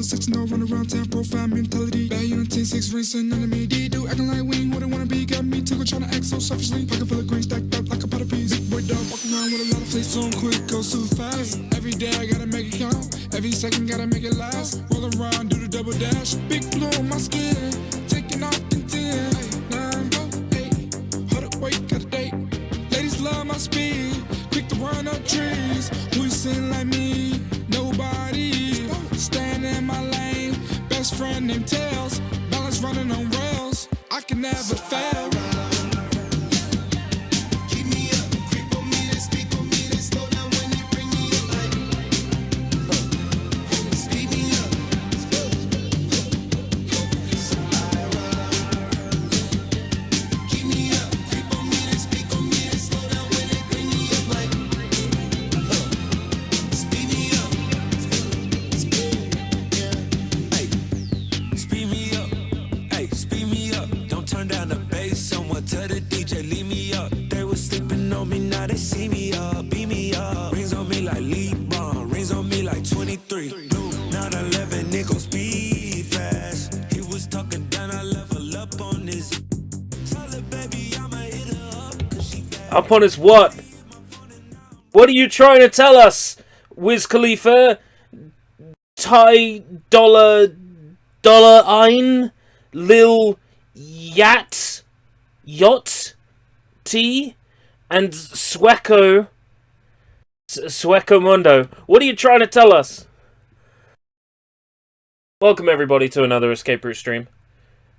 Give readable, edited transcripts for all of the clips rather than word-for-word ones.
section, no run around town, profile mentality. Bad unit 10-6 racing under me. Do acting like we ain't what I wanna be. Got me tickled trying to act so selfishly. Pocket full of green stacked up like a pot of peas. Big boy dog walking around with a lot of face on quick, go so fast. Every day I gotta make it count. Every second gotta make it last. Roll around, do the double dash. Big blue on my skin. Taking off in 10, 9, 8. Hold up, wait, got a date. Ladies love my speed. Quick to run up trees. Who's sing like me? Nobody. Stand in my lane. Best friend named Tails. Balance running on rails. I can never fail. Up on his what? What are you trying to tell us, Wiz Khalifa? Ty Dollar Ein Lil Yacht T and Swecco Mundo. What are you trying to tell us? Welcome everybody to another Escape Route stream.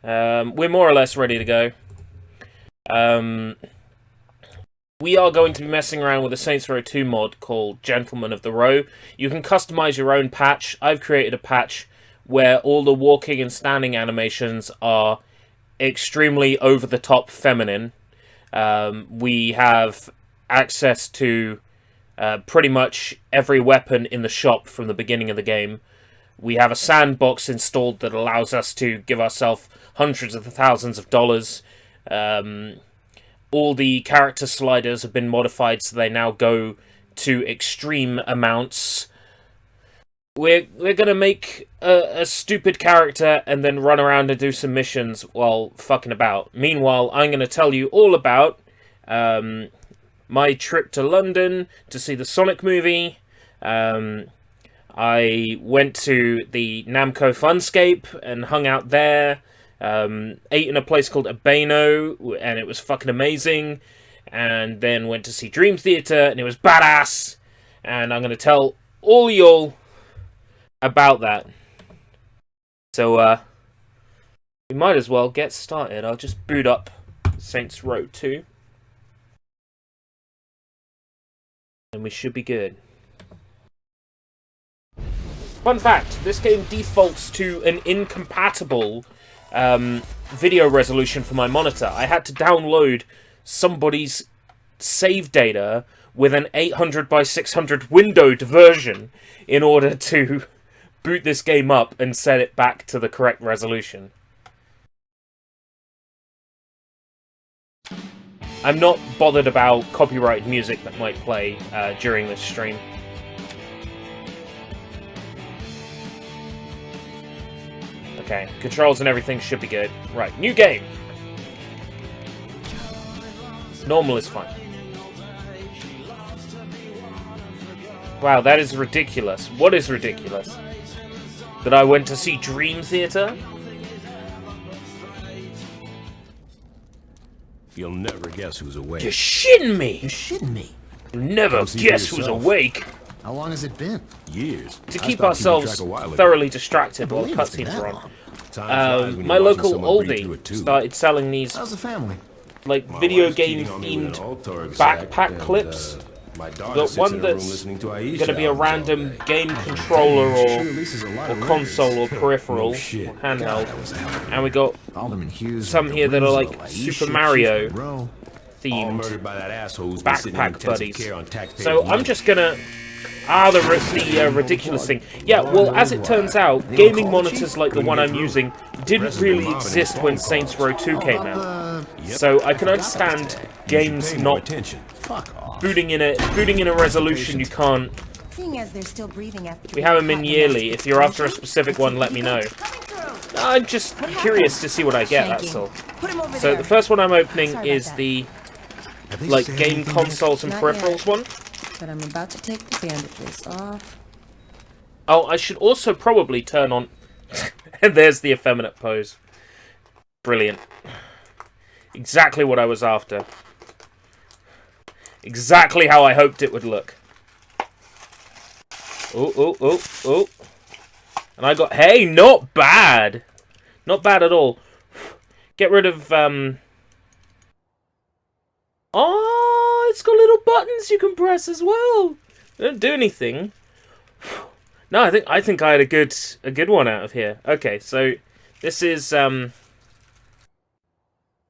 We're more or less ready to go. We are going to be messing around with a Saints Row 2 mod called Gentleman of the Row. You can customize your own patch. I've created a patch where all the walking and standing animations are extremely over-the-top feminine. We have access to pretty much every weapon in the shop from the beginning of the game. We have a sandbox installed that allows us to give ourselves hundreds of thousands of dollars. All the character sliders have been modified so they now go to extreme amounts. We're gonna make a stupid character and then run around and do some missions while fucking about. Meanwhile, I'm gonna tell you all about my trip to London to see the Sonic movie. I went to the Namco Funscape and hung out there. Ate in a place called Abeno, and it was fucking amazing. And then went to see Dream Theater, and it was badass. And I'm going to tell all y'all about that. So, we might as well get started. I'll just boot up Saints Row 2. And we should be good. Fun fact, this game defaults to an incompatible video resolution for my monitor. I had to download somebody's save data with an 800 by 600 windowed version in order to boot this game up and set it back to the correct resolution. I'm not bothered about copyrighted music that might play during this stream. Okay, controls and everything should be good. Right, new game. Normal is fine. Wow, that is ridiculous. What is ridiculous? That I went to see Dream Theater? You'll never guess who's awake. You're shitting me! You're shitting me. You'll never guess who's awake. How long has it been? Years. To keep ourselves thoroughly distracted while cutscenes are on. My local oldie started selling these like video game themed backpack clips. Got one that's gonna be a random game controller or console or peripheral or handheld, and we got some here that are like Super Mario themed backpack buddies. So I'm just gonna the ridiculous thing. Yeah, well, as it turns out, gaming monitors like the one I'm using didn't really exist when Saints Row 2 came out. So I can understand games not booting in a resolution you can't Seeing as they're still breathing after We have them in yearly. If you're after a specific one, let me know. I'm just curious to see what I get, that's all. So the first one I'm opening is the game consoles and peripherals one. But I'm about to take the bandages off. Oh, I should also probably turn on... And there's the effeminate pose. Brilliant. Exactly what I was after. Exactly how I hoped it would look. Oh. And I got... Hey, not bad! Not bad at all. Get rid of... Oh, it's got little buttons you can press as well. They don't do anything. No, I think I had a good one out of here. Okay, so this is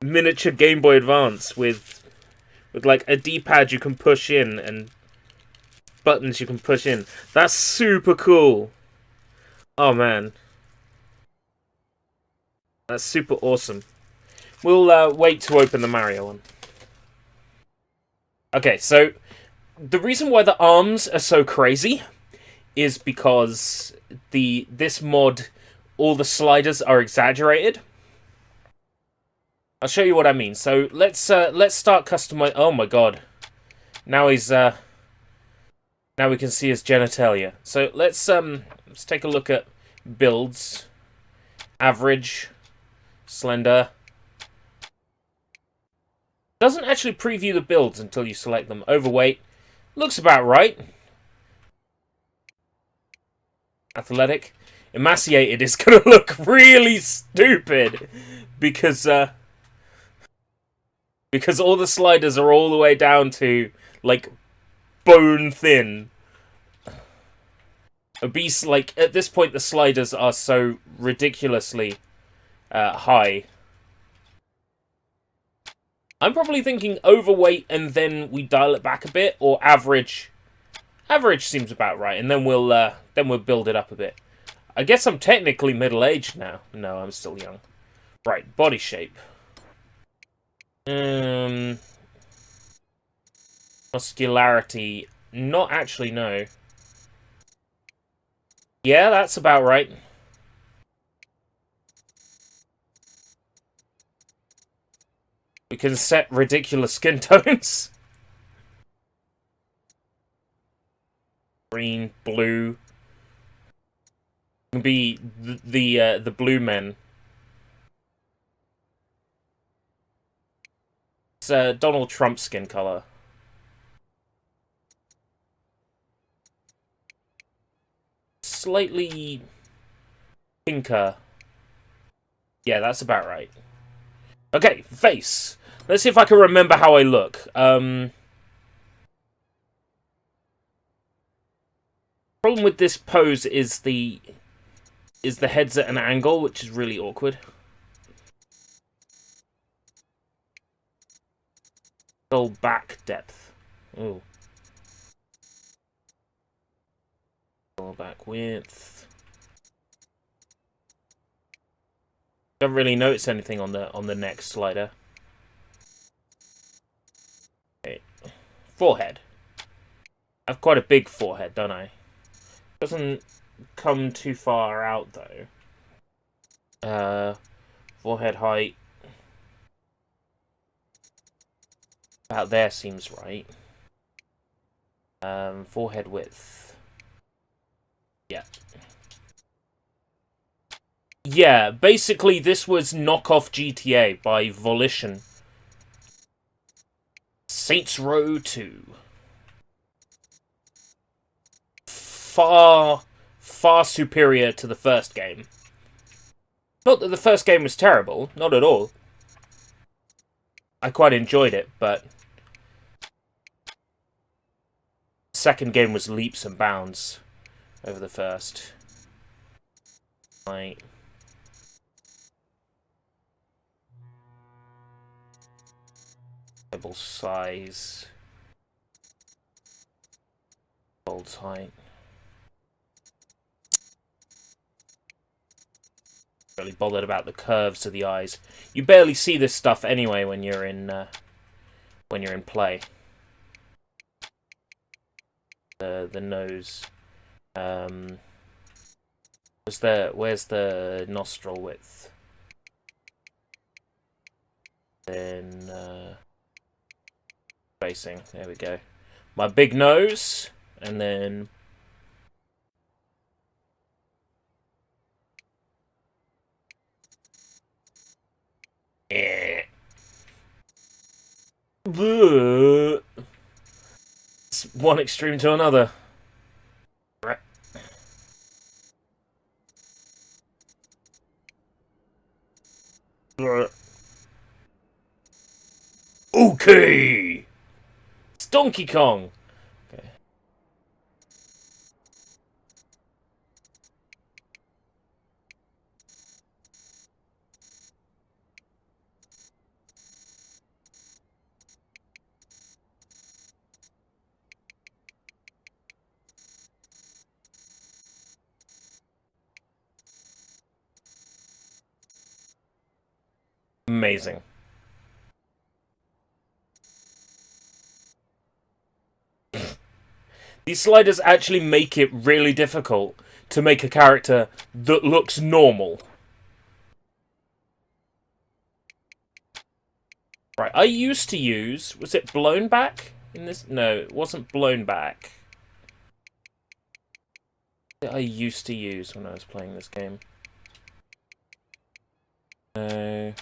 miniature Game Boy Advance with like a D-pad you can push in and buttons you can push in. That's super cool. Oh man, that's super awesome. We'll wait to open the Mario one. Okay, so the reason why the arms are so crazy is because this mod, all the sliders are exaggerated. I'll show you what I mean. So let's start customizing. Oh my god! Now we can see his genitalia. So let's take a look at builds. Average, slender. Doesn't actually preview the builds until you select them. Overweight, looks about right. Athletic. Emaciated is going to look really stupid because all the sliders are all the way down to like bone thin. Obese, like at this point the sliders are so ridiculously high. I'm probably thinking overweight and then we dial it back a bit, or average. Average seems about right, and then we'll build it up a bit. I guess I'm technically middle-aged now. No, I'm still young. Right, body shape. Muscularity. Not actually, no. Yeah, that's about right. We can set ridiculous skin tones. Green, blue. Can be the blue men. It's Donald Trump skin color. Slightly pinker. Yeah, that's about right. Okay, face. Let's see if I can remember how I look. Problem with this pose is the head's at an angle, which is really awkward. Full back depth. Ooh. Full back width. Don't really notice anything on the neck slider. Okay. Forehead. I have quite a big forehead, don't I? Doesn't come too far out though. Forehead height. About there seems right. Forehead width. Yeah. Yeah, basically this was knockoff GTA by Volition. Saints Row 2. Far superior to the first game. Not that the first game was terrible, not at all. I quite enjoyed it, but the second game was leaps and bounds over the first. Right. Bible size. Bold height. Really bothered about the curves of the eyes. You barely see this stuff anyway when you're in play. the nose. Where's the nostril width? Then spacing. There we go. My big nose, and then it's one extreme to another. Okay, it's Donkey Kong. Okay. Amazing. These sliders actually make it really difficult to make a character that looks normal. Right, I used to use... Was it blown back in this? No, it wasn't blown back. I used to use when I was playing this game. No.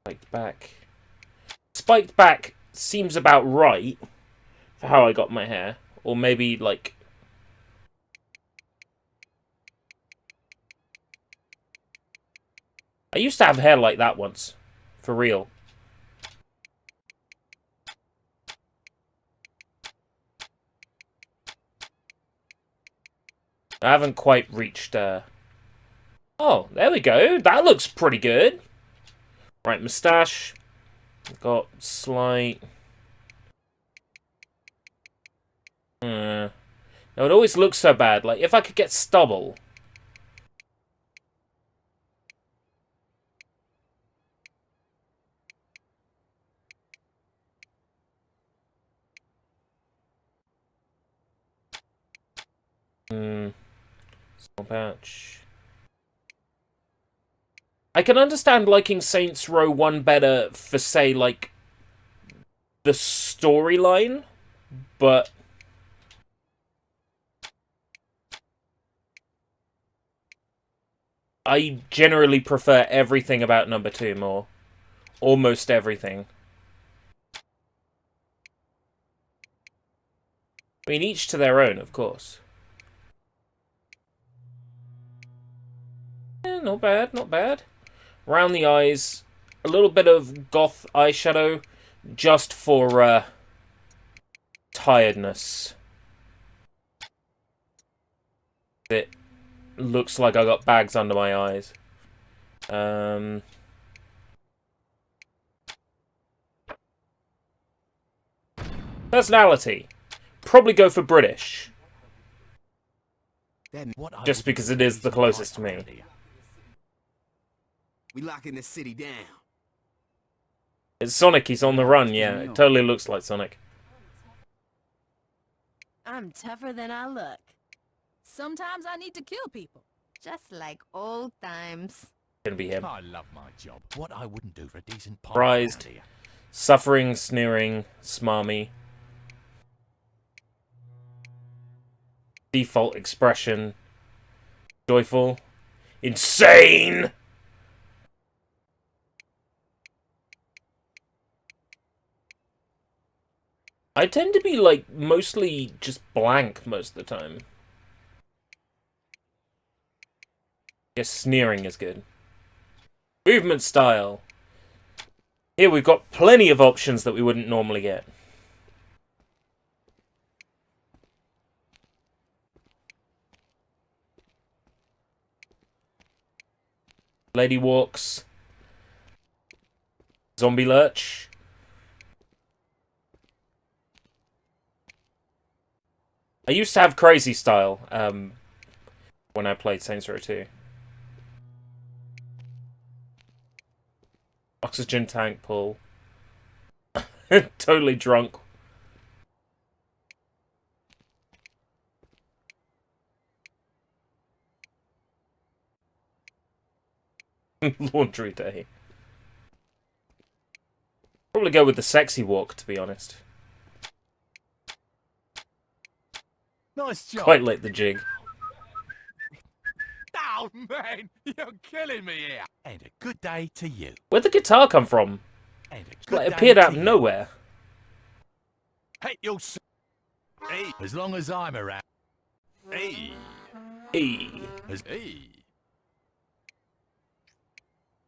Spiked back. Spiked back seems about right for how I got my hair. Or maybe, like... I used to have hair like that once. For real. I haven't quite reached, Oh, there we go. That looks pretty good. Right, moustache. Got slight... No, it always looks so bad. Like, if I could get stubble... Small patch. I can understand liking Saints Row 1 better for, say, like, the storyline, but... I generally prefer everything about number 2 more. Almost everything. I mean, each to their own, of course. Not bad, not bad. Around the eyes, a little bit of goth eyeshadow, just for, tiredness. It looks like I got bags under my eyes. Personality. Probably go for British. Just because it is the closest to me. We locking the city down. It's Sonic, he's on the run, yeah. It totally looks like Sonic. I'm tougher than I look. Sometimes I need to kill people. Just like old times. Gonna be him. I love my job. What I wouldn't do for a decent pie. Surprised, suffering, sneering, smarmy. Default expression. Joyful. Insane! I tend to be, like, mostly just blank most of the time. Yes, sneering is good. Movement style. Here we've got plenty of options that we wouldn't normally get. Lady walks. Zombie lurch. I used to have crazy style when I played Saints Row 2. Oxygen tank pull. Totally drunk. Laundry day. Probably go with the sexy walk, to be honest. Nice job. Quite like the jig. Oh, man, you're killing me here. And a good day to you. Where'd the guitar come from? And a good Like, it day appeared out to of you. nowhere. Hey, you'll see. Hey, as long as I'm around. Hey. Hey. Hey.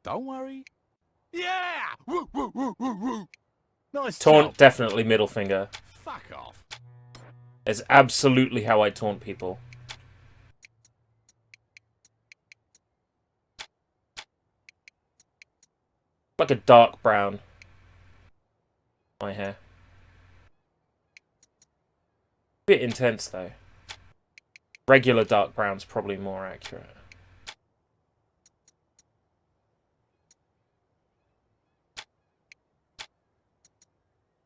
Don't worry. Yeah! Woo, woo, woo, woo, woo. Nice Taunt, job. definitely middle finger. Fuck off. Is absolutely how I taunt people. Like a dark brown. My hair. Bit intense though. Regular dark brown's probably more accurate.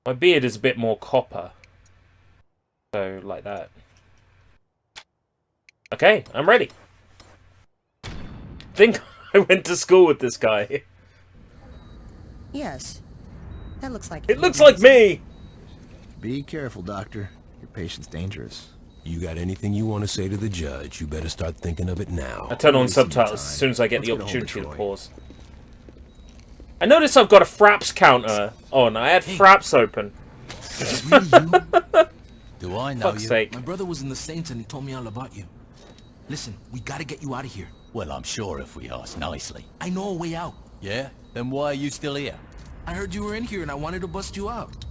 My beard is a bit more copper. So, like that. Okay, I'm ready. Think I went to school with this guy. Yes. That looks like... It looks like me! Be careful, Doctor. Your patient's dangerous. You got anything you want to say to the judge, you better start thinking of it now. I turn on Wasting subtitles time. as soon as I get Let's the get a hold of opportunity to Troy. pause. I notice I've got a fraps counter on. I had fraps open. Is it really you? Do I know Fuck's you? sake. My brother was in the Saints and he told me all about you. Listen, we gotta get you out of here. Well, I'm sure if we ask nicely. I know a way out. Yeah? Then why are you still here? I heard you were in here and I wanted to bust you out.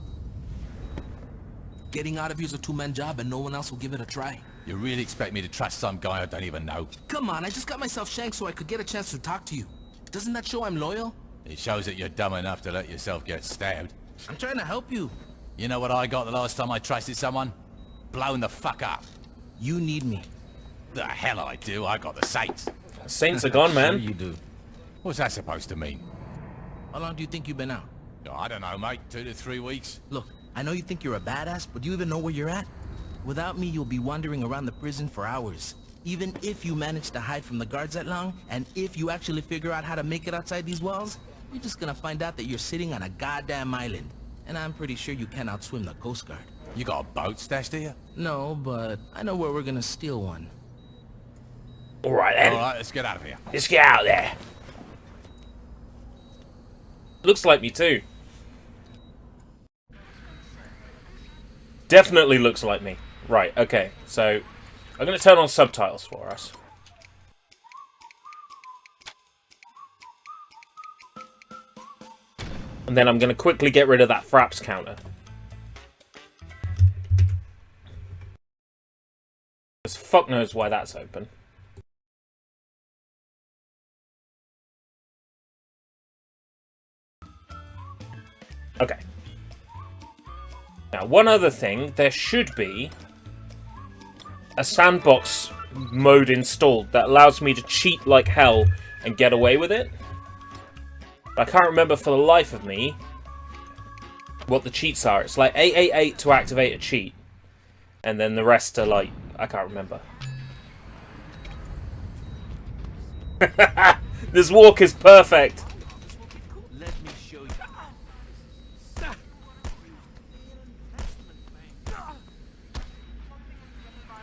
Getting out of here's a two-man job and no one else will give it a try. You really expect me to trust some guy I don't even know? Come on, I just got myself shanked so I could get a chance to talk to you. Doesn't that show I'm loyal? It shows that you're dumb enough to let yourself get stabbed. I'm trying to help you. You know what I got the last time I trusted someone? Blown the fuck up. You need me. The hell I do, I got the Saints. Saints are gone, man. Sure you do. What's that supposed to mean? How long do you think you've been out? Oh, I don't know, mate. 2 to 3 weeks. Look, I know you think you're a badass, but do you even know where you're at? Without me, you'll be wandering around the prison for hours. Even if you manage to hide from the guards that long, and if you actually figure out how to make it outside these walls, you're just gonna find out that you're sitting on a goddamn island. And I'm pretty sure you can't outswim the Coast Guard. You got a boat stashed here? No, but I know where we're gonna steal one. Alright then. Alright, let's get out of here. Let's get out there. Looks like me too. Definitely looks like me. Right, okay. So, I'm going to turn on subtitles for us. And then I'm going to quickly get rid of that fraps counter. Because fuck knows why that's open. Okay. Now, one other thing, there should be a sandbox mode installed that allows me to cheat like hell and get away with it. I can't remember for the life of me what the cheats are. It's like 888 to activate a cheat. And then the rest are like, I can't remember. This walk is perfect. Let me show you.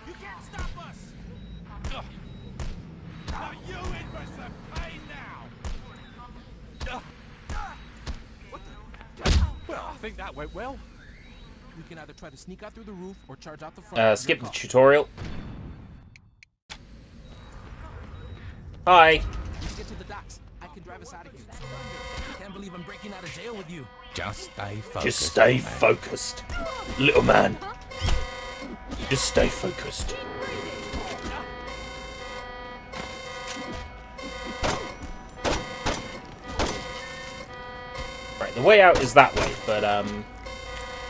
You can't stop us! Now you in for some pain now! Well, I think that went well. We can either try to sneak out through the roof or charge out the front. Skip the tutorial. Hi. Let's get to the docks. I can drive us out of here. Can't believe I'm breaking out of jail with you. Just stay focused. Just stay man. focused, little man. Just stay focused. Right, the way out is that way, but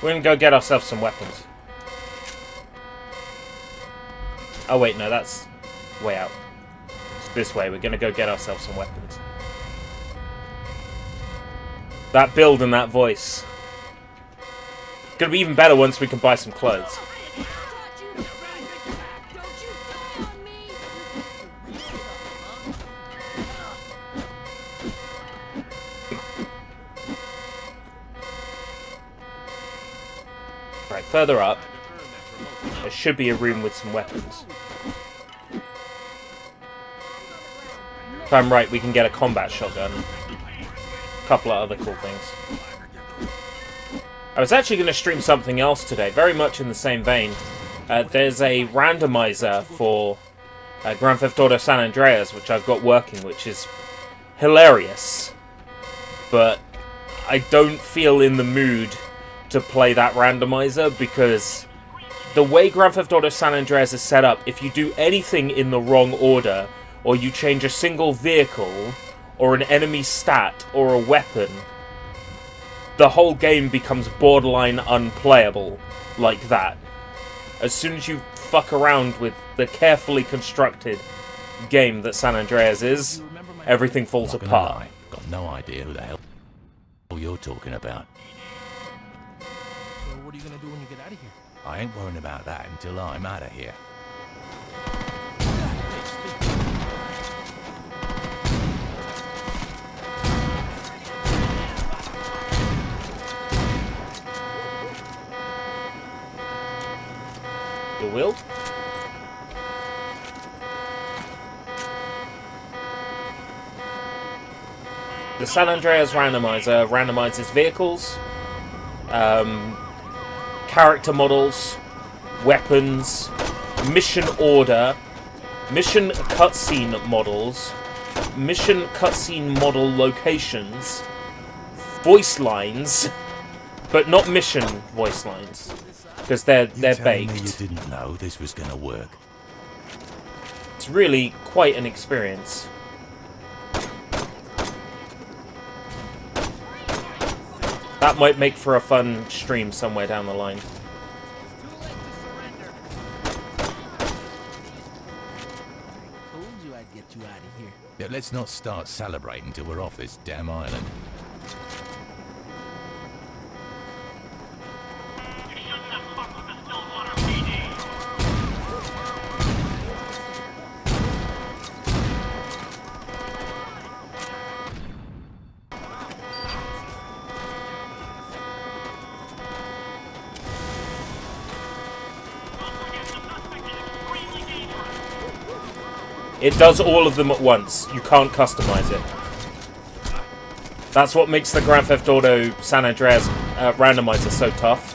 we're gonna go get ourselves some weapons. Oh wait, no, that's way out. It's this way. We're gonna go get ourselves some weapons. That build and that voice. Gonna be even better once we can buy some clothes. Right, further up, there should be a room with some weapons. If I'm right, we can get a combat shotgun. A couple of other cool things. I was actually going to stream something else today, very much in the same vein. There's a randomizer for Grand Theft Auto San Andreas, which I've got working, which is hilarious. But I don't feel in the mood to play that randomizer, because the way Grand Theft Auto San Andreas is set up, if you do anything in the wrong order, or you change a single vehicle, or an enemy stat, or a weapon, the whole game becomes borderline unplayable like that. As soon as you fuck around with the carefully constructed game that San Andreas is, everything falls apart. Got no idea who the hell you're talking about. So what are you gonna do when you get out of here? I ain't worrying about that until I'm out of here. You will? The San Andreas randomizer randomizes vehicles, character models, weapons, mission order, mission cutscene models, mission cutscene model locations, voice lines, but not mission voice lines, because they're baked. Me you didn't know this was gonna work. It's really quite an experience. That might make for a fun stream somewhere down the line. Told you I'd get you out of here. Yeah, let's not start celebrating till we're off this damn island. It does all of them at once. You can't customize it. That's what makes the Grand Theft Auto San Andreas randomizer so tough.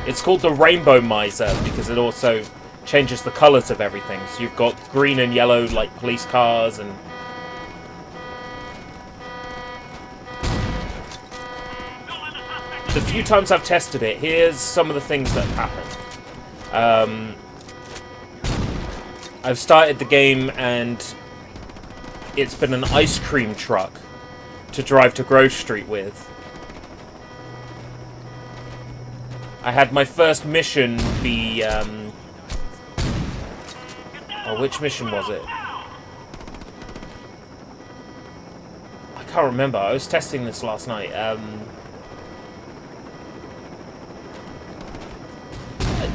It's called the Rainbow Miser because it also changes the colors of everything. So you've got green and yellow like police cars and... The few times I've tested it, here's some of the things that have happened. I've started the game and it's been an ice cream truck to drive to Grove Street with. I had my first mission be, oh, which mission was it? I can't remember. I was testing this last night.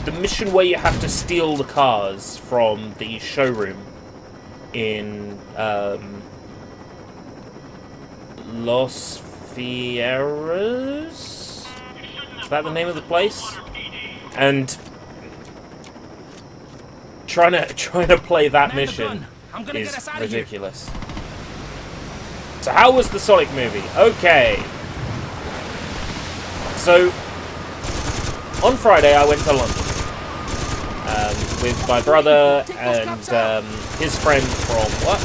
The mission where you have to steal the cars from the showroom in Los Fierros? Is that the name of the place? And trying to play that mission is ridiculous. So how was the Sonic movie? Okay. So on Friday I went to London. With my brother and his friend from what?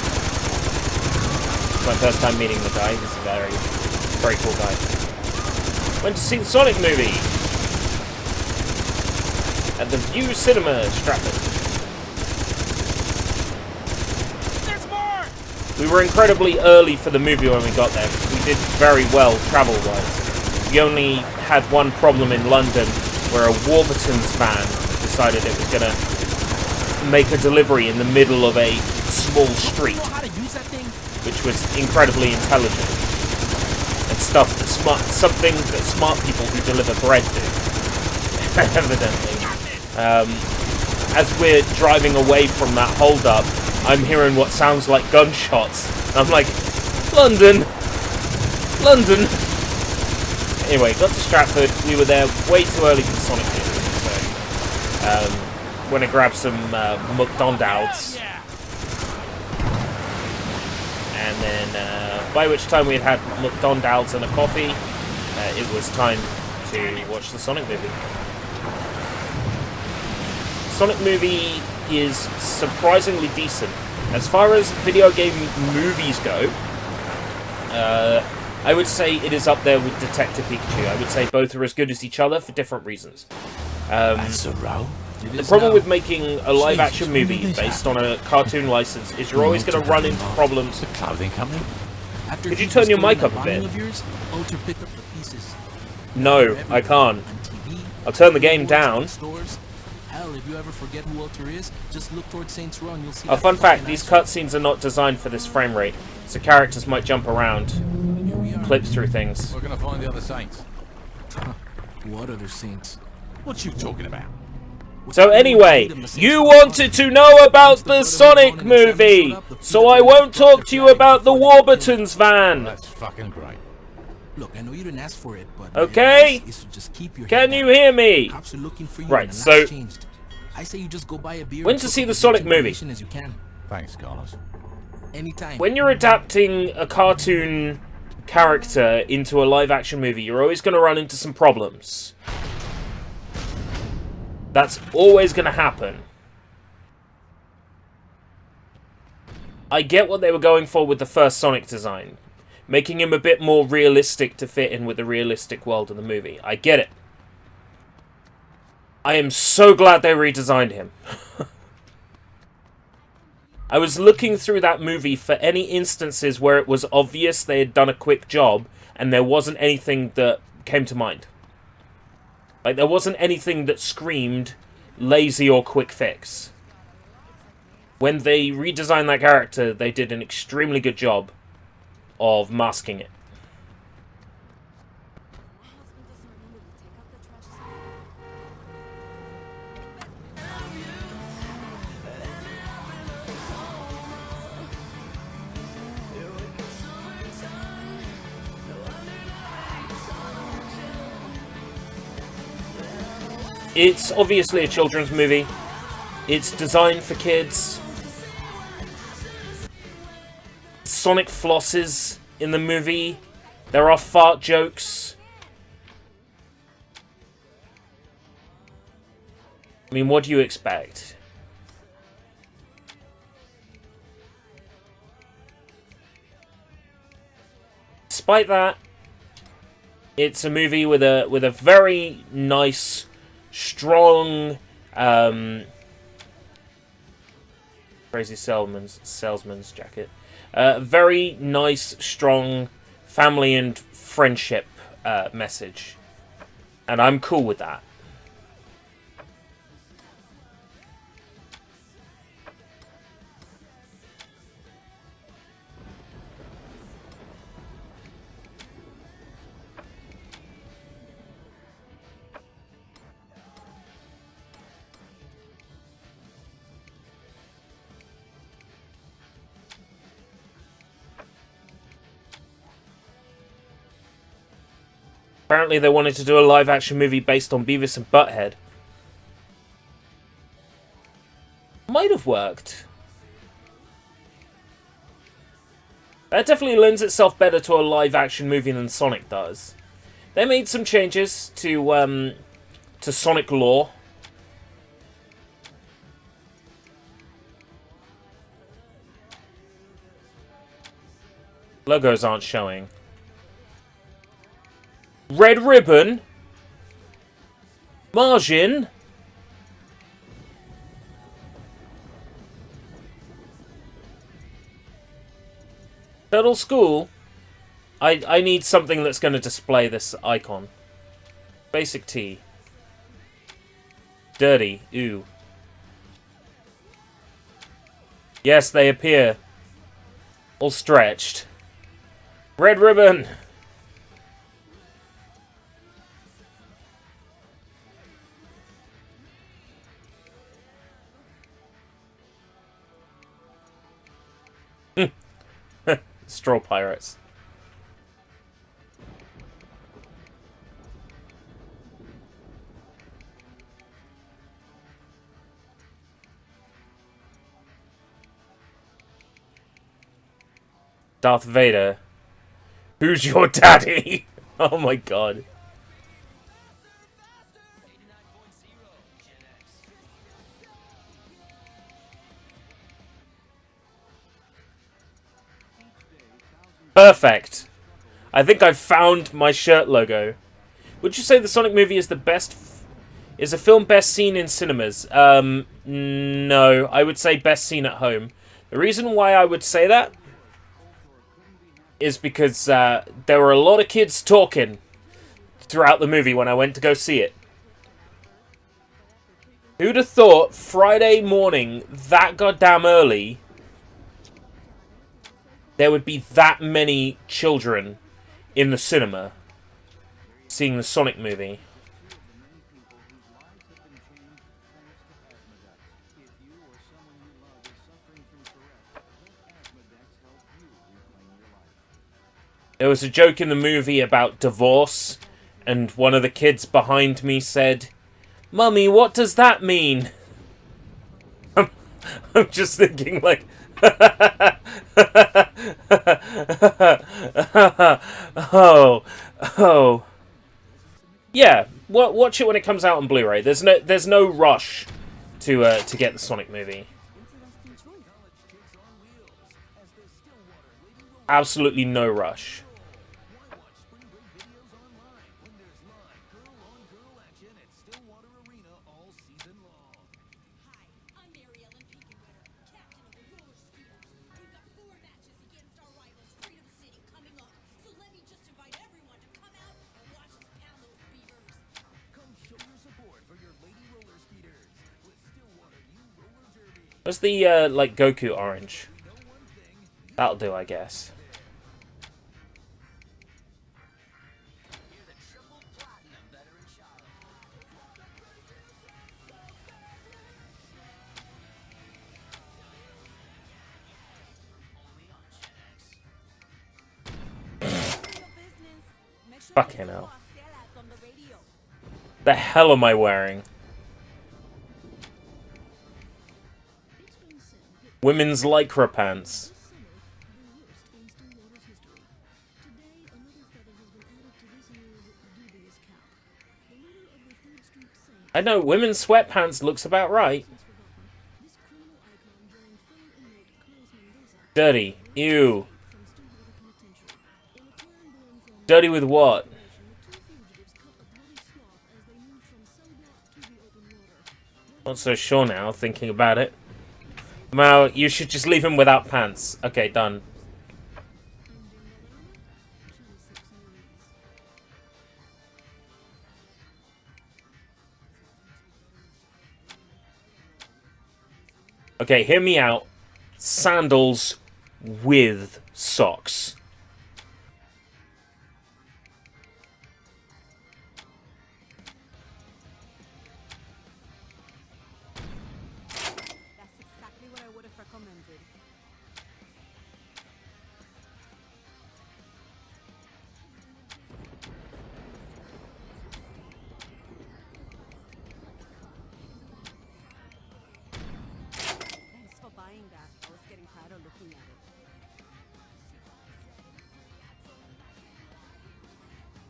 It's my first time meeting the guy. He's a very, very cool guy. Went to see the Sonic movie at the View Cinema, Stratford. There's more! We were incredibly early for the movie when we got there because we did very well travel-wise. We only had one problem in London where a Warburton's van decided it was going to make a delivery in the middle of a small street, which was incredibly intelligent and stuffed the something that smart people who deliver bread do. Evidently. As we're driving away from that hold-up, I'm hearing what sounds like gunshots. I'm like, London! London! Anyway, got to Stratford. We were there way too early for the Sonic movie, so... went to grab some McDonald's. And then, by which time we had had McDonald's and a coffee, it was time to watch the Sonic movie. Sonic movie is surprisingly decent. As far as video game movies go, I would say it is up there with Detective Pikachu. I would say both are as good as each other for different reasons. The problem with making a live-action movie based on a cartoon license is you're always going to run into problems. Could you turn your mic up a bit? No, I can't. I'll turn the game down. If you ever forget who Walter is, just look towards Saints Row and you'll see. A fun fact, these cutscenes are not designed for this frame rate, so characters might jump around, clip through things. We're gonna find the other Saints. What other Saints? What you talking about? So anyway, you wanted to know about the Sonic movie, so I won't talk to you about the Warburton's van. That's fucking great. Look, I know you didn't ask for it, but okay? Can you hear me? Right, so I say you just go buy a beer. When to see the Sonic movie? As you can. Thanks, Carlos. Anytime. When you're adapting a cartoon character into a live-action movie, you're always going to run into some problems. That's always going to happen. I get what they were going for with the first Sonic design. Making him a bit more realistic to fit in with the realistic world of the movie. I get it. I am so glad they redesigned him. I was looking through that movie for any instances where it was obvious they had done a quick job and there wasn't anything that came to mind. Like, there wasn't anything that screamed lazy or quick fix. When they redesigned that character, they did an extremely good job of masking it. It's obviously a children's movie. It's designed for kids. Sonic flosses in the movie. There are fart jokes. I mean, what do you expect? Despite that, it's a movie with a very nice, strong, crazy salesman's jacket. Very nice, strong family and friendship message. And I'm cool with that. Apparently they wanted to do a live-action movie based on Beavis and Butthead. Might have worked. That definitely lends itself better to a live-action movie than Sonic does. They made some changes to Sonic lore. Logos aren't showing. Red Ribbon, Margin, Turtle School. I need something that's going to display this icon. Basic T. Dirty, ooh. Yes, they appear. All stretched. Red Ribbon. Straw Pirates. Darth Vader. Who's your daddy? Oh my god. Perfect. I think I've found my shirt logo. Would you say the Sonic movie is the best... is a film best seen in cinemas? No. I would say best seen at home. The reason why I would say that is because there were a lot of kids talking throughout the movie when I went to go see it. Who'd have thought Friday morning, that goddamn early, there would be that many children in the cinema seeing the Sonic movie? There was a joke in the movie about divorce, and one of the kids behind me said, "Mummy, what does that mean?" I'm just thinking, like, oh. Yeah, watch it when it comes out on Blu-ray. There's no rush to get the Sonic movie. Absolutely no rush. What's the, like, Goku orange? That'll do, I guess. Fucking hell. The hell am I wearing? Women's Lycra pants. I know, women's sweatpants looks about right. Dirty. Ew. Dirty with what? Not so sure now, thinking about it. Well, you should just leave him without pants. Okay, done. Okay, hear me out. Sandals with socks.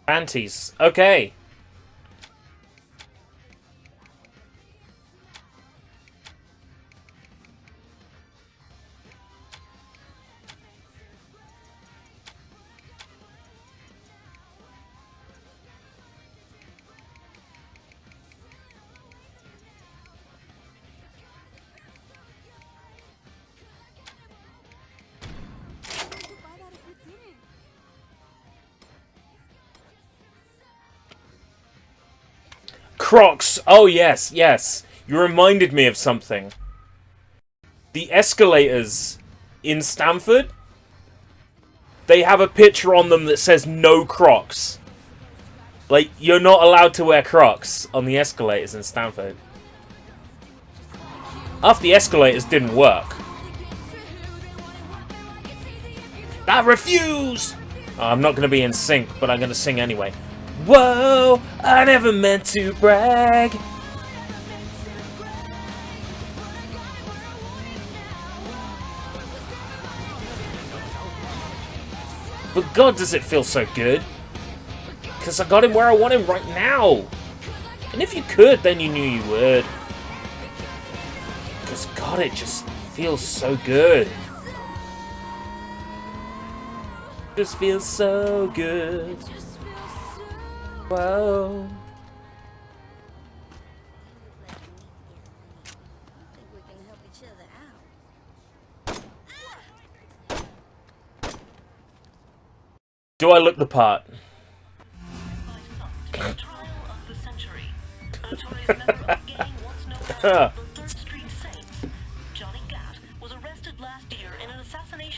Panties. Okay. Crocs! Oh, yes, yes. You reminded me of something. The escalators in Stamford, they have a picture on them that says no Crocs. Like, you're not allowed to wear Crocs on the escalators in Stamford. Half the escalators didn't work. I refuse! Oh, I'm not going to be in sync, but I'm going to sing anyway. Whoa, I never meant to brag. But God, does it feel so good. Because I got him where I want him right now. And if you could, then you knew you would. Because God, it just feels so good. Just feels so good. Whoa. Do I look the part?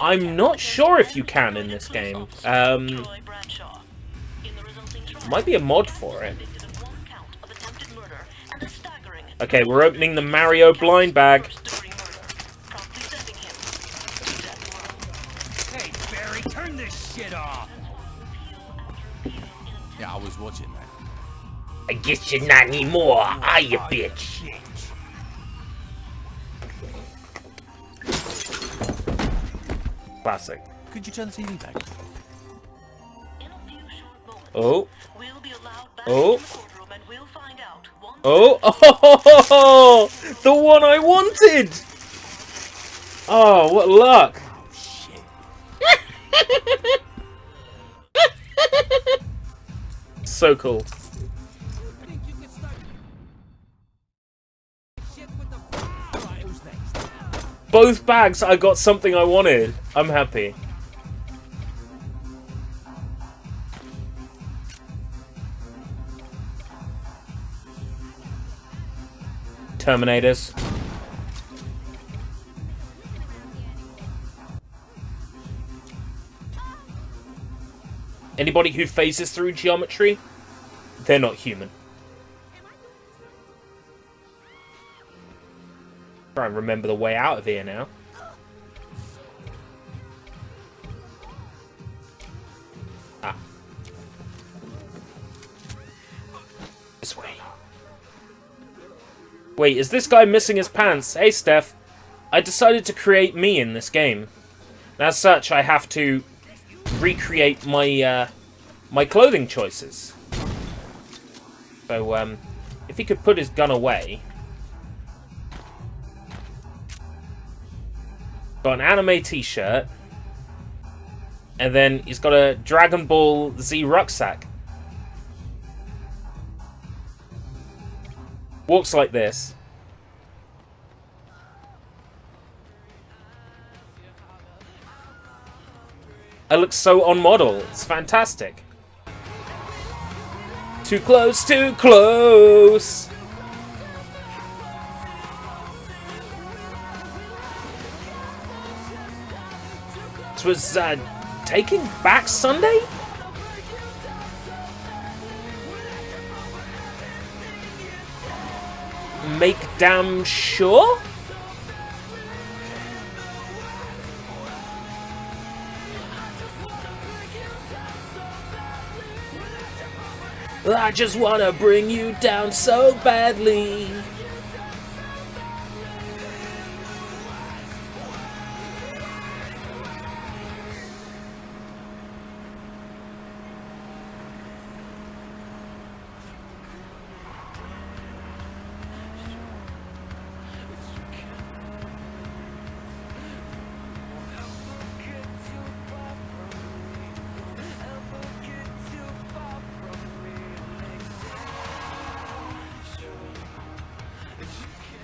I'm not sure if you can in this game. Might be a mod for it. Okay, we're opening the Mario blind bag. Hey, Barry, turn this shit off! Yeah, I was watching that. I guess you're not anymore, are you, bitch? Classic. Could you turn the TV back? Oh. Oh. Oh. The one I wanted! Oh, what luck! Oh, shit. So cool. Both bags, I got something I wanted. I'm happy. Terminators. Anybody who phases through geometry, they're not human. Try and remember the way out of here now. Ah. This way. Wait, is this guy missing his pants? Hey, Steph. I decided to create me in this game. And as such, I have to recreate my my clothing choices. So, if he could put his gun away. Got an anime t-shirt. And then he's got a Dragon Ball Z rucksack. Walks like this. I look so on model. It's fantastic. Too close, too close. This was Taking Back Sunday? Make damn sure? I just wanna bring you down so badly.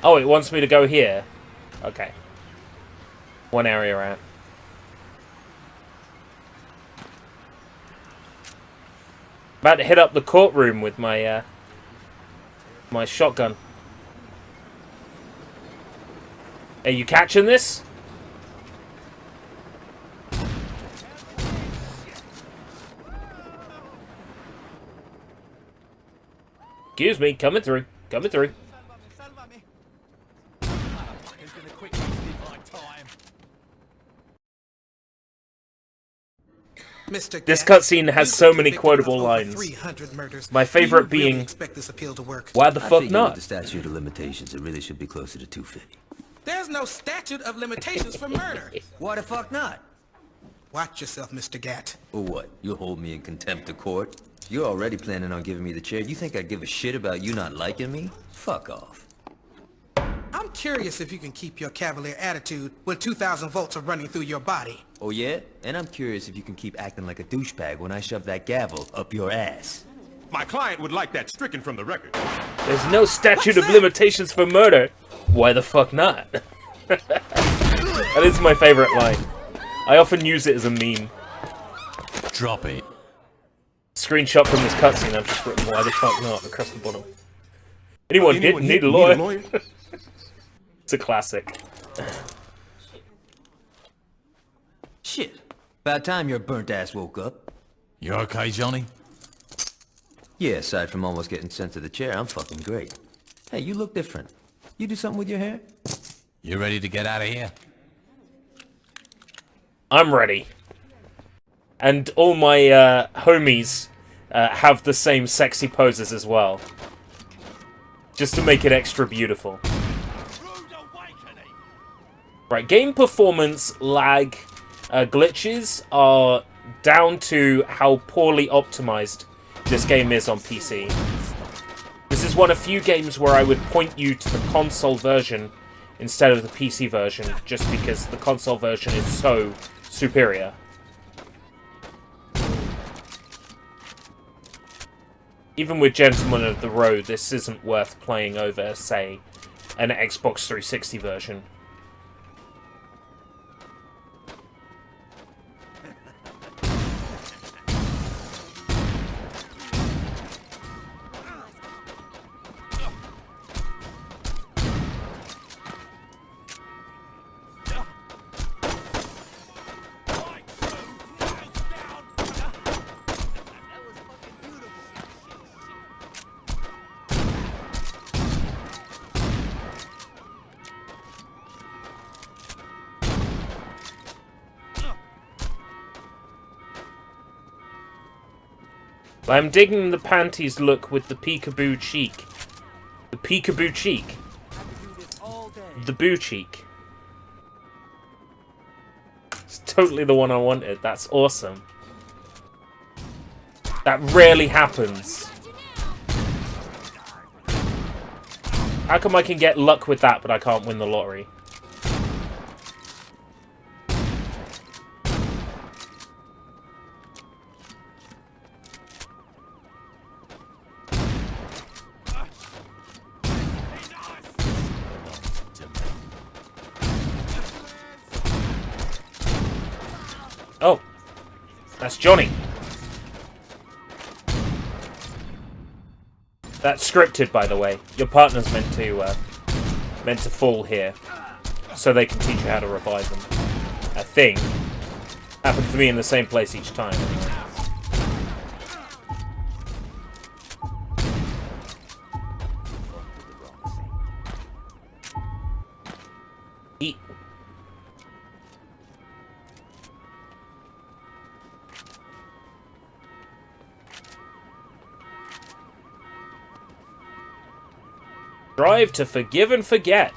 Oh, it wants me to go here. Okay. One area out. About to hit up the courtroom with my my shotgun. Are you catching this? Excuse me, coming through. Coming through. Mr. This Gat, cutscene has you've so been many convicted quotable of over lines. 300 murders. My Do favorite you really being, expect this appeal to work? why the I fuck figure not? with the statute of limitations, it really should be closer to 250. There's no statute of limitations for murder. Why the fuck not? Watch yourself, Mr. Gat. Or what? You'll hold me in contempt of court? You're already planning on giving me the chair. You think I give a shit about you not liking me? Fuck off. I'm curious if you can keep your cavalier attitude when 2,000 volts are running through your body. Oh yeah? And I'm curious if you can keep acting like a douchebag when I shove that gavel up your ass. My client would like that stricken from the record. There's no statute of limitations for murder. Why the fuck not? That is my favorite line. I often use it as a meme. Drop it. Screenshot from this cutscene, I've just written why the fuck not across the bottom. Anyone need a lawyer? It's a classic. Shit. About time your burnt ass woke up. You okay, Johnny? Yeah, aside from almost getting sent to the chair, I'm fucking great. Hey, you look different. You do something with your hair? You ready to get out of here? I'm ready. And all my homies have the same sexy poses as well. Just to make it extra beautiful. Right, game performance lag glitches are down to how poorly optimized this game is on PC. This is one of few games where I would point you to the console version instead of the PC version, just because the console version is so superior. Even with Gentlemen of the Road, this isn't worth playing over, say, an Xbox 360 version. I'm digging the panties look with the peekaboo cheek. The peekaboo cheek. The boo cheek. It's totally the one I wanted. That's awesome. That rarely happens. How come I can get luck with that, but I can't win the lottery? Oh, that's Johnny. That's scripted, by the way. Your partner's meant to fall here, so they can teach you how to revive them. I think. Happened to me in the same place each time. Eat. Drive to forgive and forget.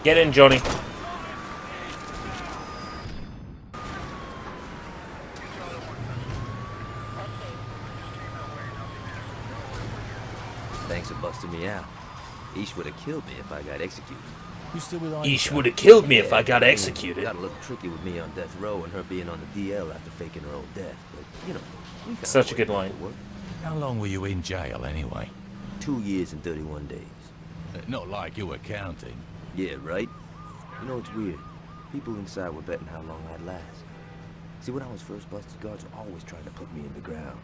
Get in, Johnny. Thanks for busting me out. Ish would have killed me if I got executed. Ish would have killed me if I got executed. Got a little tricky with me on death row and her being on the DL after faking her own death, but you know. Such a good line. How long were you in jail anyway? 2 years and 31 days. Not like you were counting. Yeah, right? You know, it's weird. People inside were betting how long I'd last. See, when I was first busted, guards were always trying to put me in the ground.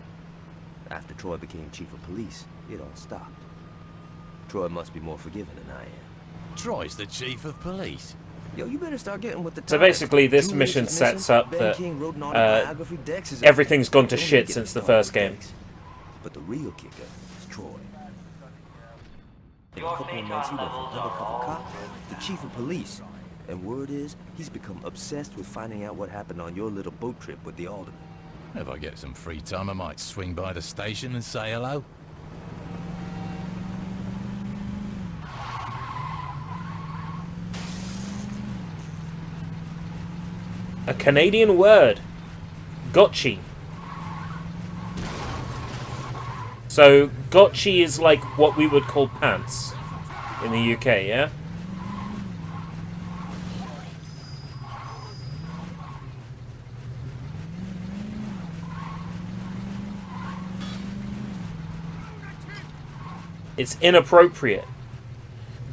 After Troy became chief of police, it all stopped. Troy must be more forgiving than I am. Troy's the chief of police. Yo, you better start getting with the So basically, this mission sets up that everything's gone to shit since the first game. But the real kicker is Troy. a couple of months, he went from undercover cop to chief of police. And word is, he's become obsessed with finding out what happened on your little boat trip with the alderman. If I get some free time, I might swing by the station and say hello. A Canadian word. Gotchi. So, gotchi is like what we would call pants in the UK, yeah? It's inappropriate.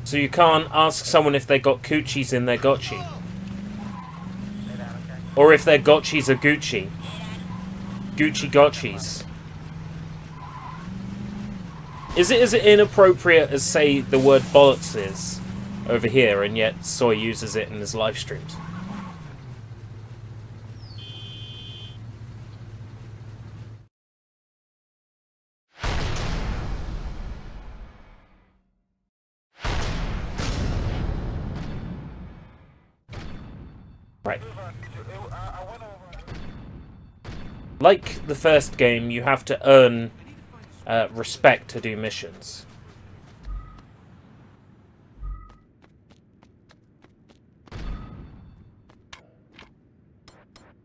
So you can't ask someone if they got coochies in their gotchi. Or if their gotchis are Gucci. Gucci gotchis. Is it as inappropriate as, say, the word bollocks is over here, and yet Soy uses it in his live streams? Right. Like the first game, you have to earn respect to do missions.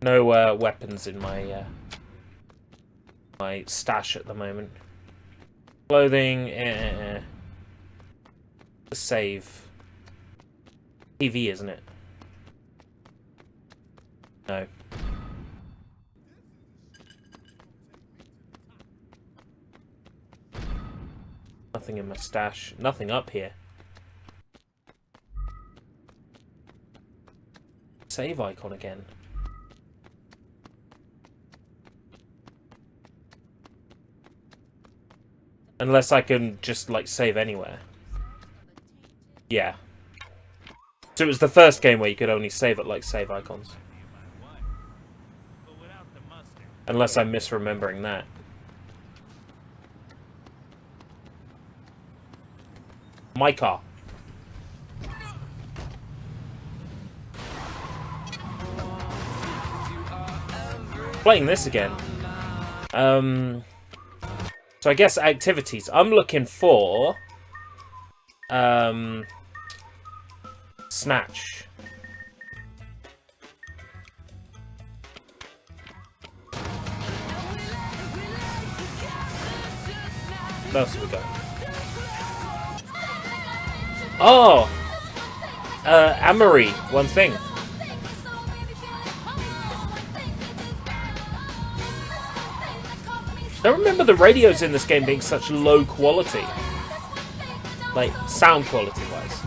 No weapons in my my stash at the moment. Clothing, save. TV, isn't it? No. Nothing in my stash. Nothing up here. Save icon again. Unless I can just, like, save anywhere. Yeah. So it was the first game where you could only save at, like, save icons. Unless I'm misremembering that. My car. Playing this again. So I guess activities. I'm looking for Snatch. What else have we got? Oh! Amory, one thing. I don't remember the radios in this game being such low quality. Like, sound quality wise.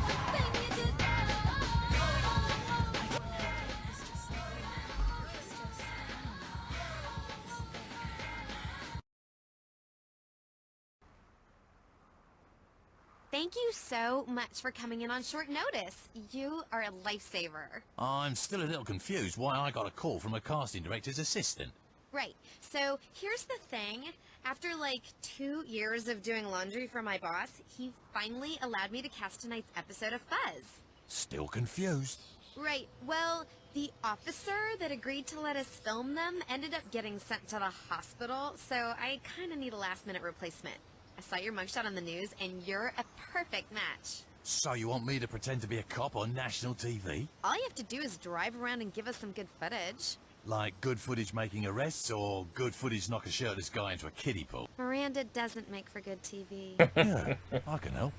Thank you so much for coming in on short notice. You are a lifesaver. I'm still a little confused why I got a call from a casting director's assistant. Right. So, here's the thing. After, like, 2 years of doing laundry for my boss, he finally allowed me to cast tonight's episode of Fuzz. Still confused. Right. Well, the officer that agreed to let us film them ended up getting sent to the hospital, so I kind of need a last-minute replacement. I saw your mugshot on the news, and you're a perfect match. So you want me to pretend to be a cop on national TV? All you have to do is drive around and give us some good footage. Like good footage making arrests, or good footage knock a shirtless guy into a kiddie pool? Miranda doesn't make for good TV. Yeah, I can help.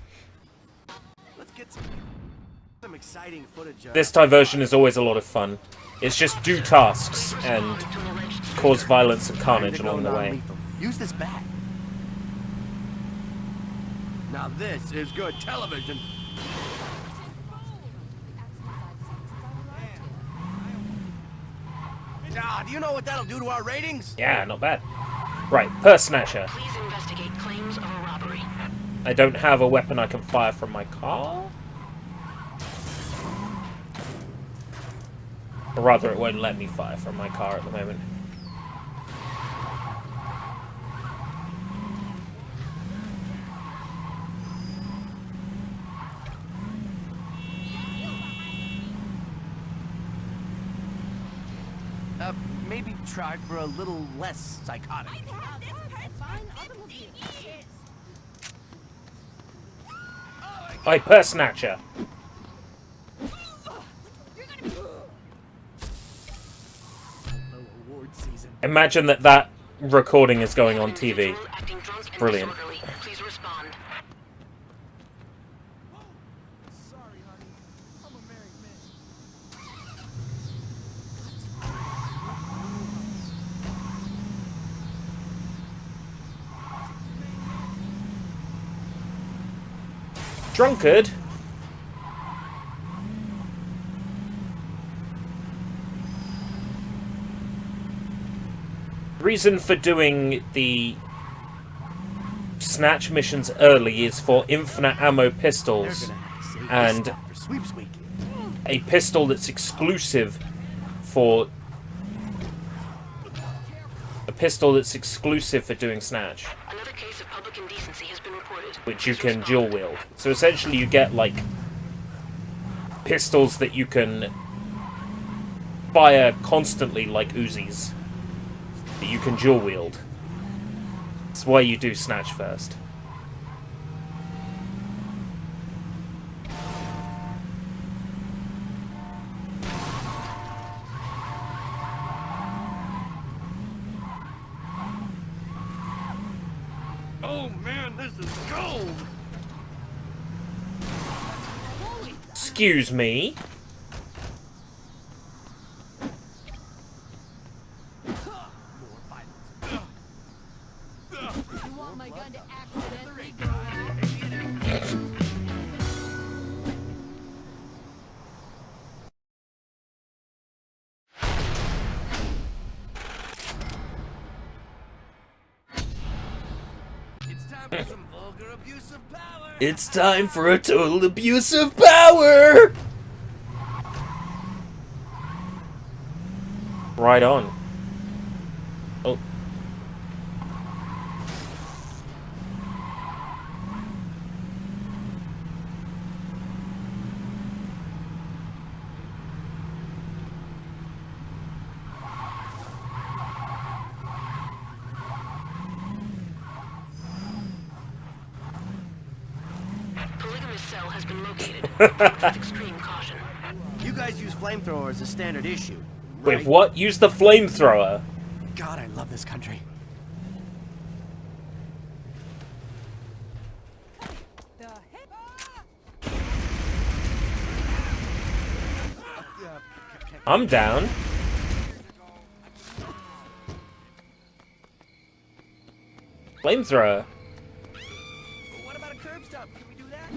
Let's get some exciting footage. This diversion is always a lot of fun. It's just do tasks and cause violence and carnage along the way. Use this bat. Now this is good television. Ah, do you know what that'll do to our ratings? Yeah, not bad. Right, Purse Snatcher. Please investigate claims of a robbery. I don't have a weapon I can fire from my car? Or rather, it won't let me fire from my car at the moment. Maybe try for a little less psychotic. Oi, purse snatcher. Imagine that recording is going on TV. It's brilliant. Please respond. Drunkard? Reason for doing the snatch missions early is for infinite ammo pistols and a pistol that's exclusive for doing snatch, Another case of public indecency has been reported. which you can dual wield. So essentially you get like pistols that you can fire constantly like Uzis that you can dual wield. That's why you do snatch first. Oh man, this is gold! Excuse me. You want my gun to accidentally go It's time for a total abuse of power! Right on. Oh. Polygamous cell has been located. With extreme caution. You guys use flamethrower as a standard issue. Wait, right? what? Use the flamethrower? God, I love this country. I'm down. Flamethrower. What about a curb stop? Can we do that?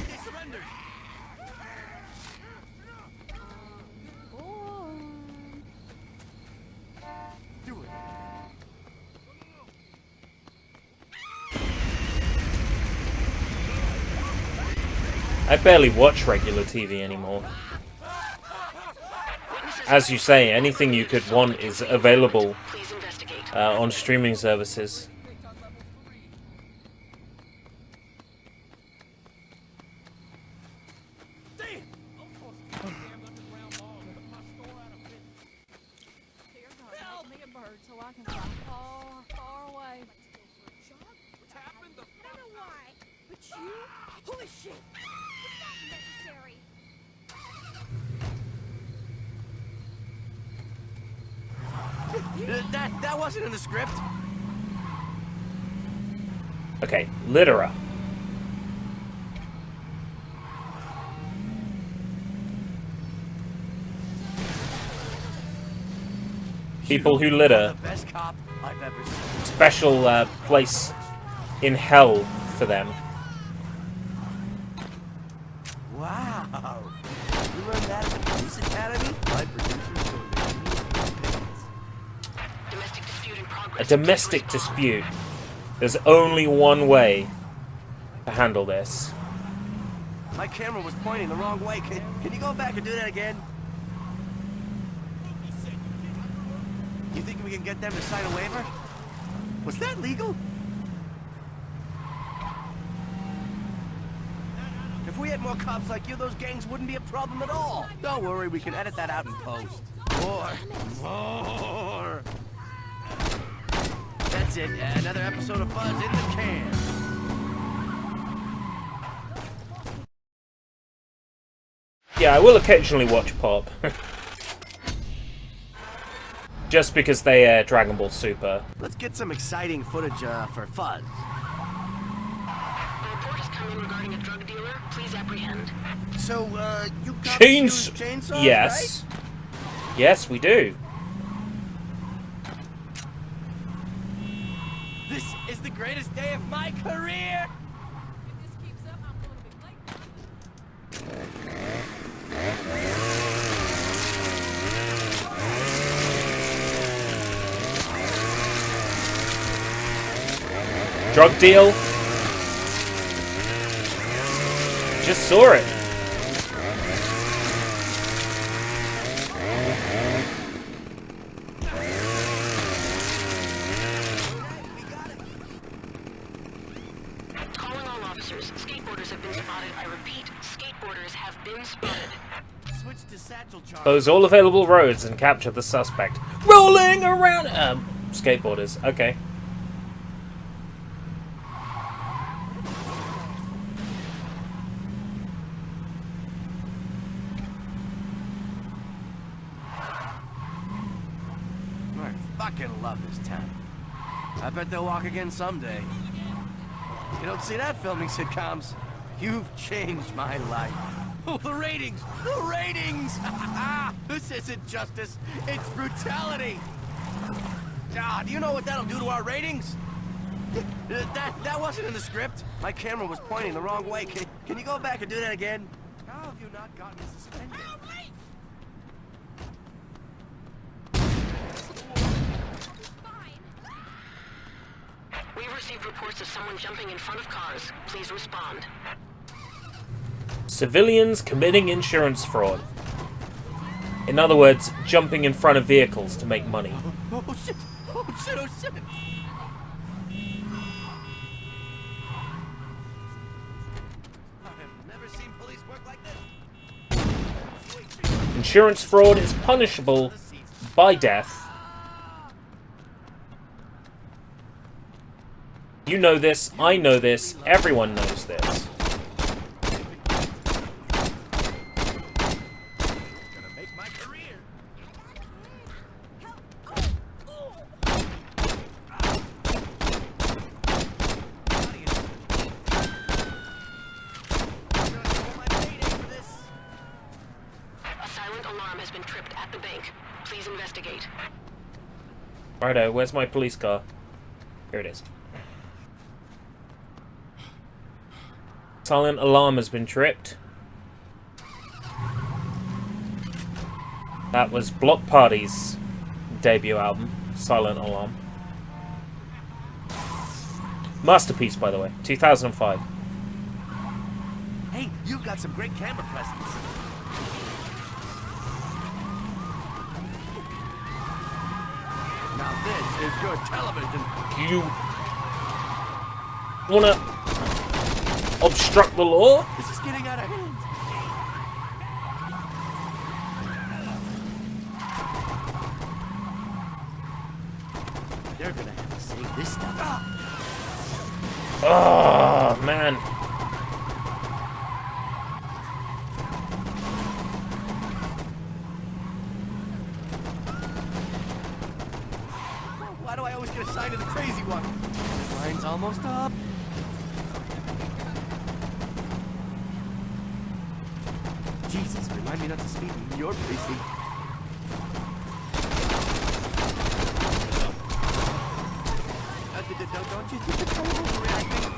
They surrendered. Do it. I barely watch regular TV anymore. As you say, anything you could want is available on streaming services. That wasn't in the script. Okay, litera. People who litter. The best cop I've ever seen. Special place in hell for them. Wow. You learned that at the police academy? My producers told me. Domestic dispute in progress. A domestic dispute. There's only one way to handle this. My camera was pointing the wrong way. Can you go back and do that again? You think we can get them to sign a waiver? Was that legal? If we had more cops like you, those gangs wouldn't be a problem at all. Don't worry, we can edit that out in post. More. That's it. Another episode of Fuzz in the can. Yeah, I will occasionally watch Pop. Just because they air Dragon Ball Super. Let's get some exciting footage for Fuzz. A report has come in regarding a drug dealer. Please apprehend. So, you cops use chainsaws, yes. right? Yes, we do. This is the greatest day of my career! Drug deal. Just saw it. Calling all officers. Skateboarders have been spotted. I repeat, skateboarders have been spotted. Switch to satchel charge. Close all available roads and capture the suspect. Rolling around. Skateboarders. Okay. I fucking love this town. I bet they'll walk again someday. You don't see that filming sitcoms. You've changed my life. Oh, the ratings! The ratings! This isn't justice, it's brutality! Ah, do you know what that'll do to our ratings? That wasn't in the script. My camera was pointing the wrong way. Can you go back and do that again? How have you not gotten suspended? We've received reports of someone jumping in front of cars. Please respond. Civilians committing insurance fraud. In other words, jumping in front of vehicles to make money. Oh shit! Oh shit! Oh shit! I've never seen police work like this. Insurance fraud is punishable by death. You know this, I know this, everyone knows this. A silent alarm has been tripped at the bank. Please investigate. Righto, where's my police car? Here it is. Silent alarm has been tripped. That was Block Party's debut album, Silent Alarm. Masterpiece, by the way, 2005. Hey, you've got some great camera presence. Now this is good television. You wanna obstruct the law? This is getting out of hand. They're gonna have to save this stuff. Oh, man. Why do I always get assigned to the crazy one? Line's almost up. Jesus, remind me not to speed in your precinct. Don't you think you're overreacting?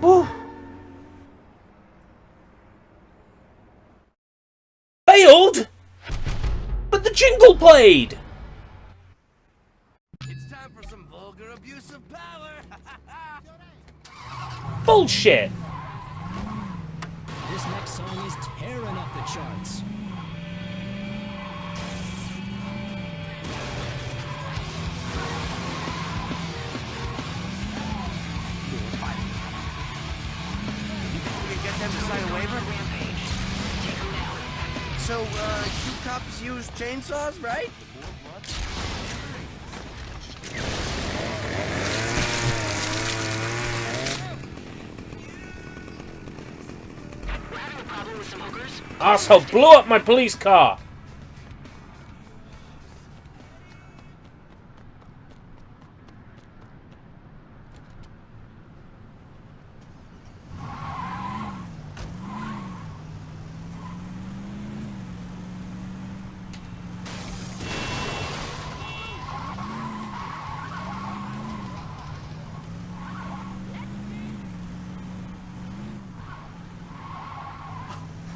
Woo. Failed? But the jingle played! It's time for some vulgar abuse of power. Bullshit! This next song is tearing up the charts. So, you cops use chainsaws, right? We're having a problem with some hookers. Asshole blew up my police car!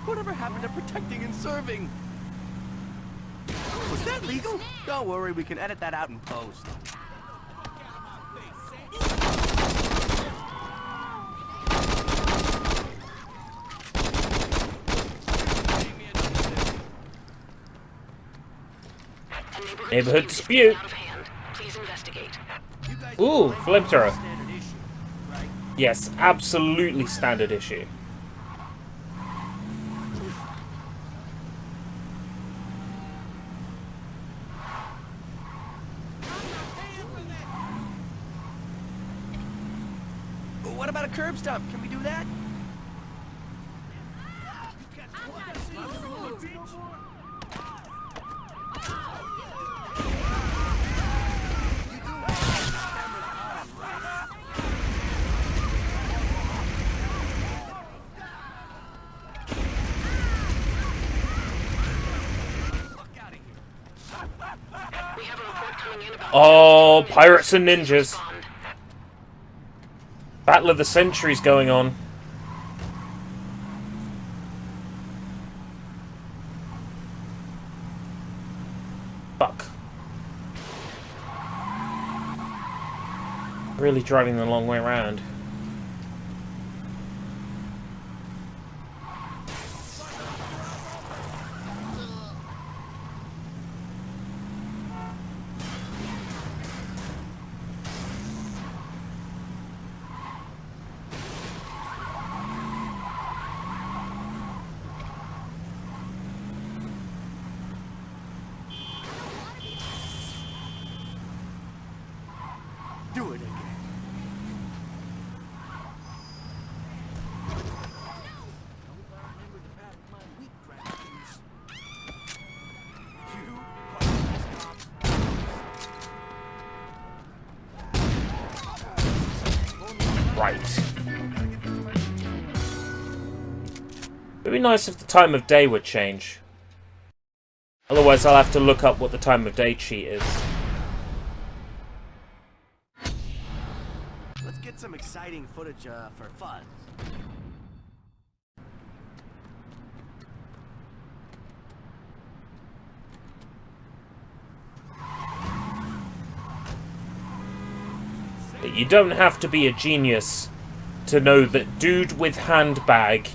Whatever happened to protecting and serving? Was that legal? Don't worry, we can edit that out in post. Neighborhood dispute. Please investigate. Ooh, flamethrower. Yes, absolutely standard issue. What about a curb stop? Can we do that? Oh, pirates and ninjas. Battle of the Centuries going on. Fuck. Really driving the long way around. Do it again. Right. It'd be nice if the time of day would change. Otherwise I'll have to look up what the time of day cheat is. Let's get some exciting footage for fun. But you don't have to be a genius to know that dude with handbag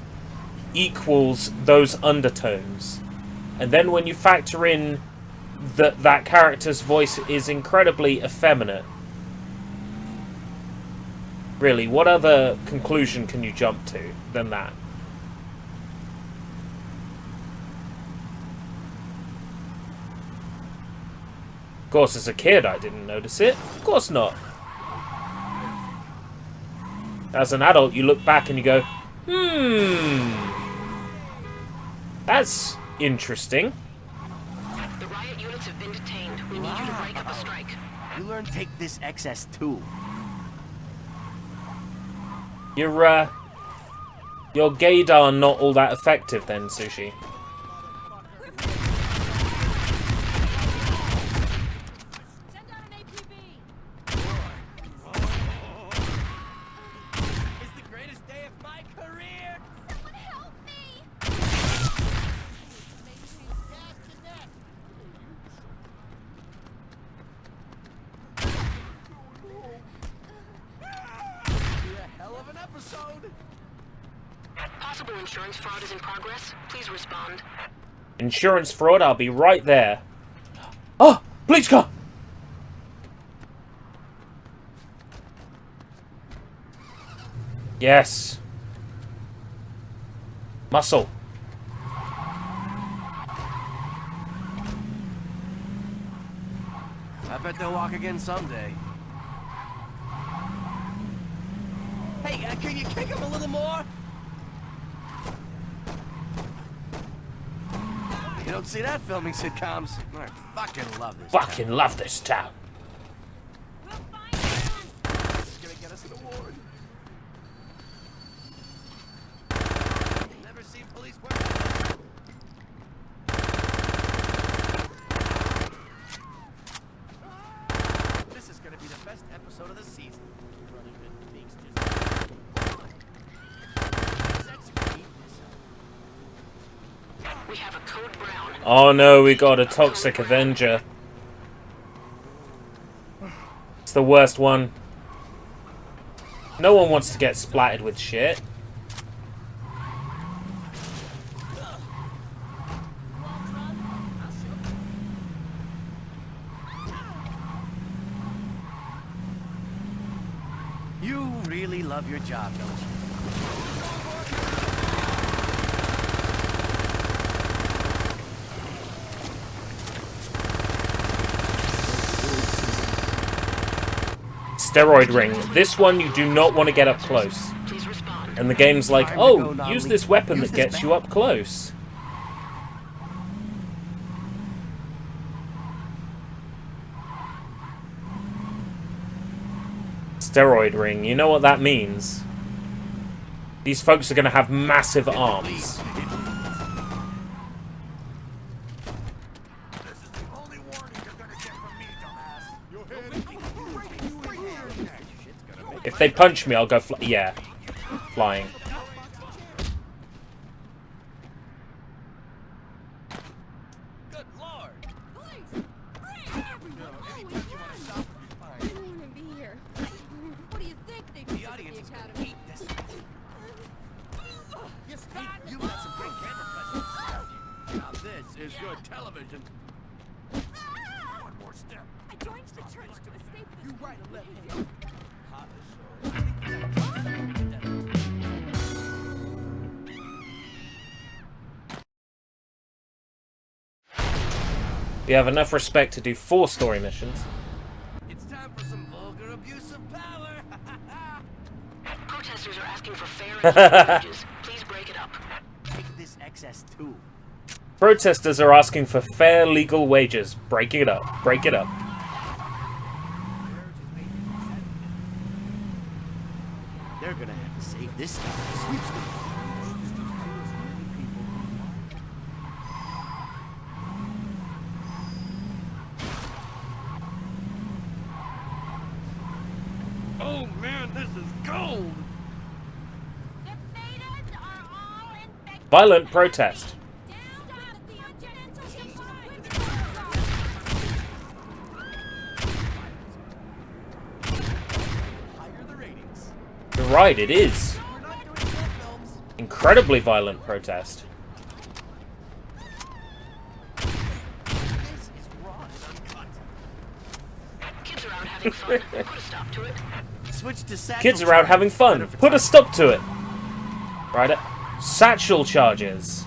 equals those undertones. And then when you factor in that that character's voice is incredibly effeminate, really, what other conclusion can you jump to than that? Of course, as a kid, I didn't notice it. Of course not. As an adult, you look back and you go, that's interesting. The riot units have been detained. We need you to break up a strike. You learn take this excess too. Your gaydar not all that effective then, Sushi. Possible insurance fraud is in progress. Please respond. Insurance fraud, I'll be right there. Oh! Police car! Yes. Muscle. I bet they'll walk again someday. Hey, can you kick him a little more? You don't see that filming sitcoms. I fucking love this Fucking love this town. This is gonna get us an award. Never seen police work. This is gonna be the best episode of the season. We have a code brown. Oh no, we got a toxic Avenger. It's the worst one. No one wants to get splattered with shit. You really love your job, don't you? Steroid ring. This one you do not want to get up close. And the game's like, oh, use this weapon that gets you up close. Steroid ring. You know what that means? These folks are going to have massive arms. If they punch me, I'll go yeah. Flying. Good lord. Please. I don't want to be here. What do you think they do? The audience is gonna hate this. You Scott, you got some great camera presence. Now this is good television. One more step. I joined the church to escape this. You right a left. You have enough respect to do 4 story missions. It's time for some vulgar abuse of power. Protesters are asking for fair and equal wages. Please break it up. Take this excess too. Protesters are asking for fair legal wages. Break it up. Break it up. They're gonna have to save this stuff. Sweepstakes. Oh man, this is gold! Violent protest. You're right, it is. Incredibly violent protest. Kids are out having fun. Put a stop to it. Switch to satchel Kids are out having fun. Put a stop to it. Right. Satchel charges.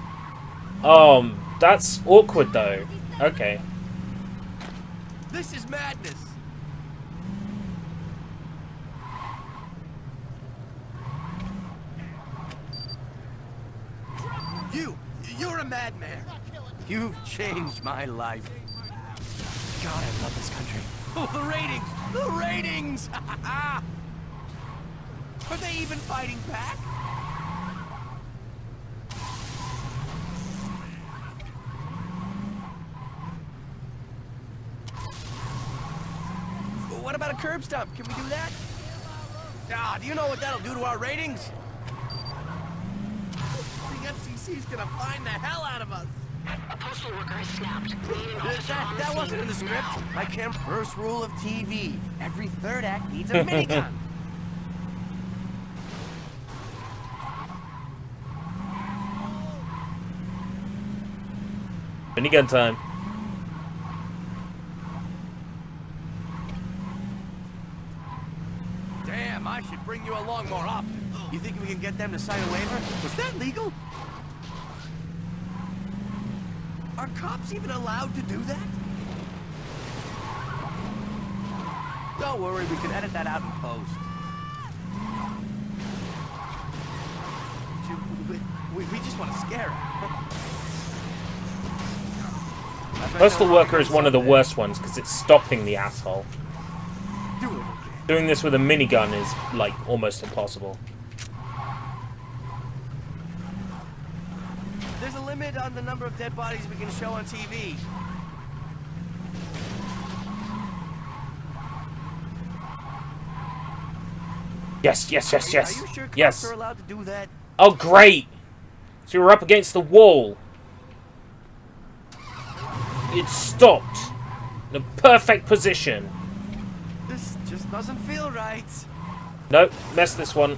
That's awkward though. Okay. This is madness. You're a madman. You've changed my life. God, I love this country. Oh, the ratings! The ratings! Are they even fighting back? What about a curb stop? Can we do that? Ah, do you know what that'll do to our ratings? The FCC's gonna find the hell out of us. A postal worker has snapped. That wasn't in the script. I can't. First rule of TV: every third act needs a minigun. Minigun time. Damn, I should bring you along more often. You think we can get them to sign a waiver? Was that legal? Are cops even allowed to do that? Don't worry, we can edit that out in post. We just want to scare him. Postal worker is one of the worst ones because it's stopping the asshole. Doing this with a minigun is, like, almost impossible. There's a limit on the number of dead bodies we can show on TV. Yes, yes, yes, yes. Are you sure yes. cops are allowed to do that? Oh, great! So you're up against the wall. It's stopped. In a perfect position. This just doesn't feel right. Nope, mess this one.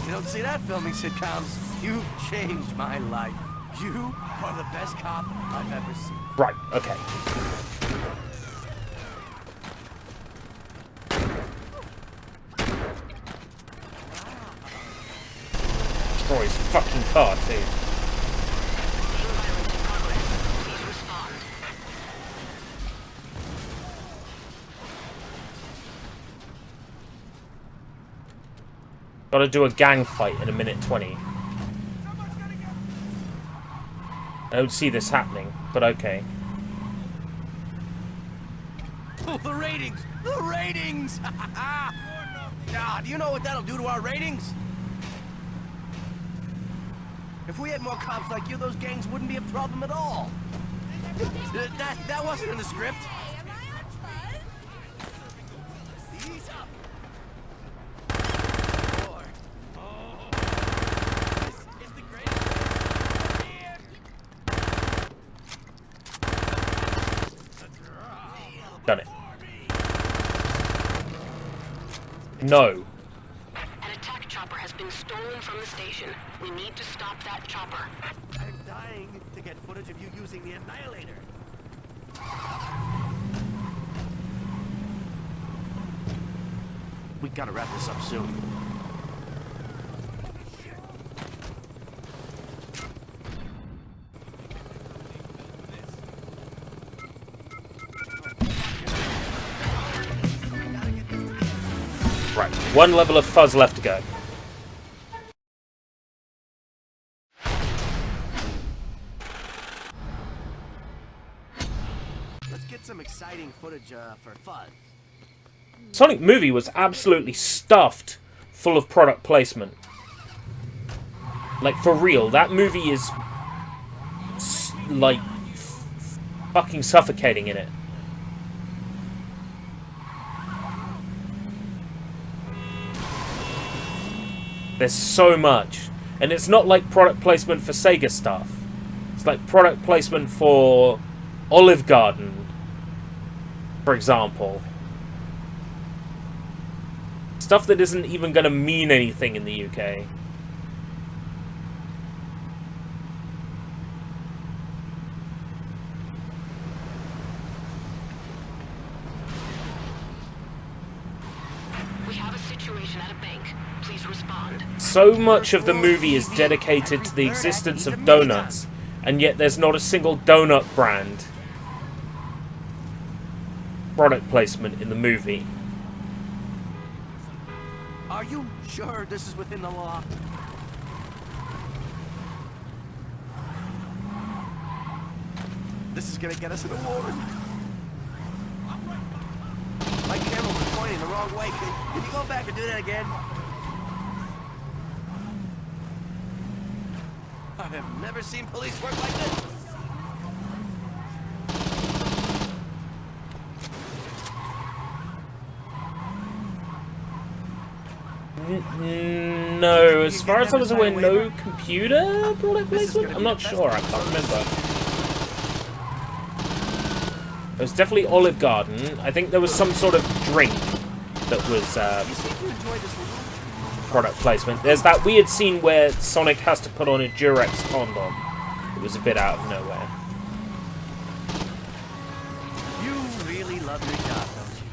You don't see that filming sitcoms. You've changed my life. You are the best cop I've ever seen. Right, okay. Destroy his fucking car, too. Gotta do a gang fight in a minute 20. I don't see this happening, but okay. Oh, the ratings! The ratings! God, do you know what that'll do to our ratings? If we had more cops like you, those gangs wouldn't be a problem at all. That wasn't in the script. Ease up. Done it. No. An attack chopper has been stolen from the station. We need to stop that chopper. I'm dying to get footage of you using the Annihilator. We gotta wrap this up soon. Right, one level of fuzz left to go. Let's get some exciting footage for fun. Sonic movie was absolutely stuffed full of product placement. Like, for real, that movie is like fucking suffocating in it. There's so much. And it's not like product placement for Sega stuff. It's like product placement for Olive Garden, for example. Stuff that isn't even going to mean anything in the UK. We have a situation at a bank. Please respond. So much of the movie is dedicated to the existence of donuts, and yet there's not a single donut brand product placement in the movie. Are you sure this is within the law? This is gonna get us an award. My camera was pointing the wrong way. Can you go back and do that again? I have never seen police work like this. No, as far as I was aware, no computer product placement? I'm not sure, I can't remember. It was definitely Olive Garden. I think there was some sort of drink that was product placement. There's that weird scene where Sonic has to put on a Durex condom. It was a bit out of nowhere. You really love your job, don't you?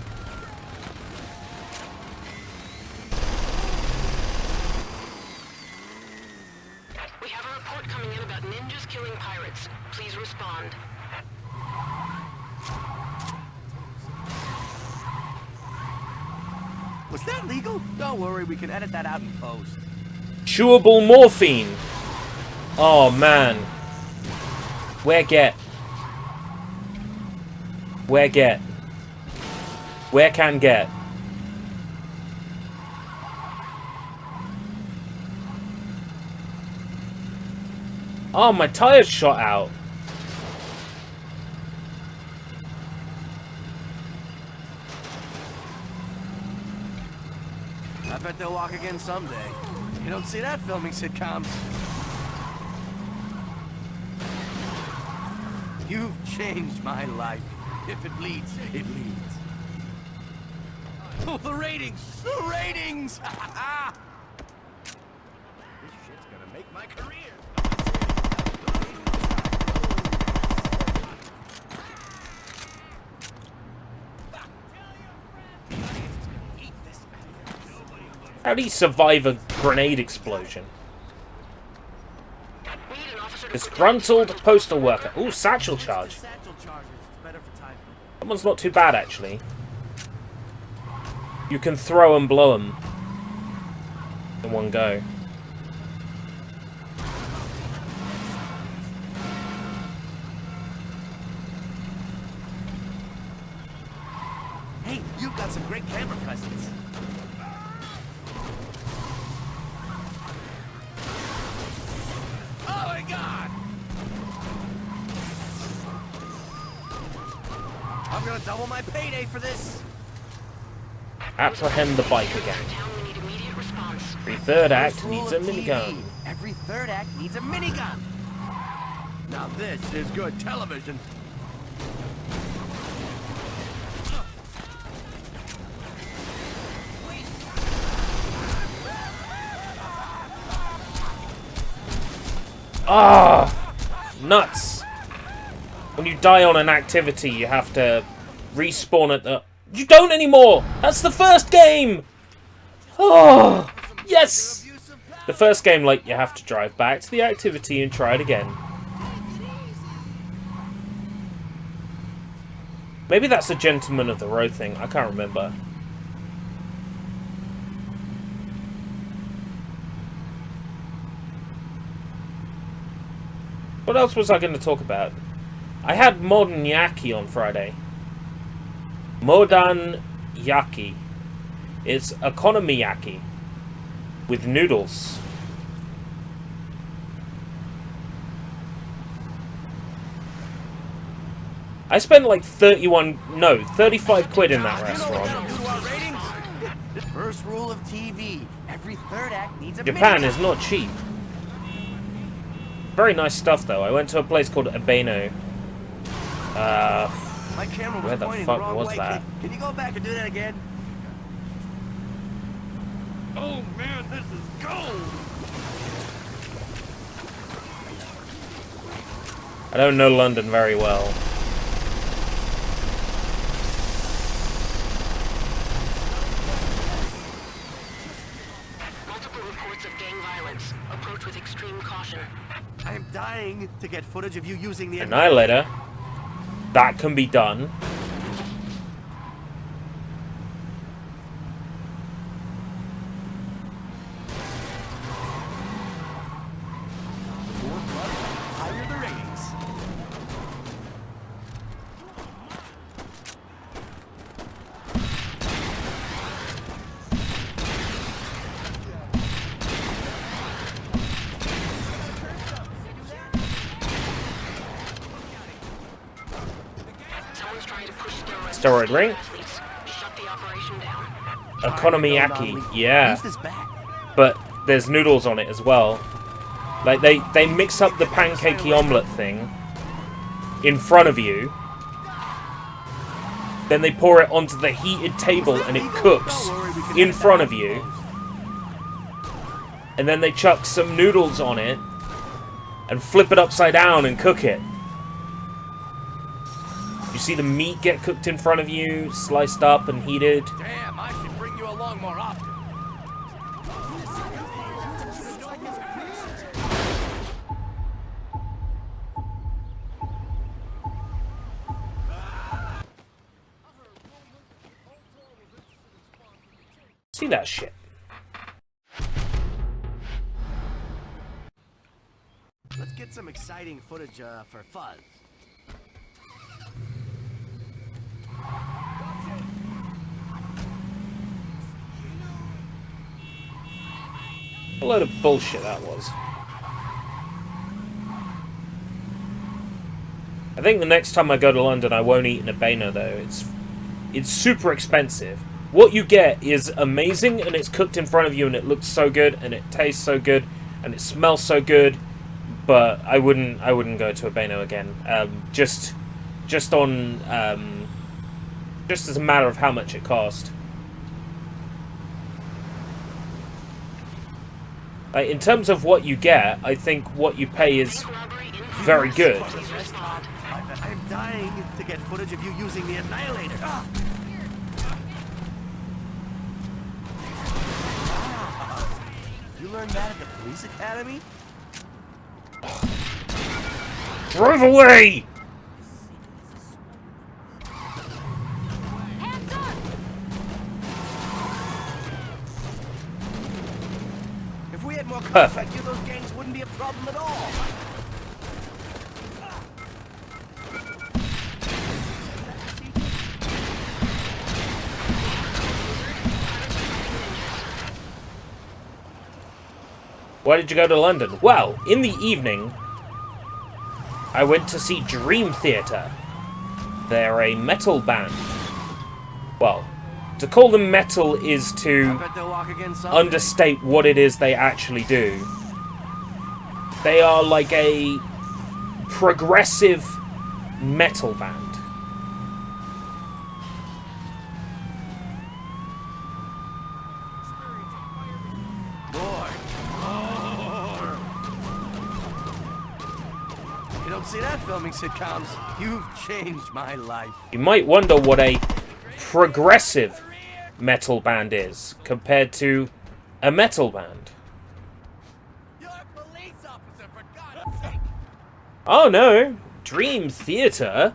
We have a report coming in about ninjas killing pirates. Please respond. Was that legal? Don't worry, we can edit that out in post. Chewable morphine. Oh man. Where get? Where get? Where can get? Oh, my tire's shot out. I bet they'll walk again someday. You don't see that filming sitcoms. You've changed my life. If it bleeds, it leads. Oh, the ratings! The ratings! This shit's gonna make my career. How do you survive a grenade explosion? Disgruntled postal worker. Ooh, satchel charge. That one's not too bad, actually. You can throw and blow them in one go. Hey, you've got some great camera presence. Oh my God! I'm gonna double my payday for this. Apprehend the bike again. Every third act needs a minigun. Every third act needs a minigun. Now this is good television. Ah, nuts. When you die on an activity, you have to respawn at the... You don't anymore! That's the first game! Oh, yes! The first game, like, you have to drive back to the activity and try it again. Maybe that's a Gentleman of the Road thing. I can't remember. What else was I going to talk about? I had Modern Yaki on Friday. Modern Yaki. It's okonomiyaki with noodles. I spent like 35 quid in that restaurant. First rule of TV. Every third act needs a Japan is not cheap. Very nice stuff though. I went to a place called Abeno. My camera was where the pointing fuck the wrong was way. that? Can you go back and do that again? Oh man, this is gold! I don't know London very well. Multiple reports of gang violence. Approach with extreme caution. I am dying to get footage of you using the Annihilator. That can be done. Higher the ratings. Steroid ring. Okonomiyaki, yeah. But there's noodles on it as well. Like they mix up the pancakey omelette thing in front of you. Then they pour it onto the heated table and it cooks in front of you. And then they chuck some noodles on it and flip it upside down and cook it. You see the meat get cooked in front of you, sliced up and heated. Damn, I should bring you along more often. See that shit. Let's get some exciting footage for fun. A load of bullshit that was. I think the next time I go to London, I won't eat in a Beno though. It's super expensive. What you get is amazing, and it's cooked in front of you, and it looks so good, and it tastes so good, and it smells so good. But I wouldn't go to a Beno again. Just as a matter of how much it cost. In terms of what you get, I think what you pay is very good. I'm dying to get footage of you using the Annihilator. You learned that at the police academy? Drive away! Hands up! If we had more cops like you, those gangs wouldn't be a problem at all. Why did you go to London? Well, in the evening, I went to see Dream Theater. They're a metal band. Well, to call them metal is to understate what it is they actually do. They are like a progressive metal band. See that filming sitcoms? You've changed my life. You might wonder what a progressive metal band is compared to a metal band. You're a police officer, for God's sake. Oh no, Dream Theater,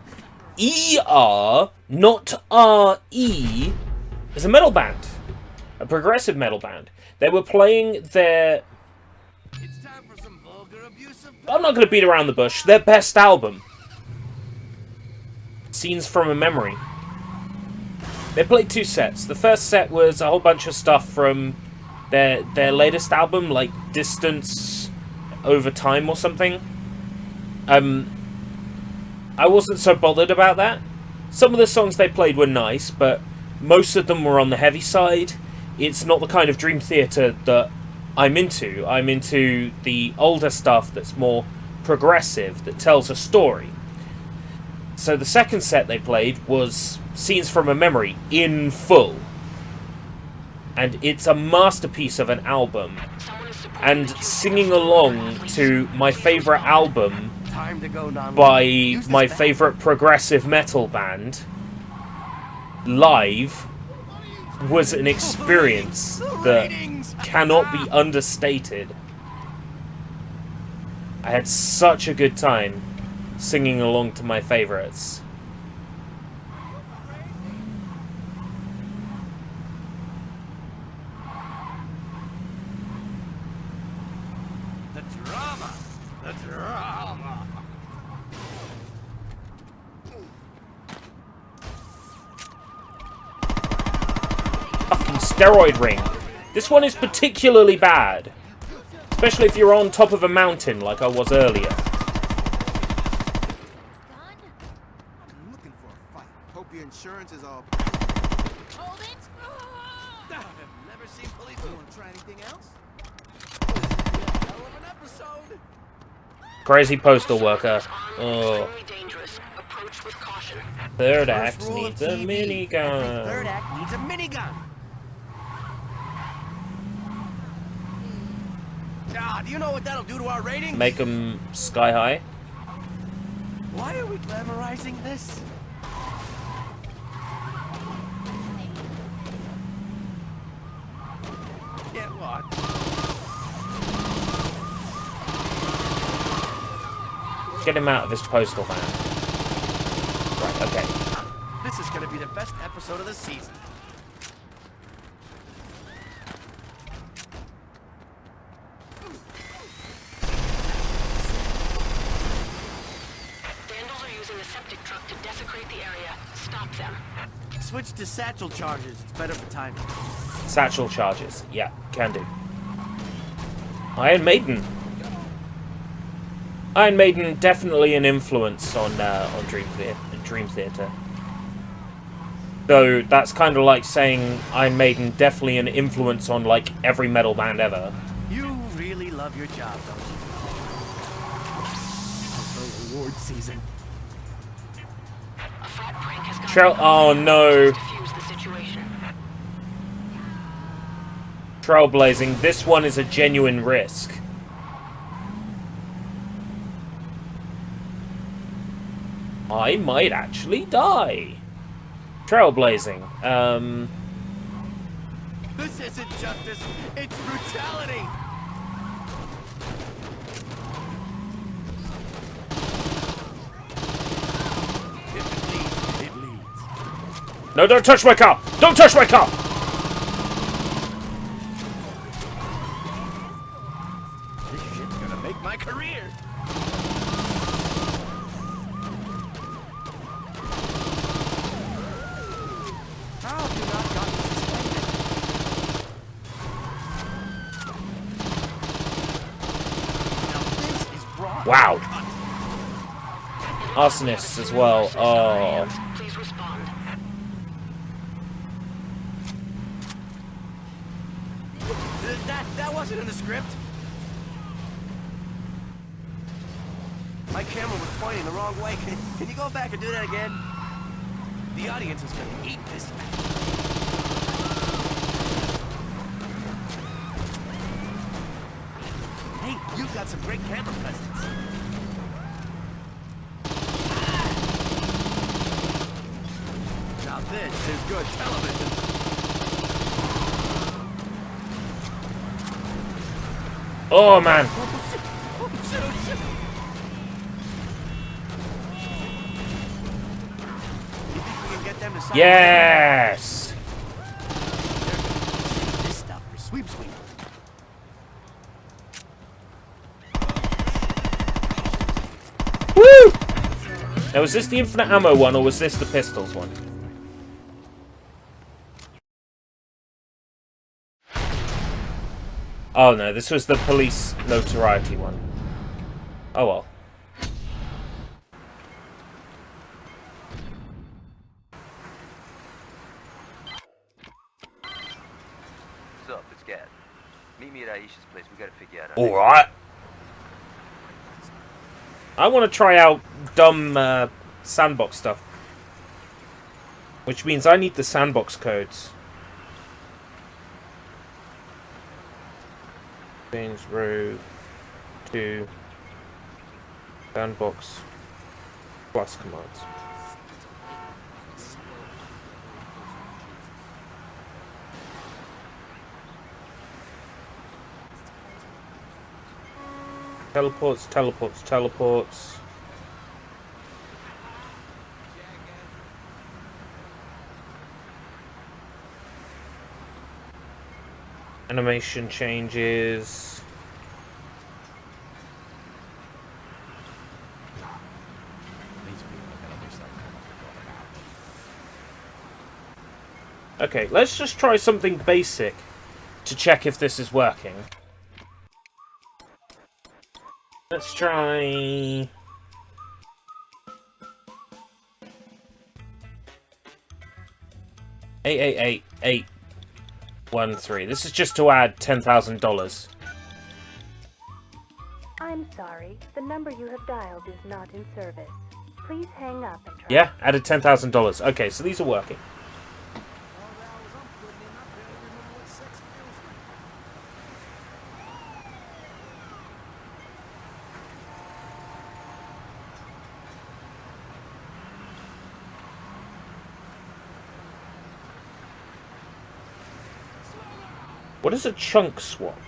ER, not RE, is a metal band, a progressive metal band. They were playing their... I'm not going to beat around the bush. Their best album. Scenes from a Memory. They played 2 sets. The first set was a whole bunch of stuff from their latest album, like Distance Over Time or something. I wasn't so bothered about that. Some of the songs they played were nice, but most of them were on the heavy side. It's not the kind of Dream Theater that I'm into. I'm into the older stuff that's more progressive, that tells a story. So the second set they played was Scenes from a Memory in full. And it's a masterpiece of an album. And singing along to my favourite album by my favourite progressive metal band live was an experience that cannot be understated. I had such a good time singing along to my favourites. The drama! The drama! Fucking steroid ring. This one is particularly bad. Especially if you're on top of a mountain like I was earlier. I'm looking for a fight. Hope your insurance is all... Hold it! I've never seen police. You want to try anything else? Hell of an episode. Crazy postal worker. Oh. Third act needs a minigun. Third act needs a minigun. Ah, do you know what that'll do to our ratings? Make them sky high. Why are we glamorizing this? Get what? Get him out of this postal van. Right, okay. This is gonna be the best episode of the season. penetrate the area. Stop them. Switch to satchel charges. It's better for timing. Satchel charges. Yeah, can do. Iron Maiden. Iron Maiden definitely an influence on Dream Theater. Though that's kind of like saying Iron Maiden definitely an influence on like every metal band ever. You really love your job, don't you? Oh, award season. A frat prank has gone Oh no. defuse the situation. Trailblazing. This one is a genuine risk. I might actually die. Trailblazing. This isn't justice, it's brutality! If it leads. No, don't touch my car! Don't touch my car! This shit's gonna make my career! How have you not gotten suspended? Now this is wrong. Wow. Arsonists as well. Oh. Please respond. That wasn't in the script. My camera was pointing the wrong way. Can you go back and do that again? The audience is gonna eat this. Hey, you've got some great camera presence. Now this is good television. Oh man. Yes. This stuff for sweep. Woo! Now, was this the infinite ammo one, or was this the pistols one? Oh no, this was the police notoriety one. Oh well. What's up? It's Gad. Meet me at Aisha's place. We gotta figure out. Alright. I want to try out dumb sandbox stuff. Which means I need the sandbox codes. Change row to sandbox plus commands. Teleports. Animation changes. Okay, let's just try something basic to check if this is working. Let's try... $888-813. This is just to add $10,000. I'm sorry. The number you have dialed is not in service. Please hang up and try. Yeah, added $10,000. Okay, so these are working. What is a chunk swap?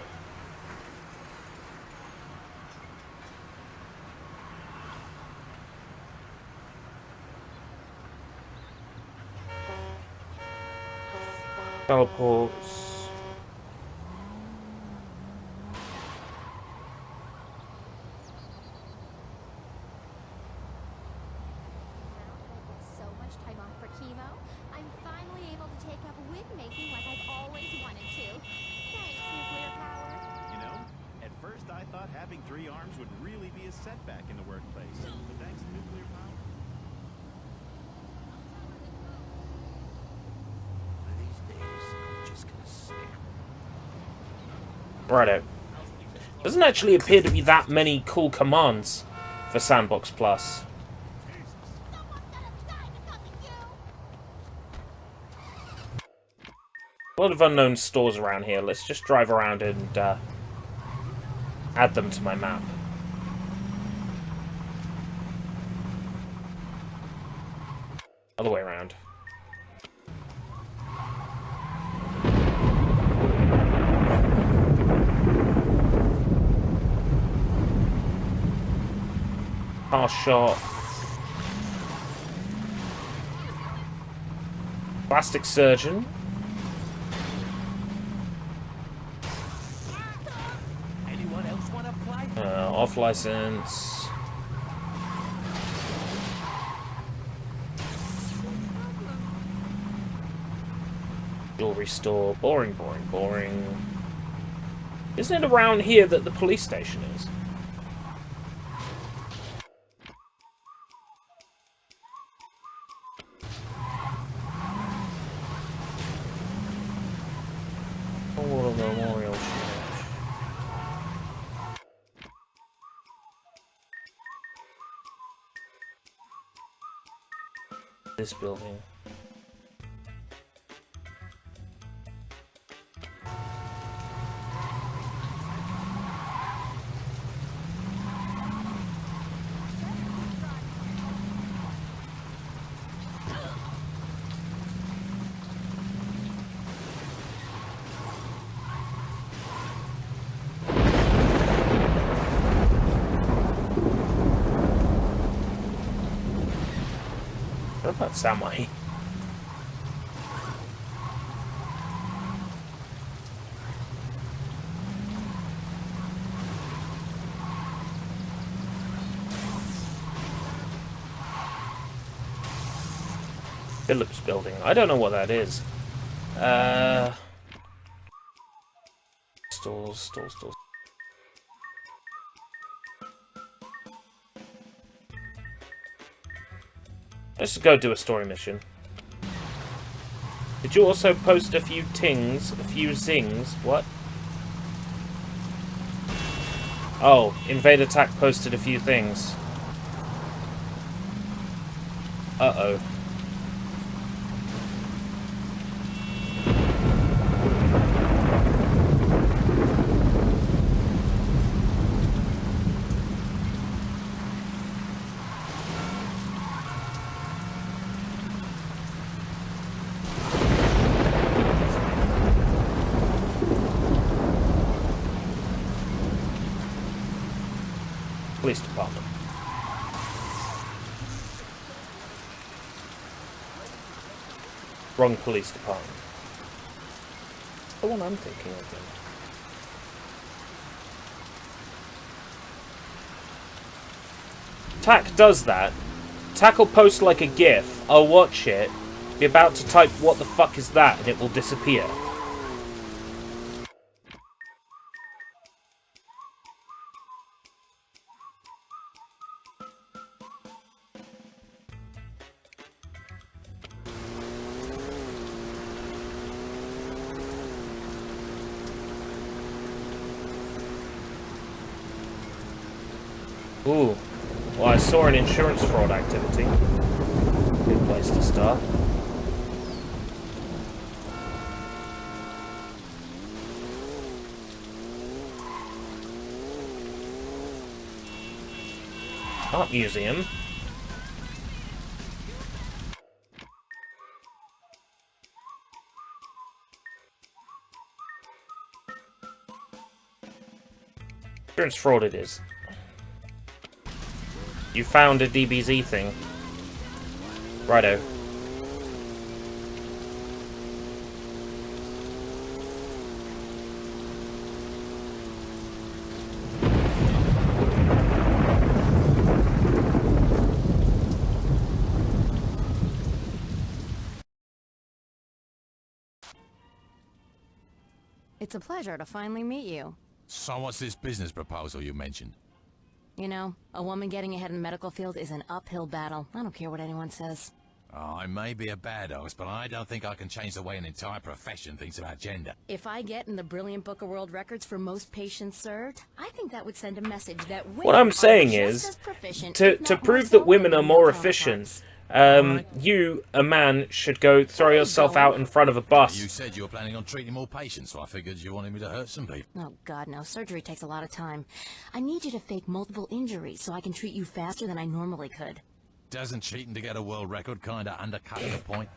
Teleports. So chemo, I'm finally able to take up wig making like I've always wanted to. Thanks, nuclear power. You know, at first I thought having 3 arms would really be a setback in the workplace. But thanks to nuclear power... One of these days, I'm just gonna snap. Righto. Doesn't actually appear to be that many cool commands for Sandbox Plus. A lot of unknown stores around here. Let's just drive around and add them to my map. Other way around. Car shop. Plastic surgeon. Anyone else want to apply? Off license. Jewelry store. Boring, boring, boring. Isn't it around here that the police station is? Memorial Church. This building. What about Samway? Phillips building. I don't know what that is. Stores. Let's just go do a story mission. Did you also post a few tings, a few zings? What? Oh, Invade Attack posted a few things. Uh-oh. Police department. Wrong police department. The one I'm thinking of then. Tack does that. Tack will post like a GIF. I'll watch it. Be about to type "what the fuck is that?" and it will disappear. Ooh. Well, I saw an insurance fraud activity. Good place to start. Art museum. Insurance fraud it is. You found a DBZ thing. Righto. It's a pleasure to finally meet you. So what's this business proposal you mentioned? You know, a woman getting ahead in the medical field is an uphill battle. I don't care what anyone says. Oh, I may be a badass, but I don't think I can change the way an entire profession thinks about gender. If I get in the brilliant book of world records for most patients served, I think that would send a message that women what I'm saying are is, just as proficient, to if not prove more so, that women are than more male efficient, counterparts. you, a man, should go throw yourself out in front of a bus. You said you were planning on treating more patients, so I figured you wanted me to hurt some people. Oh, God, no. Surgery takes a lot of time. I need you to fake multiple injuries so I can treat you faster than I normally could. Doesn't cheating to get a world record kinda undercut the point?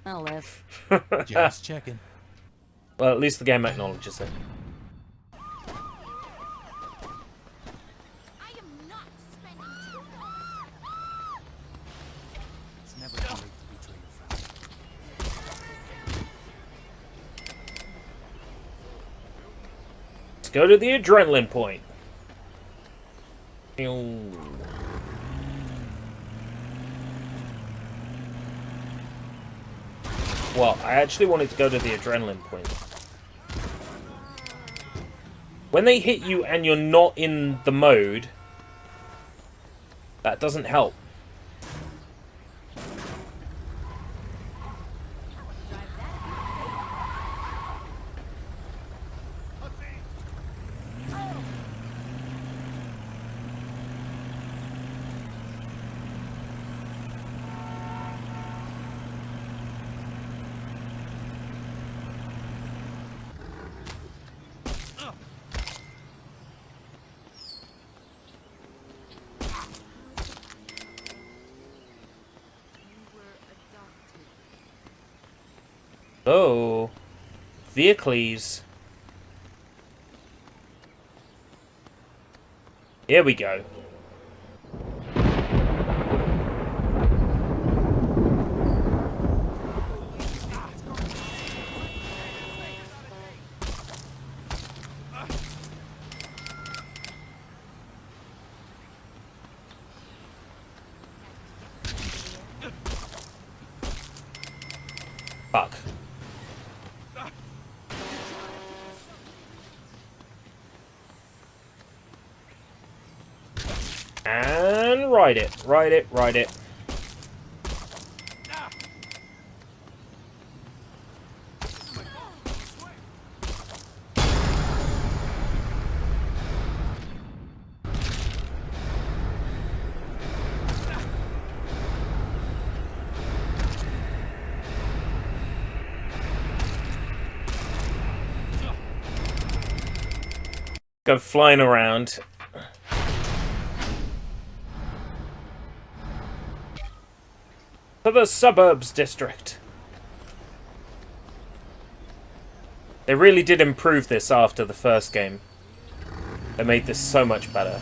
I'll live. Just checking. Well, at least the game acknowledges it. It's never too late to betray your friend. Let's go to the adrenaline point. Well, I actually wanted to go to the adrenaline point. When they hit you and you're not in the mode, that doesn't help. Oh, vehicles. Here we go. Fuck. And ride it, ride it, ride it. Go flying around. To the suburbs district. They really did improve this after the first game. They made this so much better.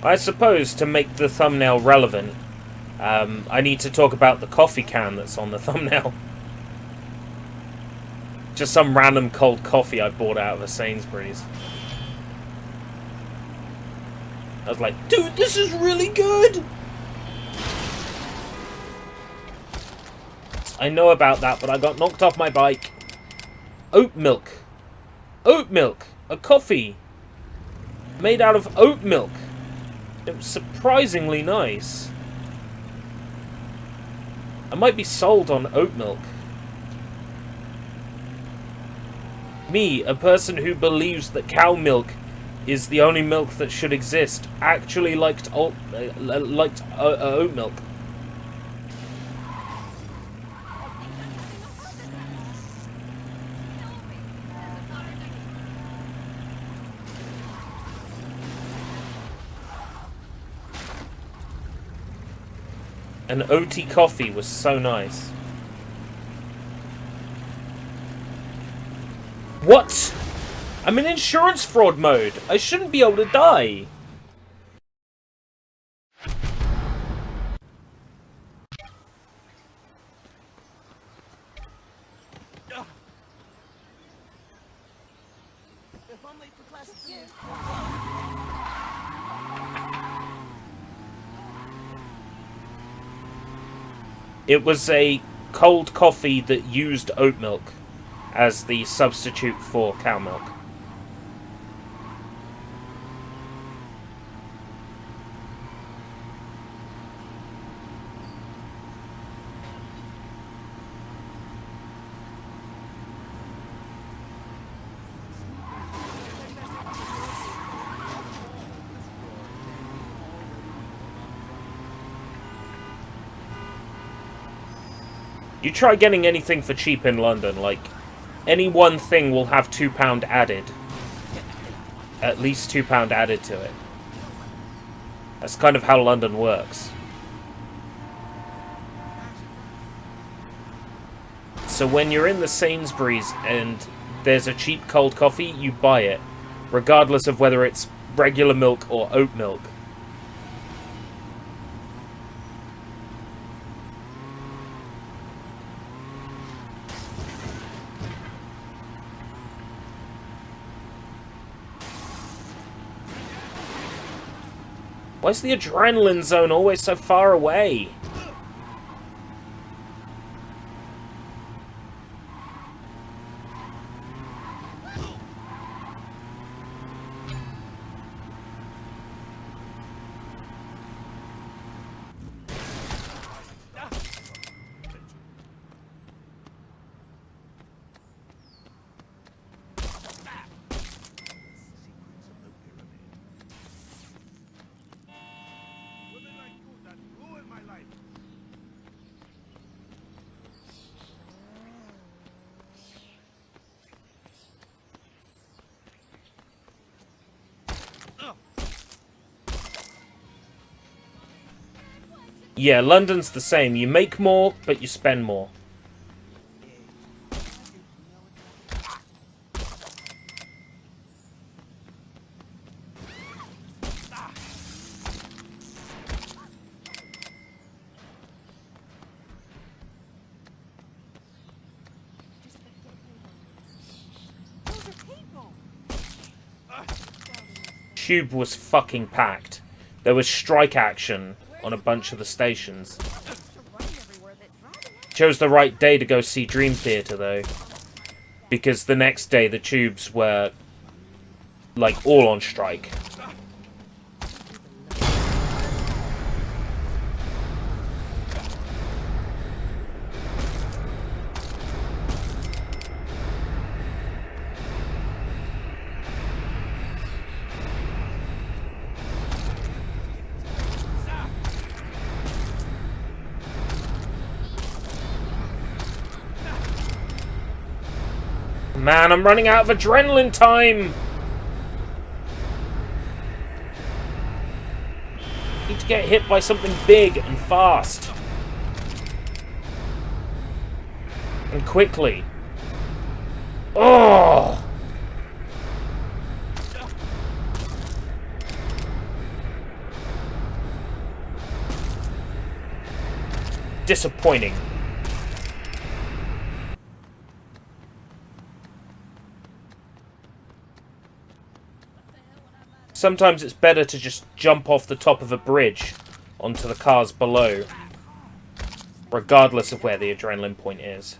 I suppose to make the thumbnail relevant, I need to talk about the coffee can that's on the thumbnail. Just some random cold coffee I bought out of a Sainsbury's. I was like, dude, this is really good! I know about that, but I got knocked off my bike. Oat milk. Oat milk! A coffee! Made out of oat milk. It was surprisingly nice. I might be sold on oat milk. Me, a person who believes that cow milk is the only milk that should exist, actually liked oat milk. And OT coffee was so nice. What? I'm in insurance fraud mode. I shouldn't be able to die. If I'm late for class again... It was a cold coffee that used oat milk as the substitute for cow milk. You try getting anything for cheap in London, like, any one thing will have £2 added. At least £2 added to it. That's kind of how London works. So when you're in the Sainsbury's and there's a cheap cold coffee, you buy it, regardless of whether it's regular milk or oat milk. Why is the adrenaline zone always so far away? Yeah, London's the same. You make more, but you spend more. Tube was fucking packed. There was strike action on a bunch of the stations. Chose the right day to go see Dream Theater though, because the next day the tubes were like all on strike. Man, I'm running out of adrenaline time! Need to get hit by something big and fast. And quickly. Oh! Disappointing. Sometimes it's better to just jump off the top of a bridge onto the cars below, regardless of where the adrenaline point is.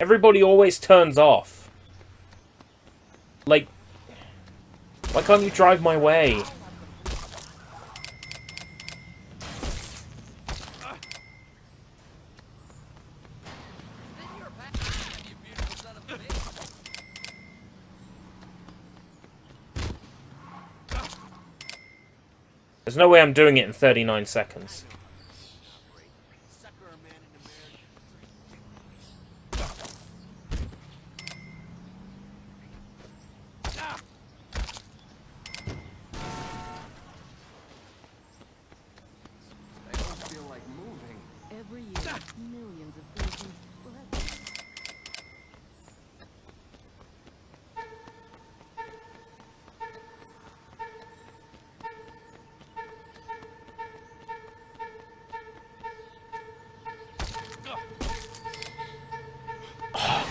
Everybody always turns off. Like, why can't you drive my way? There's no way I'm doing it in 39 seconds.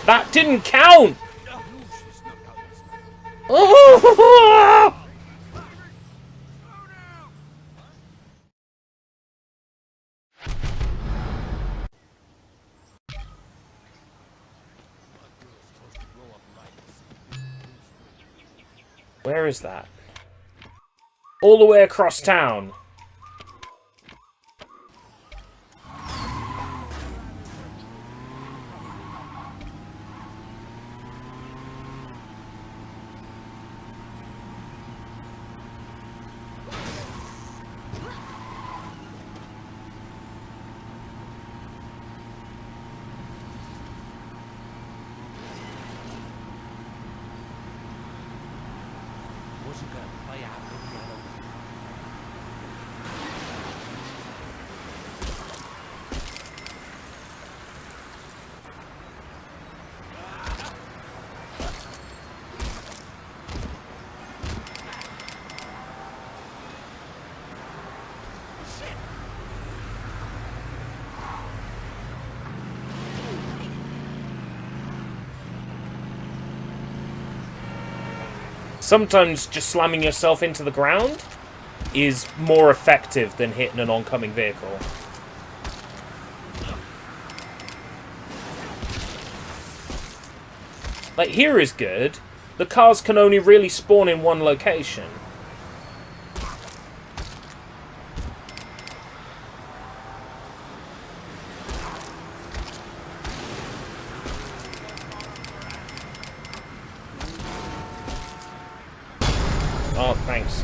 That didn't count! Oh! Where is that? All the way across town. Sometimes just slamming yourself into the ground is more effective than hitting an oncoming vehicle. Like, here is good. The cars can only really spawn in one location. Oh, thanks.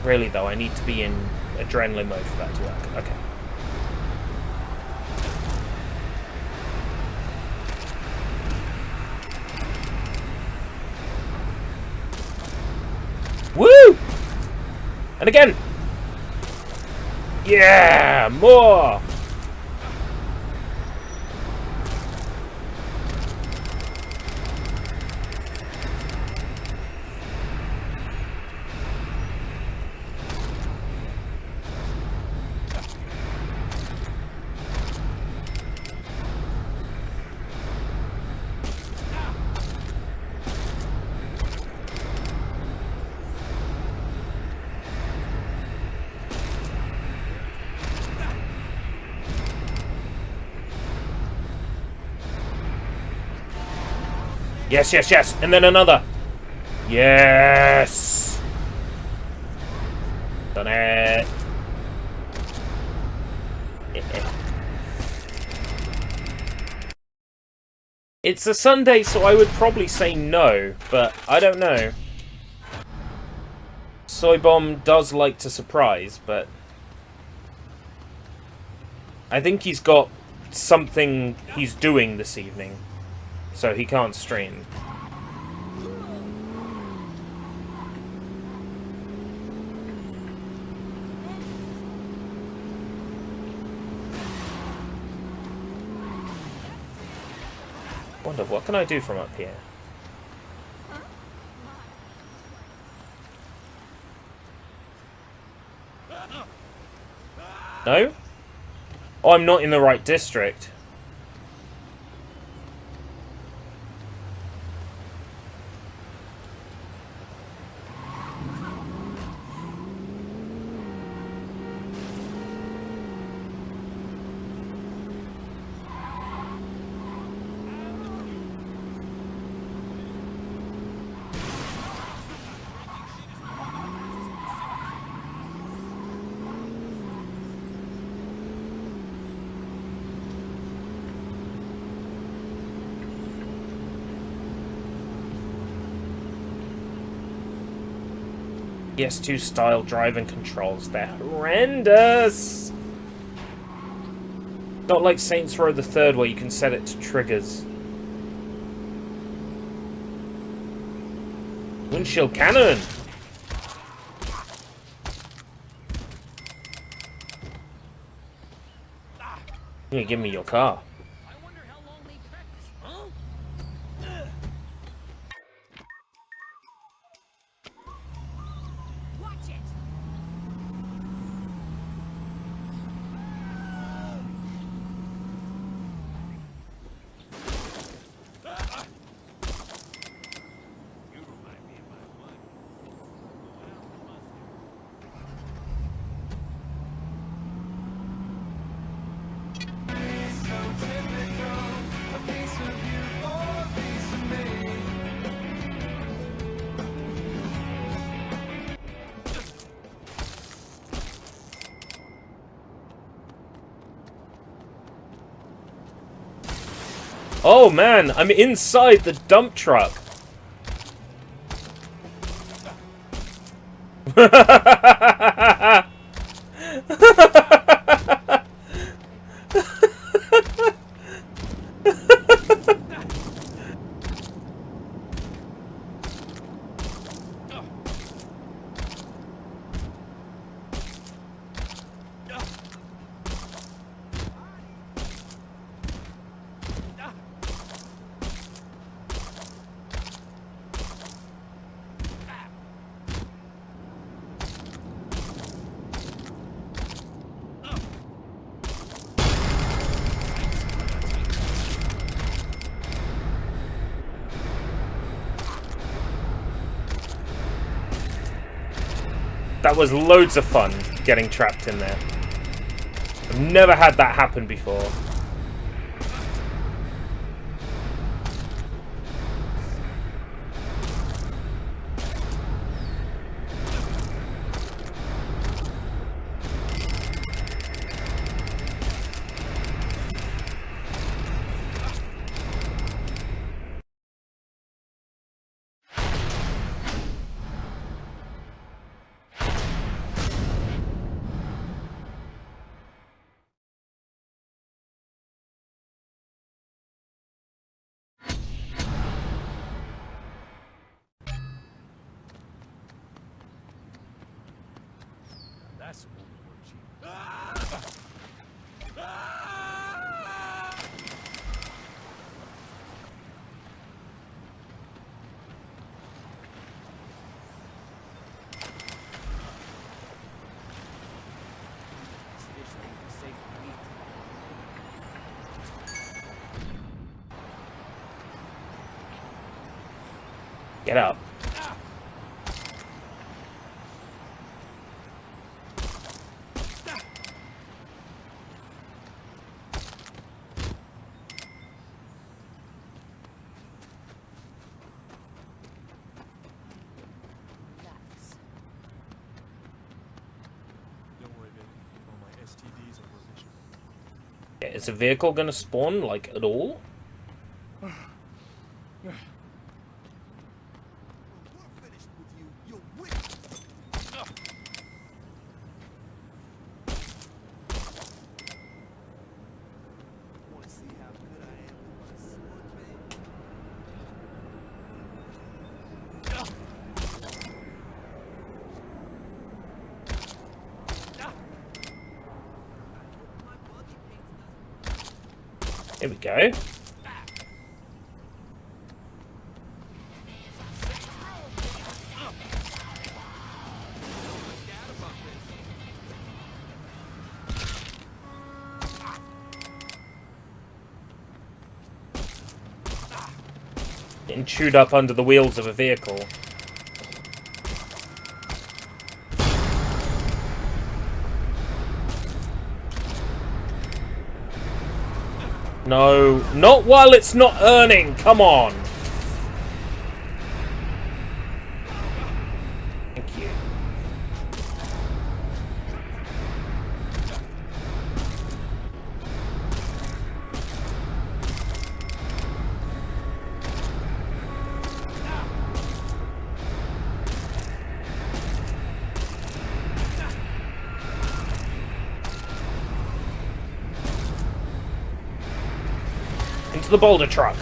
Really, though, I need to be in adrenaline mode for that to work. Okay. Woo! And again! Yeah! More! Yes, yes, yes. And then another. Yes. Done it. It's a Sunday, so I would probably say no, but I don't know. Soy Bomb does like to surprise, but I think he's got something he's doing this evening, so he can't stream. Wonder, what can I do from up here? No? Oh, I'm not in the right district. PS2 style driving controls, they're horrendous! Not like Saints Row the Third where you can set it to triggers. Windshield cannon! You can give me your car. Oh man, I'm inside the dump truck. That was loads of fun, getting trapped in there. I've never had that happen before. That's what we were Get up. Yeah, is a vehicle gonna spawn, like, at all? Here we go. Getting chewed up under the wheels of a vehicle. No, not while it's not earning. Come on. Thank you. Into the boulder truck.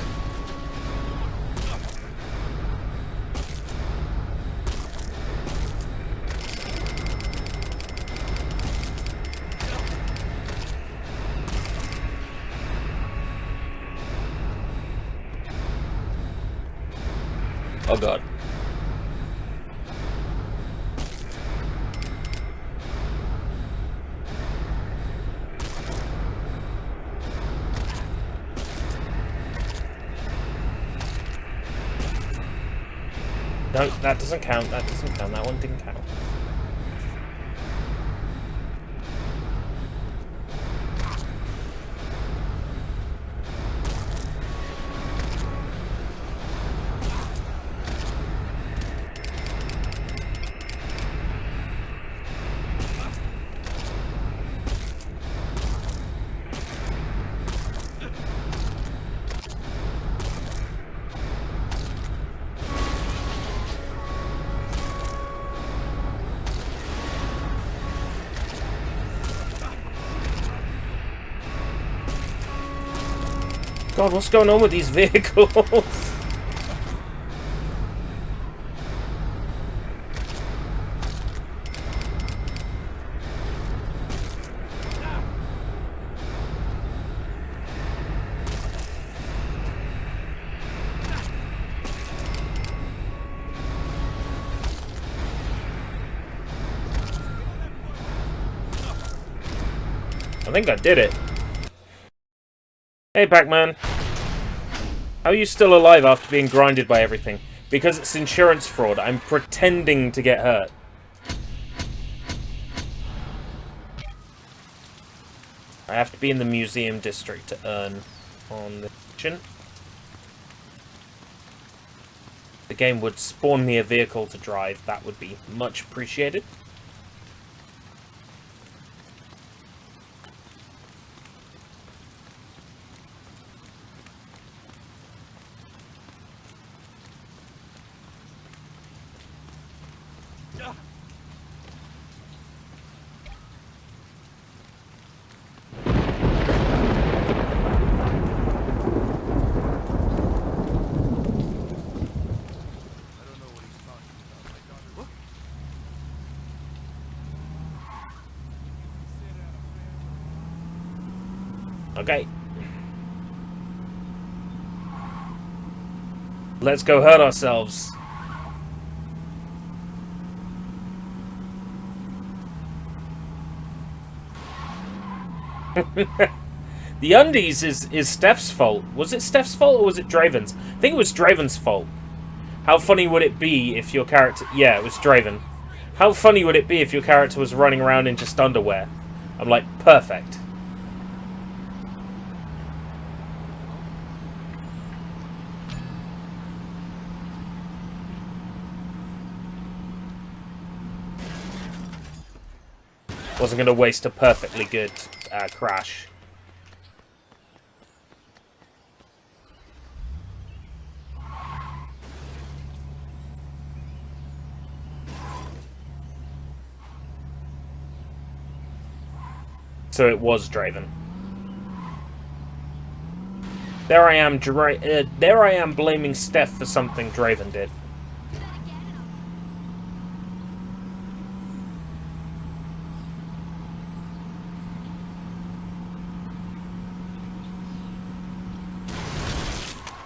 Oh god. No, that doesn't count. That doesn't count. That one didn't count. God, what's going on with these vehicles? I think I did it. Hey, Pac-Man. How are you still alive after being grinded by everything? Because it's insurance fraud. I'm pretending to get hurt. I have to be in the museum district to earn on the mission. The game would spawn me a vehicle to drive. That would be much appreciated. Okay. Let's go hurt ourselves. The undies is Steph's fault. Was it Steph's fault or was it Draven's? I think it was Draven's fault. How funny would it be if your character... Yeah, it was Draven. How funny would it be if your character was running around in just underwear? I'm like, perfect. Wasn't going to waste a perfectly good crash. So it was Draven. There I am blaming Steph for something Draven did.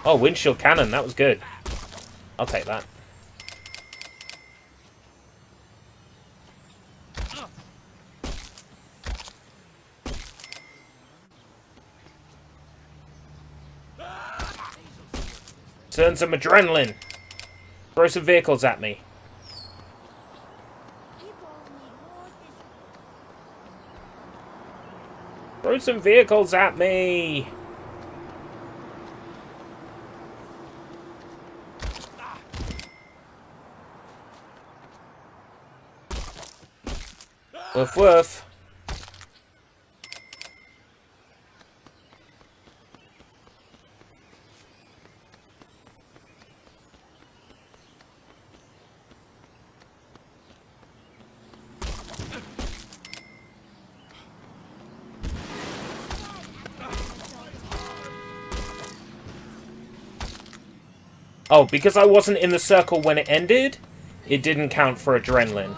Oh, windshield cannon, that was good. I'll take that. Turn some adrenaline. Throw some vehicles at me. Throw some vehicles at me. Woof woof. Oh, because I wasn't in the circle when it ended, it didn't count for adrenaline.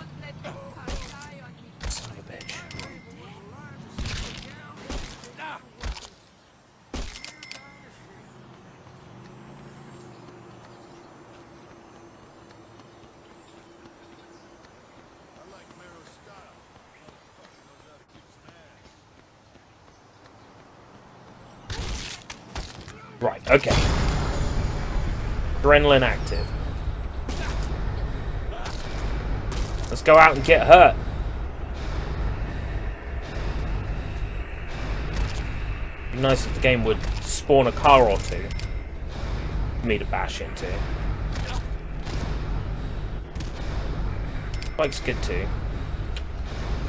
Son of a bitch. Right, okay. Adrenaline active. Let's go out and get hurt. It'd be nice if the game would spawn a car or two for me to bash into. Bike's good too.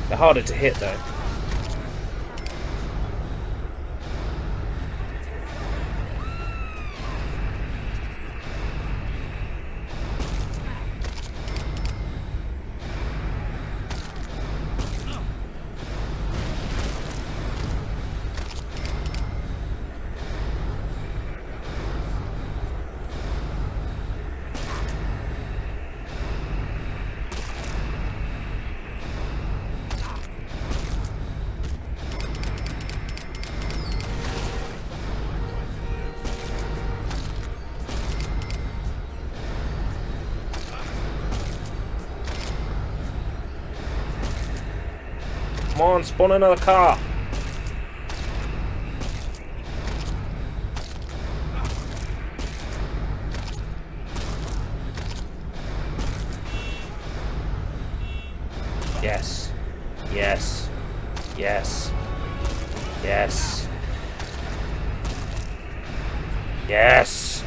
They're harder to hit though. Come on, spawn another car. Yes. Yes. Yes. Yes. Yes.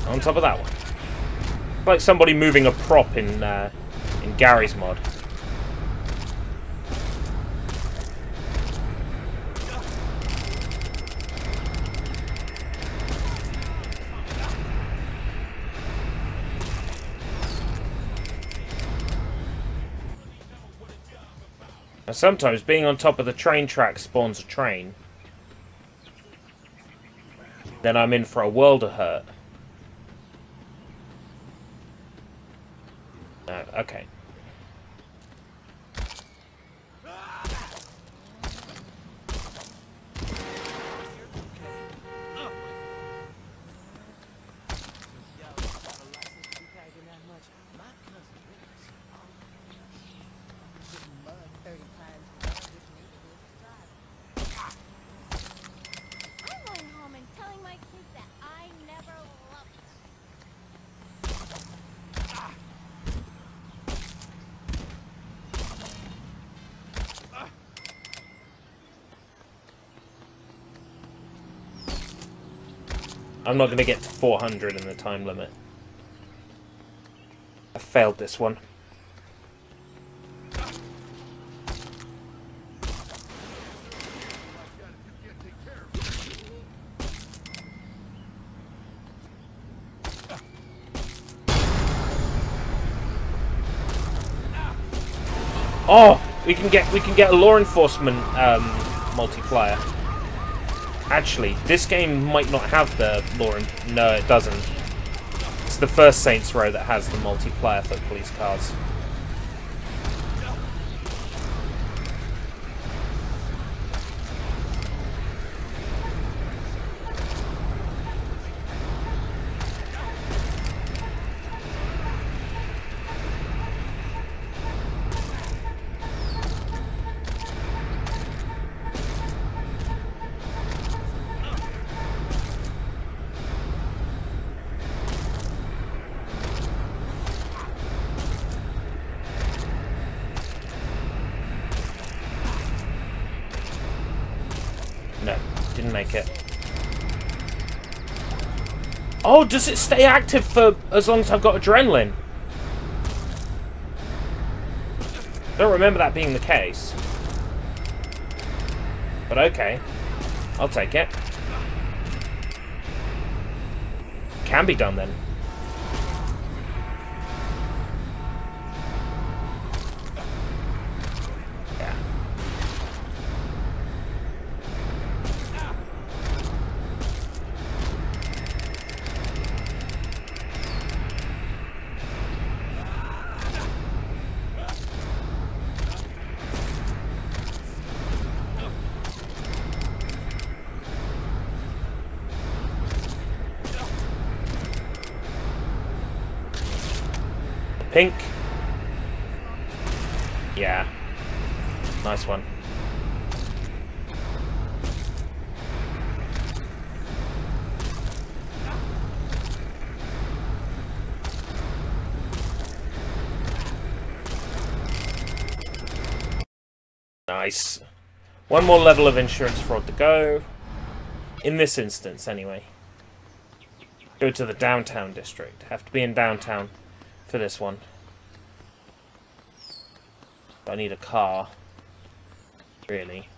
On top of that one. Like somebody moving a prop in Gary's mod. Now sometimes being on top of the train track spawns a train. Then I'm in for a world of hurt. Okay. I'm going home and telling my kids that I never loved I'm not going to get to 400 in the time limit. I failed this one. Oh, we can get a law enforcement multiplier. Actually, this game might not have the law. No, it doesn't. It's the first Saints Row that has the multiplier for police cars. No, didn't make it. Oh, does it stay active for as long as I've got adrenaline? Don't remember that being the case. But okay. I'll take it. Can be done then. Yeah. Pink. Yeah. Nice one. Nice. One more level of insurance fraud to go. In this instance, anyway. Go to the downtown district. Have to be in downtown for this one. I need a car. Really.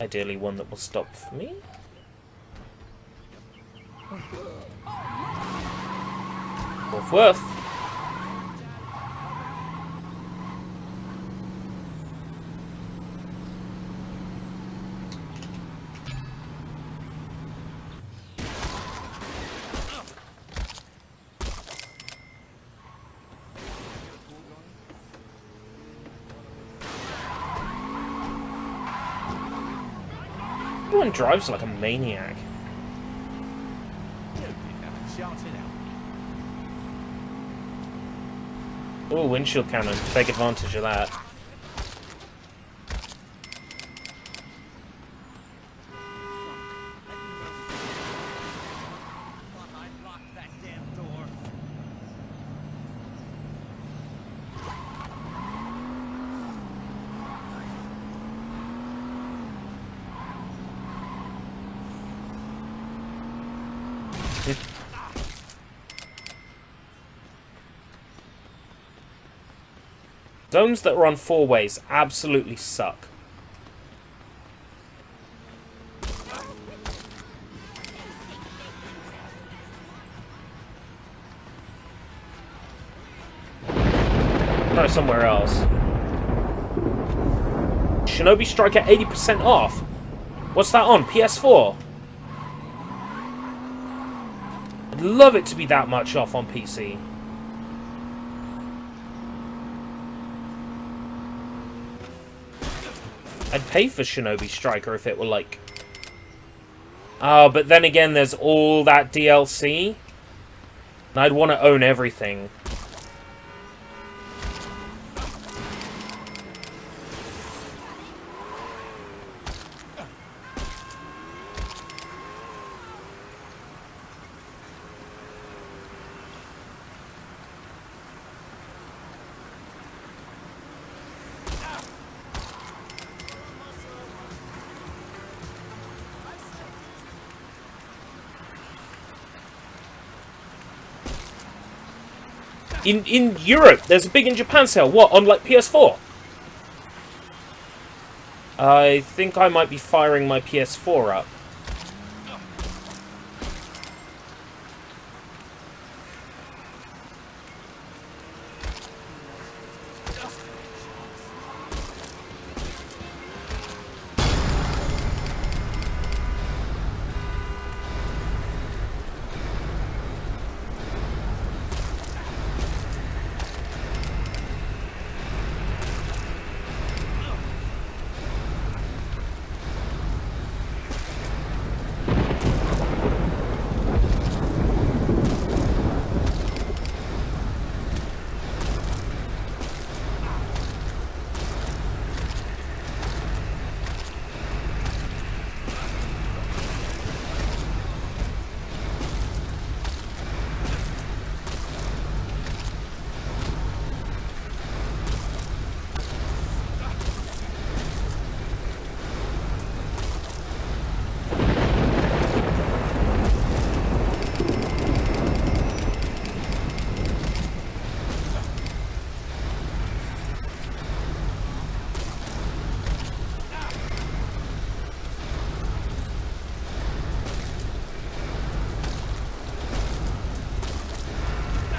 Ideally one that will stop for me. Worth. Everyone drives like a maniac. Oh, windshield cannon. Take advantage of that. Zones that are on 4 ways absolutely suck. Try somewhere else. Shinobi Striker 80% off. What's that on? PS4? I'd love it to be that much off on PC. I'd pay for Shinobi Striker if it were like... Oh, but then again, there's all that DLC. And I'd want to own everything. In Europe, there's a big in Japan sale. What, on like PS4? I think I might be firing my PS4 up.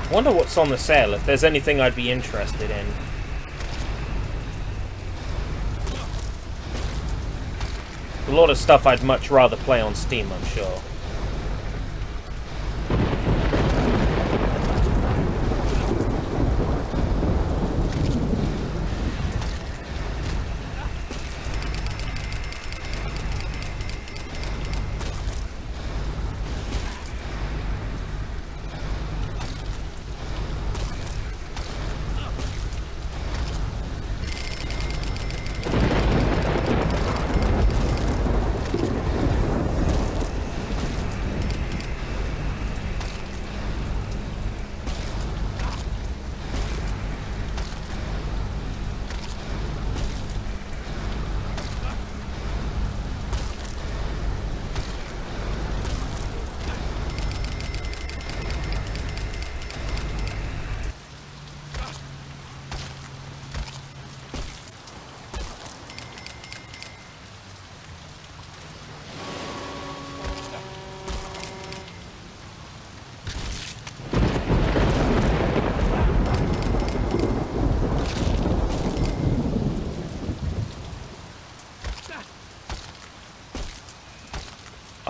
I wonder what's on the sale, if there's anything I'd be interested in. A lot of stuff I'd much rather play on Steam, I'm sure.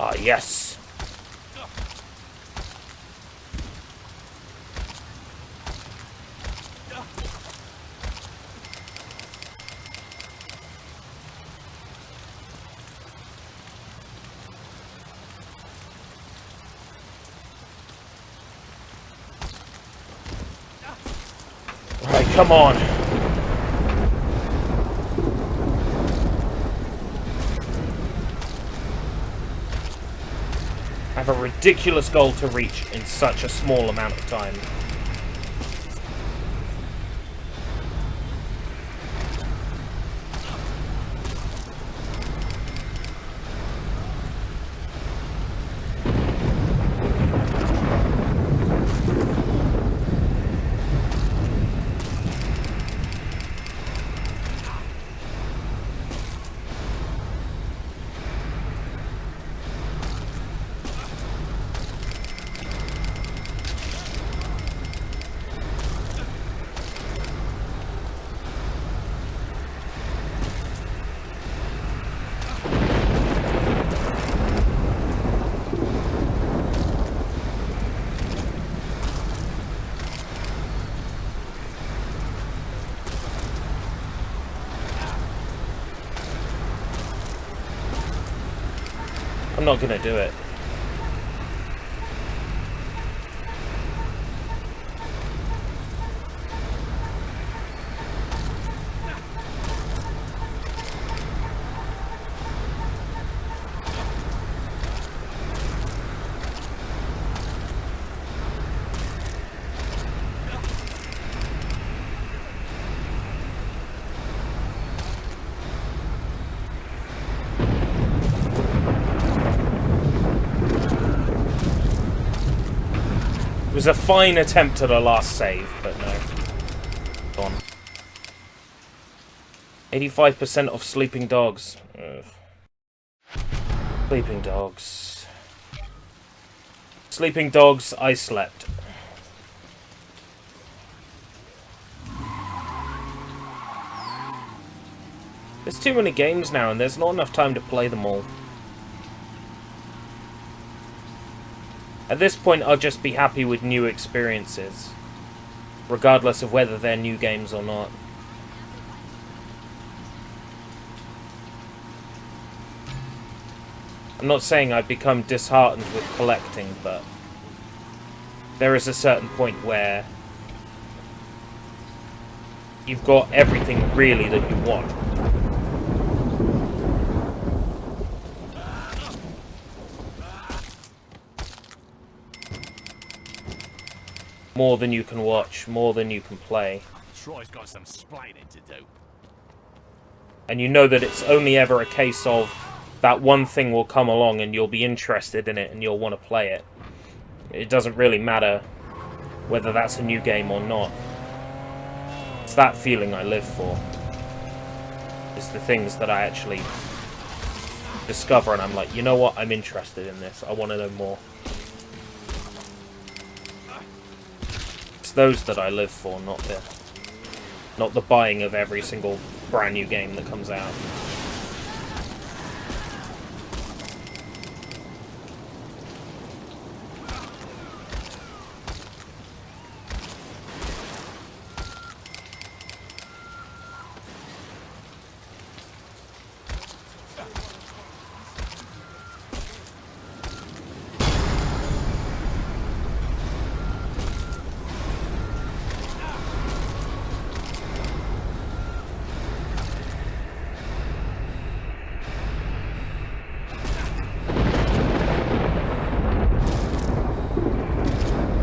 Ah, yes. Alright, come on. I have a ridiculous goal to reach in such a small amount of time. I'm not gonna do it. It was a fine attempt at a last save, but no. Gone. 85% of sleeping dogs. Ugh. Sleeping dogs. Sleeping dogs, I slept. There's too many games now, and there's not enough time to play them all. At this point, I'll just be happy with new experiences, regardless of whether they're new games or not. I'm not saying I've become disheartened with collecting, but there is a certain point where you've got everything really that you want. More than you can watch, more than you can play. Troy's got some splaining to do. And you know that it's only ever a case of that one thing will come along and you'll be interested in it and you'll want to play it. It doesn't really matter whether that's a new game or not. It's that feeling I live for. It's the things that I actually discover and I'm like, you know what, I'm interested in this. I want to know more. It's those that I live for, not the buying of every single brand new game that comes out.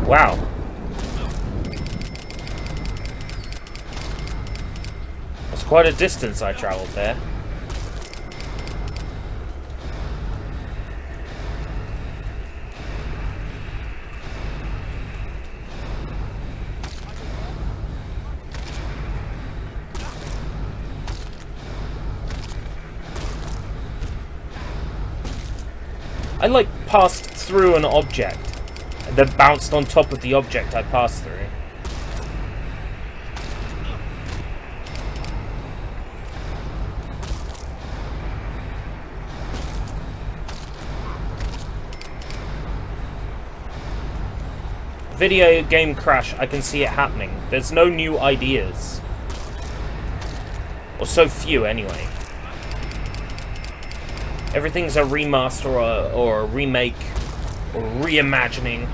Wow. That's quite a distance I travelled there. I like passed through an object and then bounced on top of the object I passed through. Video game crash, I can see it happening. There's no new ideas. Or so few, anyway. Everything's a remaster or a remake or reimagining.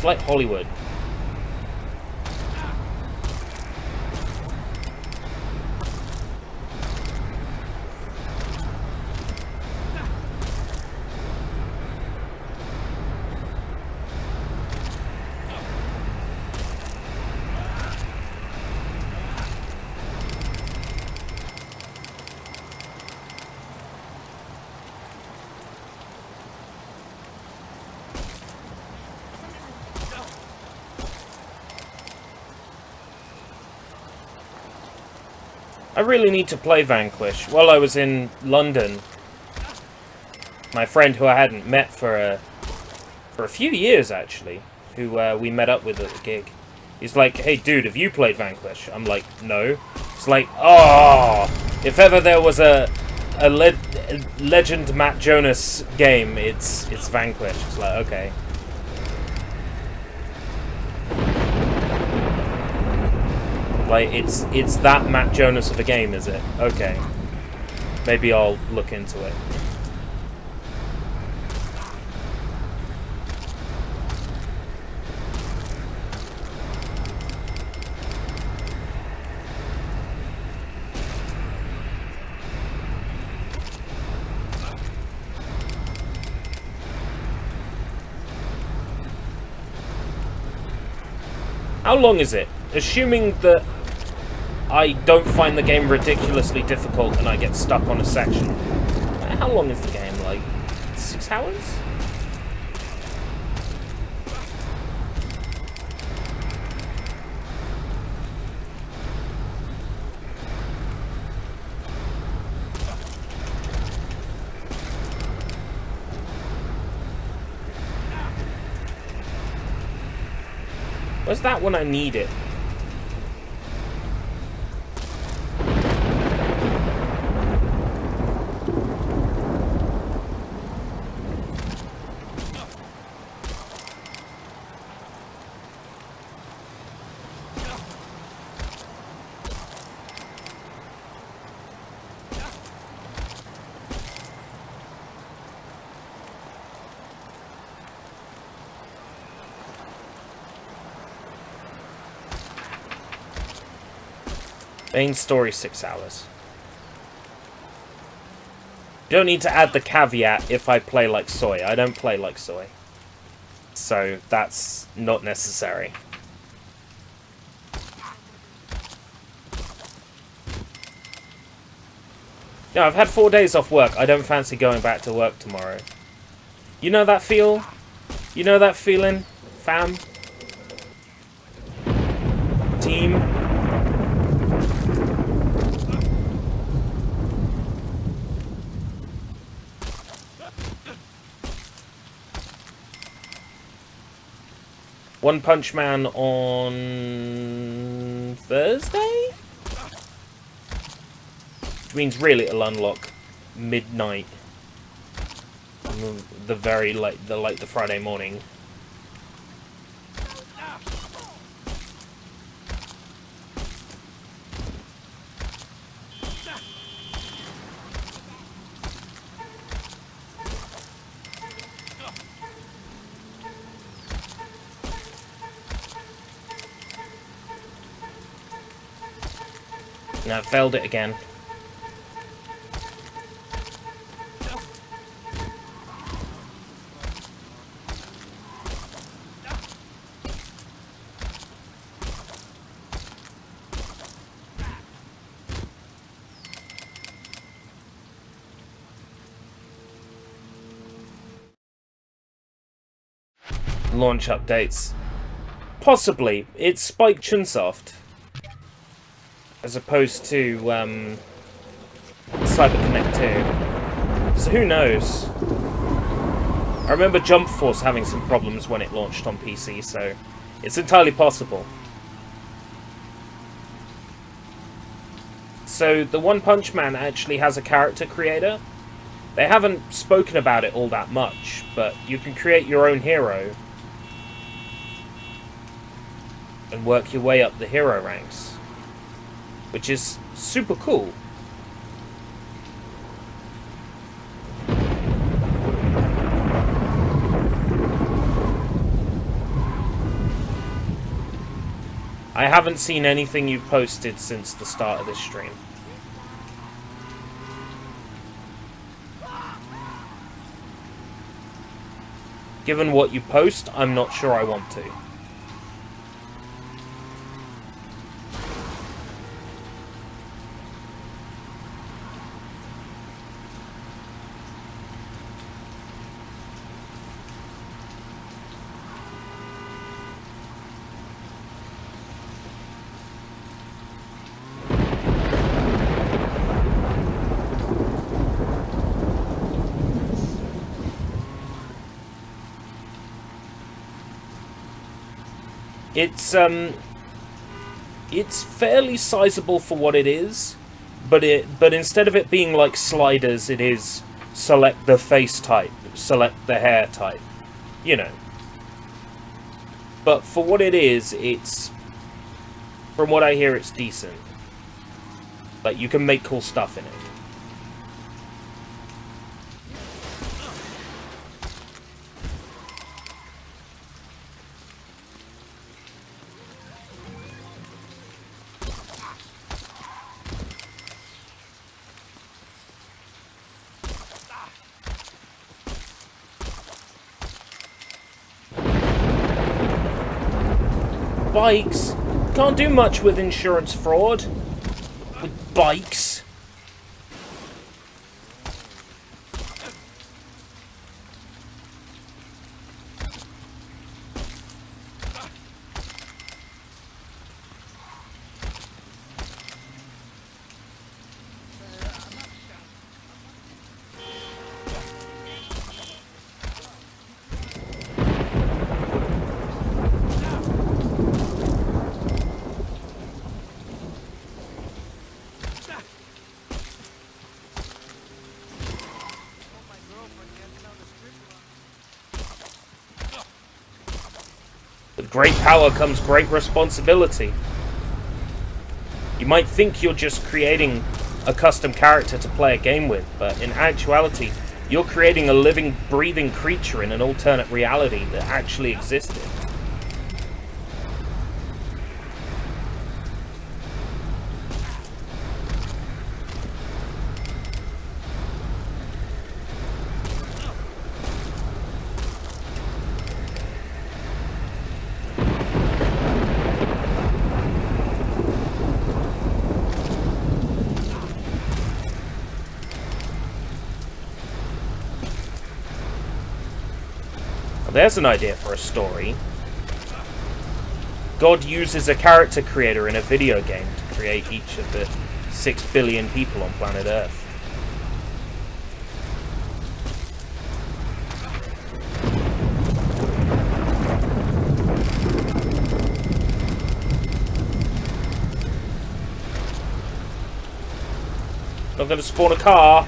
It's like Hollywood. I really need to play Vanquish. While I was in London, my friend who I hadn't met for a few years, actually, who we met up with at the gig, he's like, hey dude, have you played Vanquish? I'm like, no. It's like, oh, if ever there was a Legend Matt Jonas game, it's Vanquish. It's like, okay. Like, it's that Matt Jonas of a game, is it? Okay. Maybe I'll look into it. How long is it? Assuming that I don't find the game ridiculously difficult and I get stuck on a section. How long is the game? Like 6 hours? Where's that when I need it? Main story 6 hours. You don't need to add the caveat if I play like soy. I don't play like soy. So that's not necessary. No, I've had 4 days off work. I don't fancy going back to work tomorrow. You know that feel? You know that feeling, fam? Team? One Punch Man on Thursday? Which means really it'll unlock midnight. The very the Friday morning. No, I failed it again. Launch updates. Possibly. It's Spike Chunsoft. As opposed to CyberConnect 2. So who knows? I remember Jump Force having some problems when it launched on PC, so it's entirely possible. So the One Punch Man actually has a character creator. They haven't spoken about it all that much, but you can create your own hero and work your way up the hero ranks, which is super cool. I haven't seen anything you've posted since the start of this stream. Given what you post, I'm not sure I want to. It's fairly sizable for what it is, but instead of it being like sliders, it is select the face type, select the hair type, you know. But for what it is, it's, from what I hear, it's decent. Like, you can make cool stuff in it. Bikes. Can't do much with insurance fraud. With bikes. With great power comes great responsibility. You might think you're just creating a custom character to play a game with, but in actuality, you're creating a living, breathing creature in an alternate reality that actually existed. There's an idea for a story. God uses a character creator in a video game to create each of the 6 billion people on planet Earth. Not gonna spawn a car.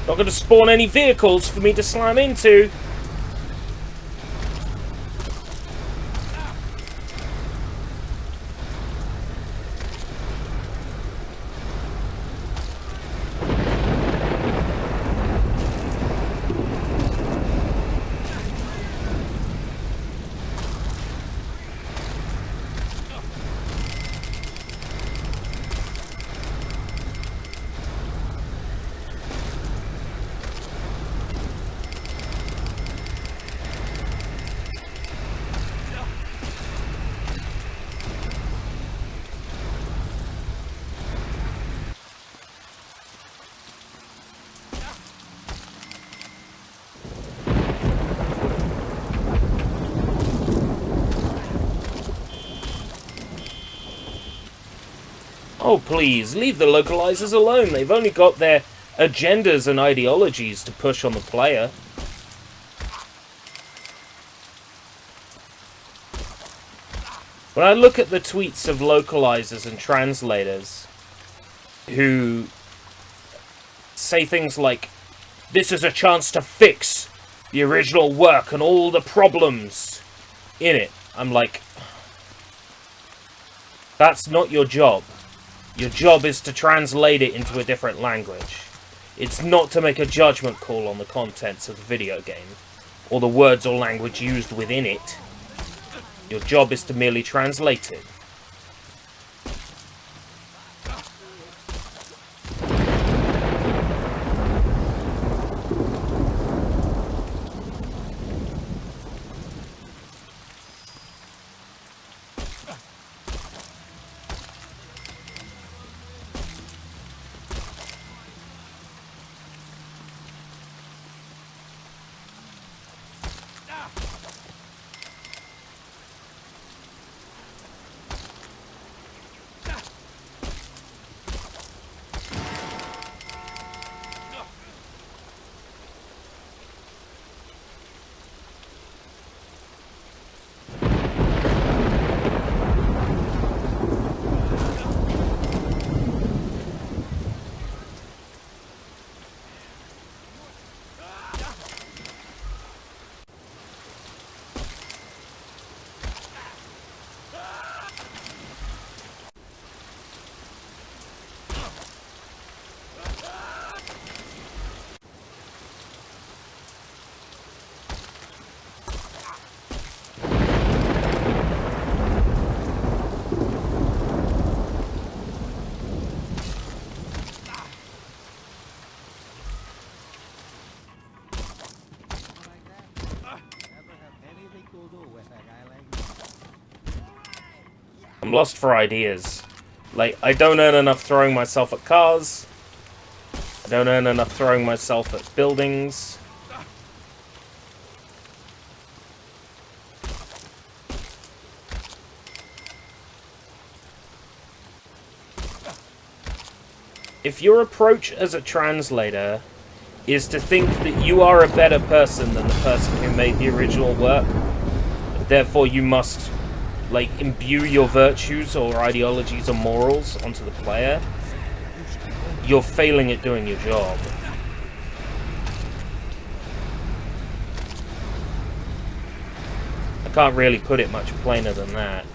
Not going to spawn any vehicles for me to slam into. Oh, please, leave the localizers alone. They've only got their agendas and ideologies to push on the player. When I look at the tweets of localizers and translators who say things like, "This is a chance to fix the original work and all the problems in it," I'm like, that's not your job. Your job is to translate it into a different language. It's not to make a judgment call on the contents of the video game, or the words or language used within it. Your job is to merely translate it. I'm lost for ideas. Like, I don't earn enough throwing myself at cars. I don't earn enough throwing myself at buildings. If your approach as a translator is to think that you are a better person than the person who made the original work, therefore you must, like, imbue your virtues or ideologies or morals onto the player, you're failing at doing your job. I can't really put it much plainer than that.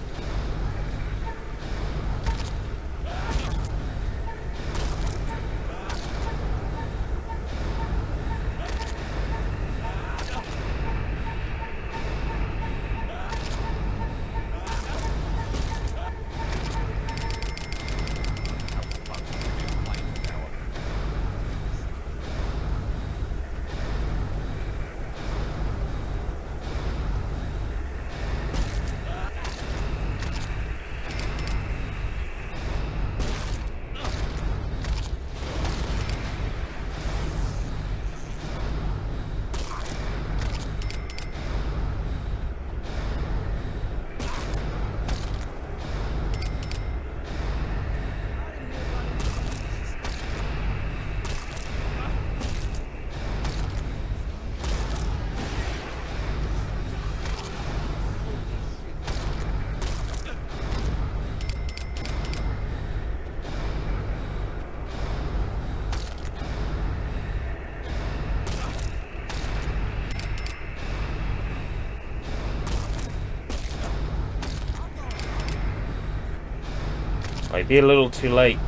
Might be a little too late.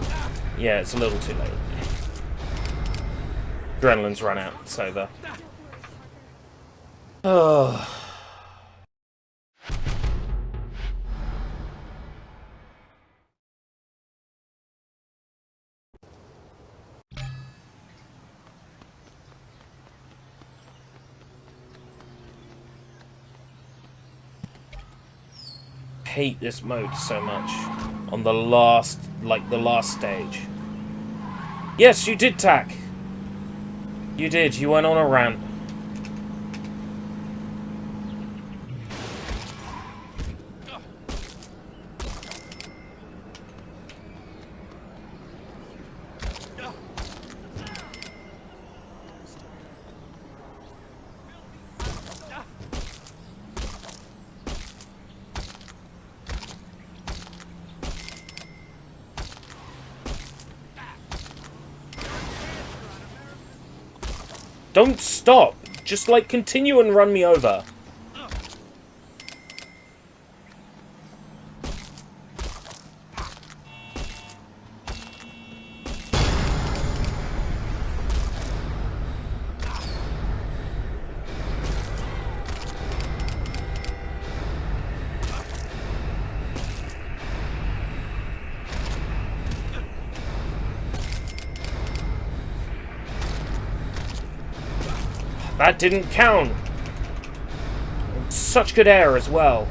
Yeah, it's a little too late. Adrenaline's run out. It's over. Oh. I hate this mode so much. On the last, the last stage. Yes, you did, Tack. You did. You went on a rant. Don't stop! Just, like, continue and run me over. That didn't count. Such good air as well.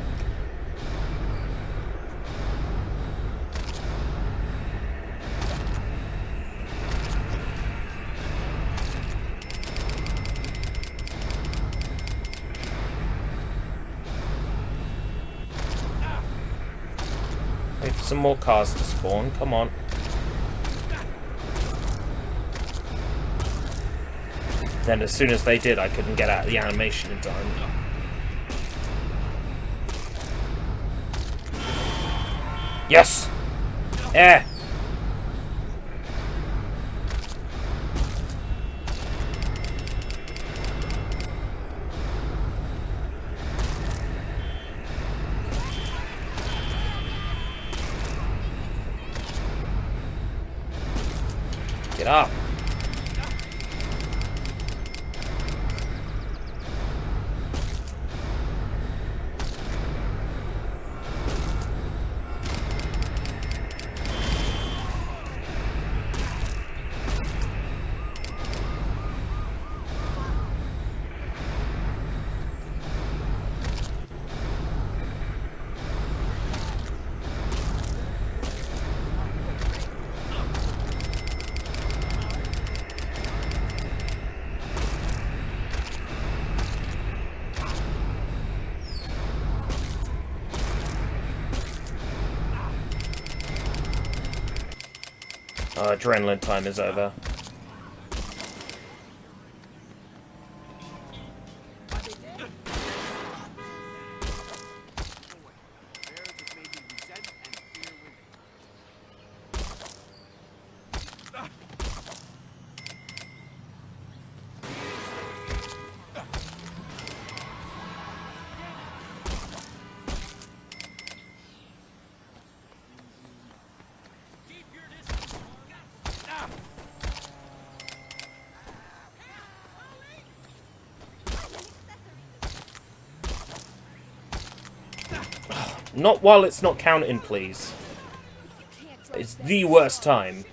Wait for some more cars to spawn. Come on. Then as soon as they did, I couldn't get out of the animation in time. Yes! Air! Get up! Adrenaline time is over. Not while it's not counting, please. It's the worst time.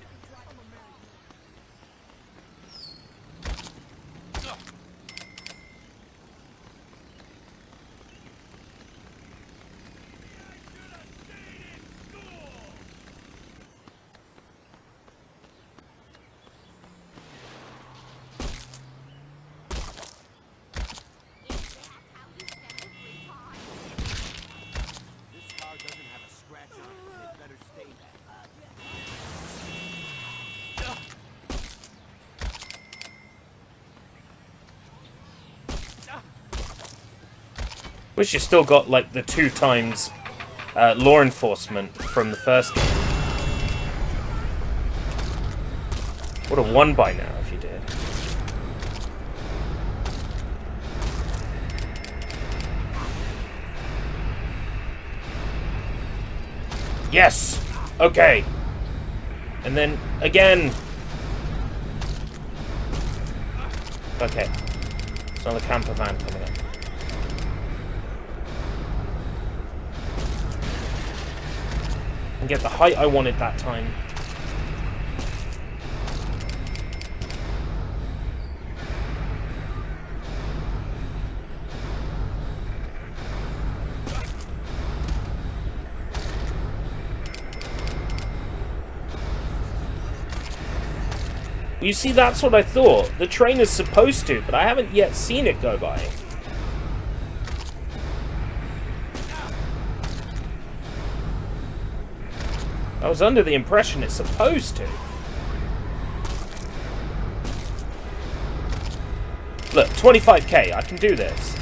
Wish you still got, like, the 2 times law enforcement from the first game. Would have won by now if you did. Yes! Okay. And then, again. Okay. It's another camper van coming up. And get the height I wanted that time. You see, that's what I thought. The train is supposed to, but I haven't yet seen it go by. I was under the impression it's supposed to. Look, 25k, I can do this.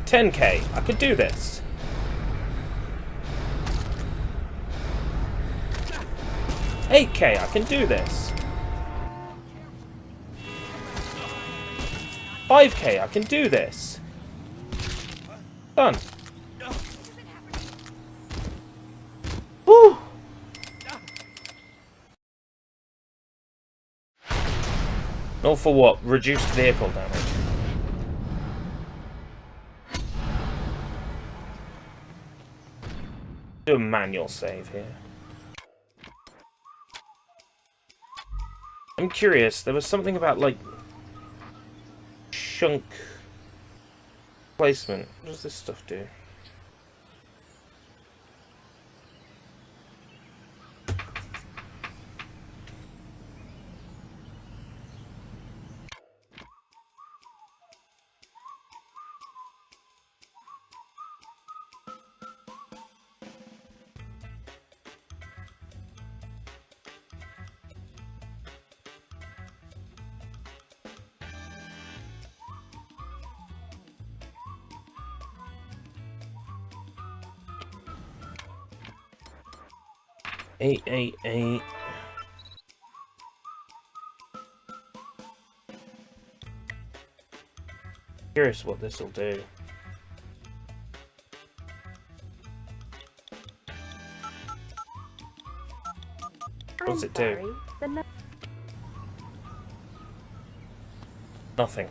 $10k, I could do this. $8k, I can do this. $5k, I can do this. Done. Woo! All for what? Reduced vehicle damage. Do a manual save here. I'm curious, there was something about, like, chunk placement. What does this stuff do? Eight. Curious what this will do. What's it do? Nothing.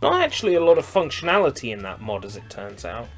Not actually a lot of functionality in that mod, as it turns out.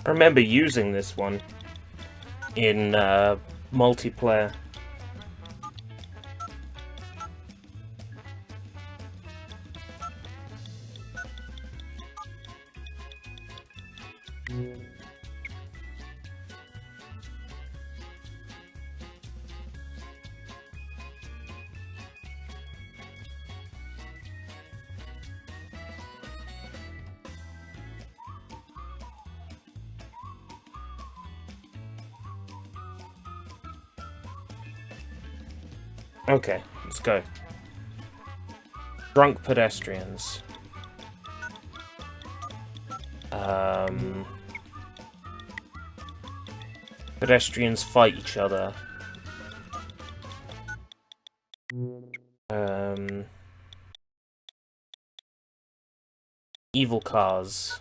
I remember using this one in multiplayer. Okay, let's go. Drunk pedestrians. Pedestrians fight each other. Evil cars.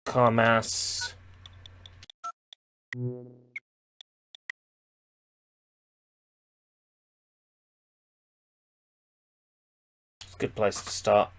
Car mass. It's a good place to start.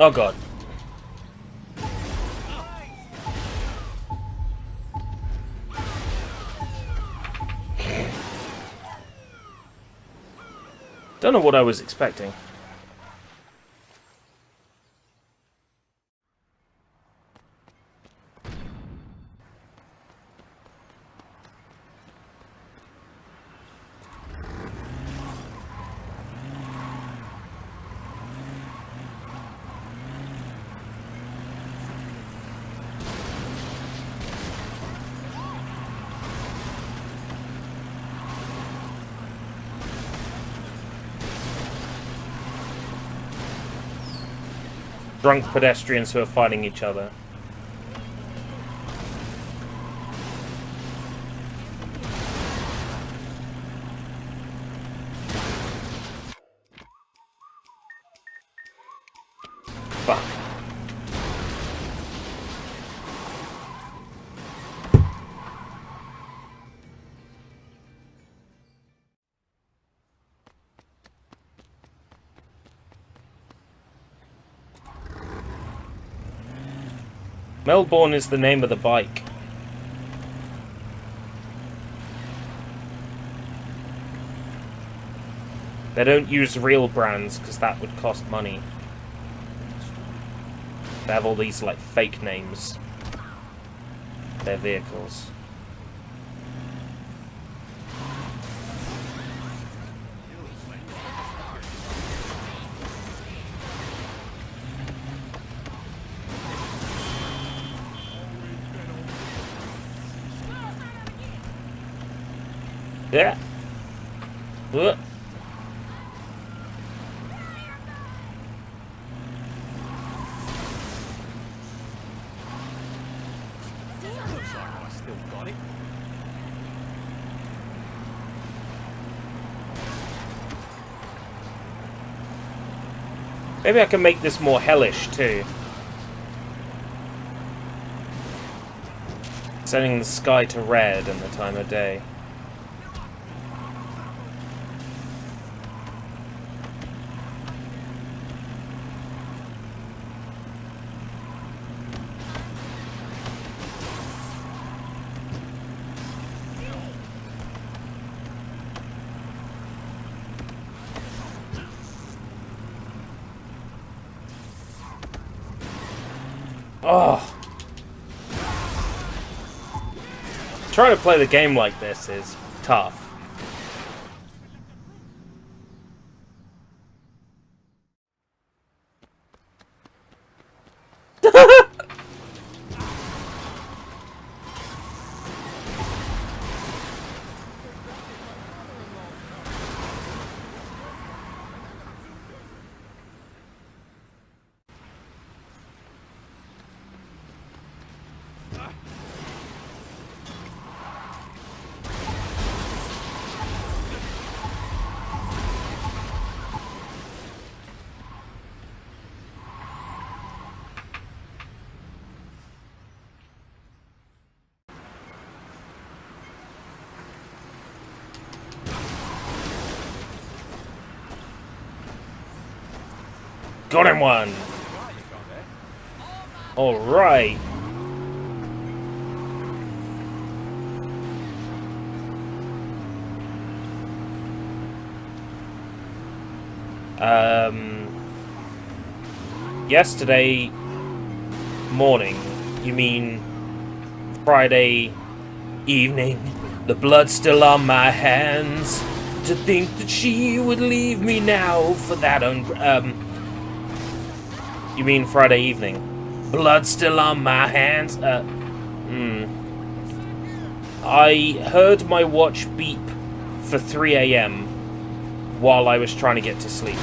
Oh god. Don't know what I was expecting. drunk pedestrians who are fighting each other. Fuck. Melbourne is the name of the bike. They don't use real brands because that would cost money. They have all these like fake names. Their vehicles. Yeah. Maybe I can make this more hellish too. Setting the sky to red and the time of day. Oh. Trying to play the game like this is tough. Got him one! Alright. Yesterday morning, you mean Friday evening? The blood's still on my hands. To think that she would leave me now for that you mean Friday evening? Blood still on my hands? I heard my watch beep for 3 AM while I was trying to get to sleep.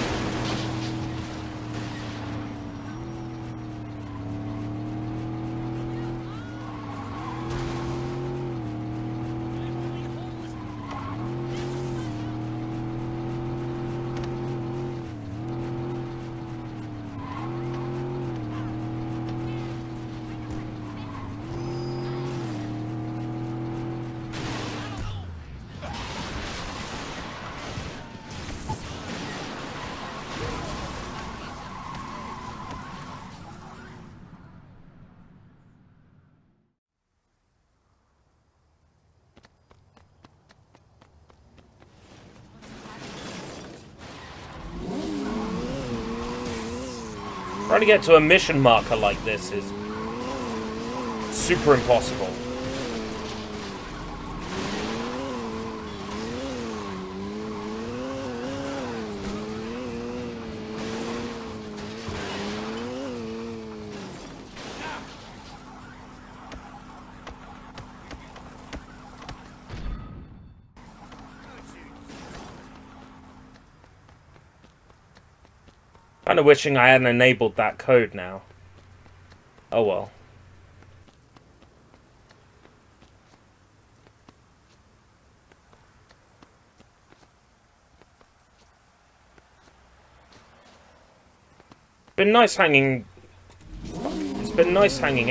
Trying to get to a mission marker like this is super impossible. Kinda wishing I hadn't enabled that code now. Oh well. It's been nice hanging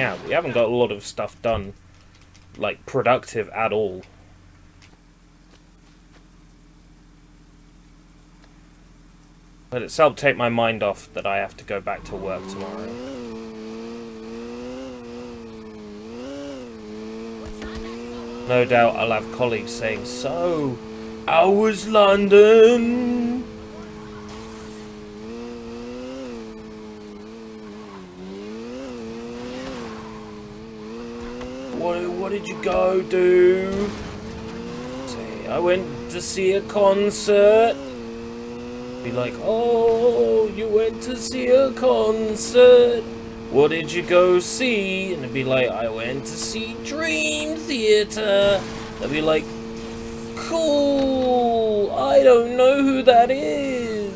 out. We haven't got a lot of stuff done, like, productive at all. But it's helped take my mind off that I have to go back to work tomorrow. No doubt I'll have colleagues saying, "So, how was London?" What did you go do? Say, I went to see a concert. Be like, oh, you went to see a concert. What did you go see? And it'd be like, I went to see Dream Theater. I'd be like, cool. I don't know who that is.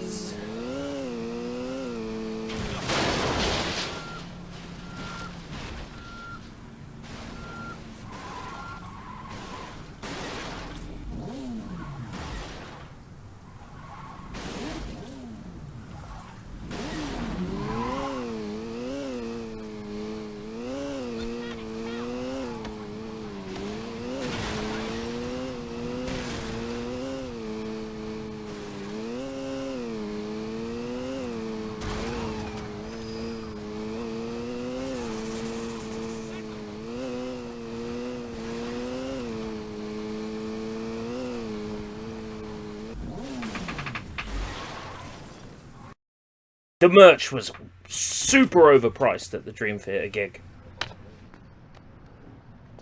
The merch was super overpriced at the Dream Theater gig.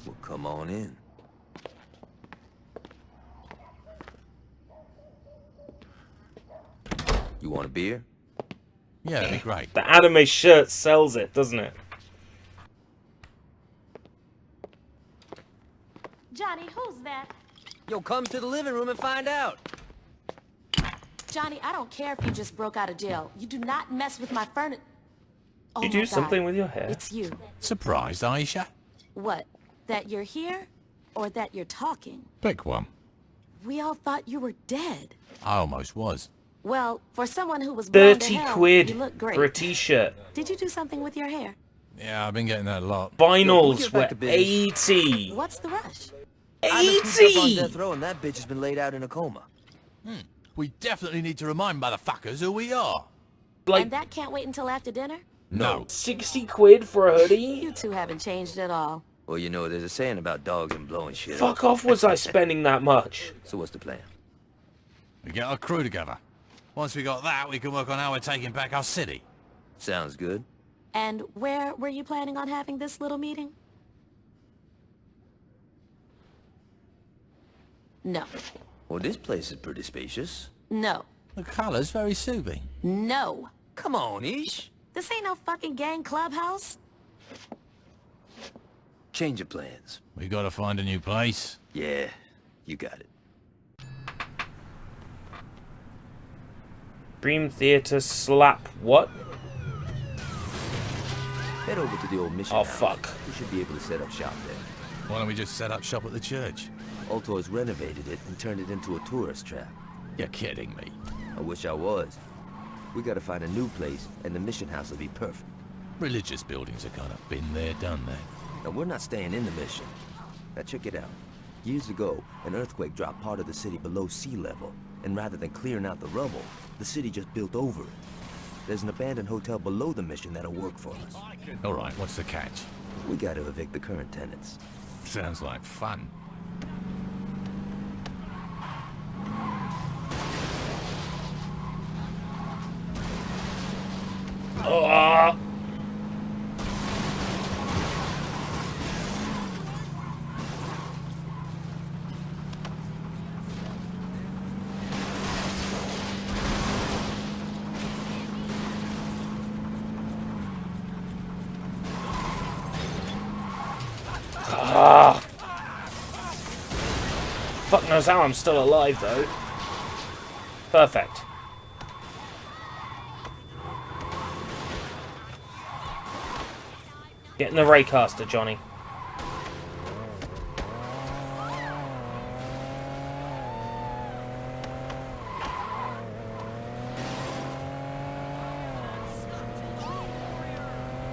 Well, come on in. You want a beer? Yeah, that'd be great. The anime shirt sells it, doesn't it? Johnny, who's that? Yo, come to the living room and find out. Johnny, I don't care if you just broke out of jail. You do not mess with my furniture. Oh you do something with your hair? It's you. Surprised, Aisha? What? That you're here? Or that you're talking? Pick one. We all thought you were dead. I almost was. Well, for someone who was blown to 30 hell, quid you look great. for a t-shirt. Did you do something with your hair? Yeah, I've been getting that a lot. Vinyls were 80. What's the rush? 80! On death row and that bitch has been laid out in a coma. We definitely need to remind motherfuckers who we are. Like, and that can't wait until after dinner? No. 60 quid for a hoodie? You two haven't changed at all. Well, you know, there's a saying about dogs and blowing shit Fuck up. off, was I spending that much? So what's the plan? We get our crew together. Once we got that, we can work on how we're taking back our city. Sounds good. And where were you planning on having this little meeting? No. Well, this place is pretty spacious. No. The color's very soothing. No. Come on, Ish. This ain't no fucking gang clubhouse. Change of plans. We gotta find a new place. Yeah, you got it. Dream Theater slap what? Head over to the old mission house. Fuck. We should be able to set up shop there. Why don't we just set up shop at the church? Altor's renovated it and turned it into a tourist trap. You're kidding me. I wish I was. We gotta find a new place, and the mission house will be perfect. Religious buildings are kind of been there, done that. And we're not staying in the mission. Now check it out. Years ago, an earthquake dropped part of the city below sea level, and rather than clearing out the rubble, the city just built over it. There's an abandoned hotel below the mission that'll work for us. All right, what's the catch? We gotta evict the current tenants. Sounds like fun. Oh. Ah. Fuck knows how I'm still alive though. Perfect. Get in the raycaster, Johnny.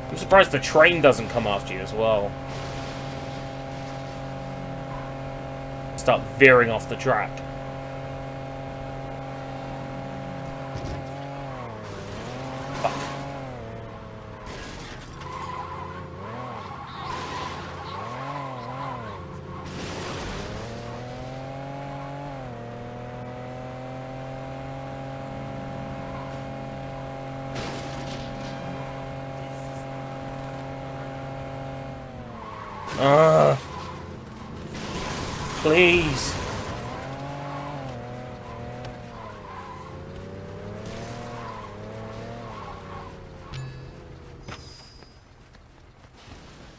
I'm surprised the train doesn't come after you as well. Start veering off the track. Fuck. Please.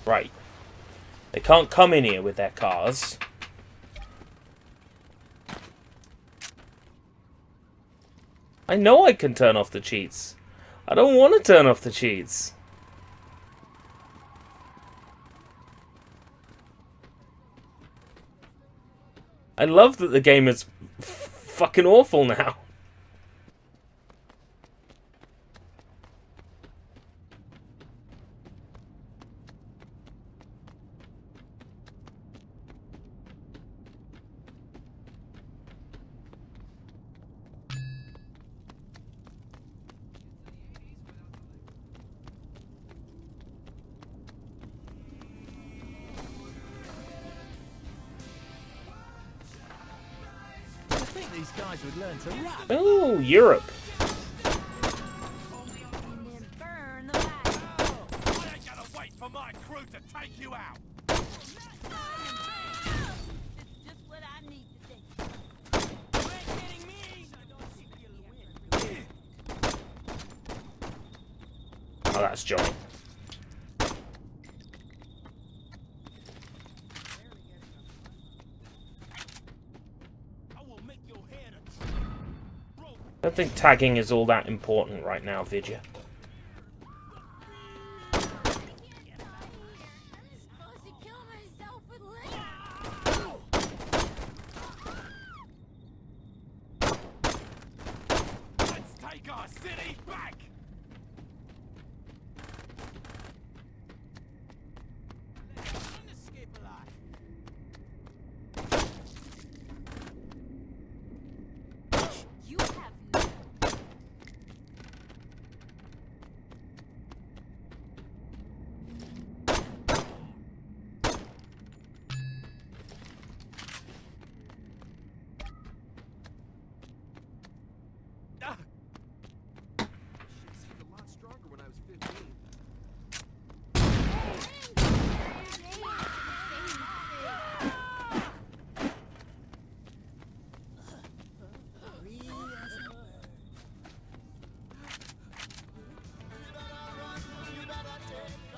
Right. They can't come in here with their cars. I know I can turn off the cheats. I don't want to turn off the cheats. I love that the game is fucking awful now. These guys would learn to rap. Oh, Europe. I ain't gonna wait for my crew to take you out. Just what I need today. You ain't kidding me. Oh, that's Johnny. I don't think tagging is all that important right now, Vidya. Let's take our city back.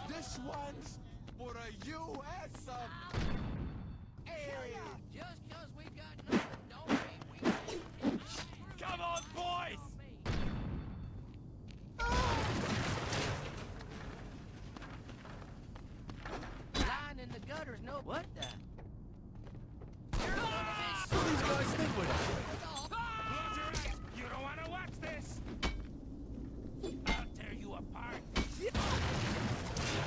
This one's for the U.S. of area. Just 'cause we got nothing, don't mean we can. Come on, boys! Lying in the gutters, no. What the? What do these guys think we're doing? You don't want to watch this. I'll tear you apart.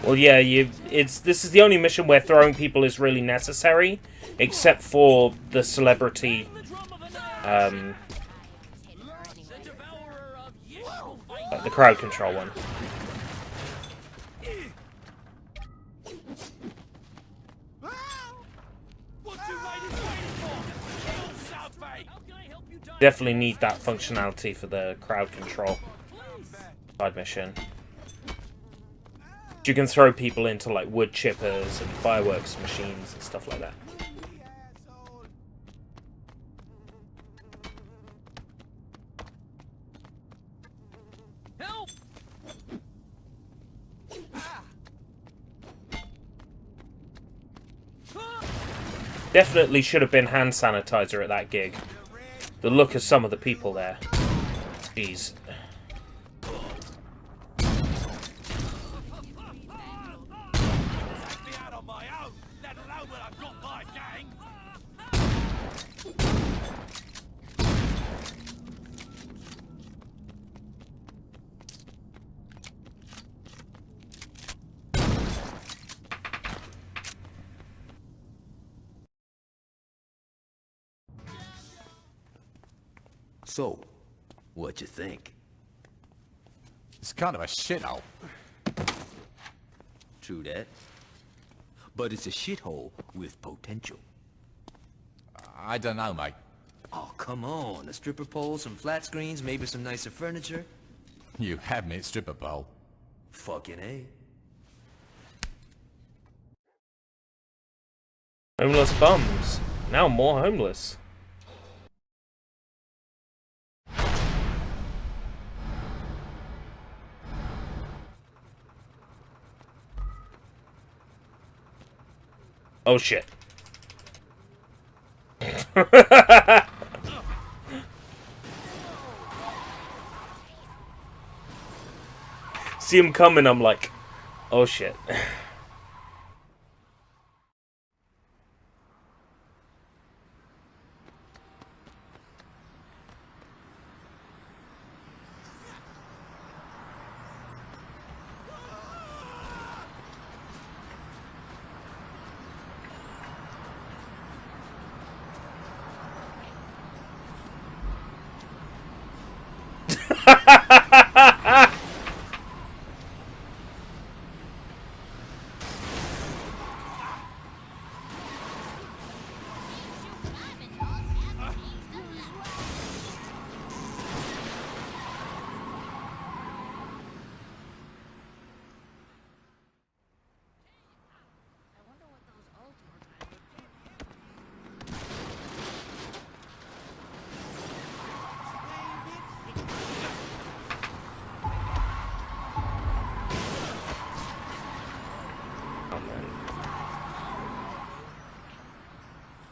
Well, yeah, this is the only mission where throwing people is really necessary, except for the celebrity, like the crowd control one. Definitely need that functionality for the crowd control side mission. You can throw people into like wood chippers and fireworks machines and stuff like that. Help! Definitely should have been hand sanitizer at that gig. The look of some of the people there. Jeez. Now that I've got my gang. So, what you think? It's kind of a shithole. True that. But it's a shithole with potential. I don't know, mate. Oh, come on. A stripper pole, some flat screens, maybe some nicer furniture. You have me at stripper pole. Fucking A. Homeless bums. Now more homeless. Oh shit. See him coming, I'm like, oh shit.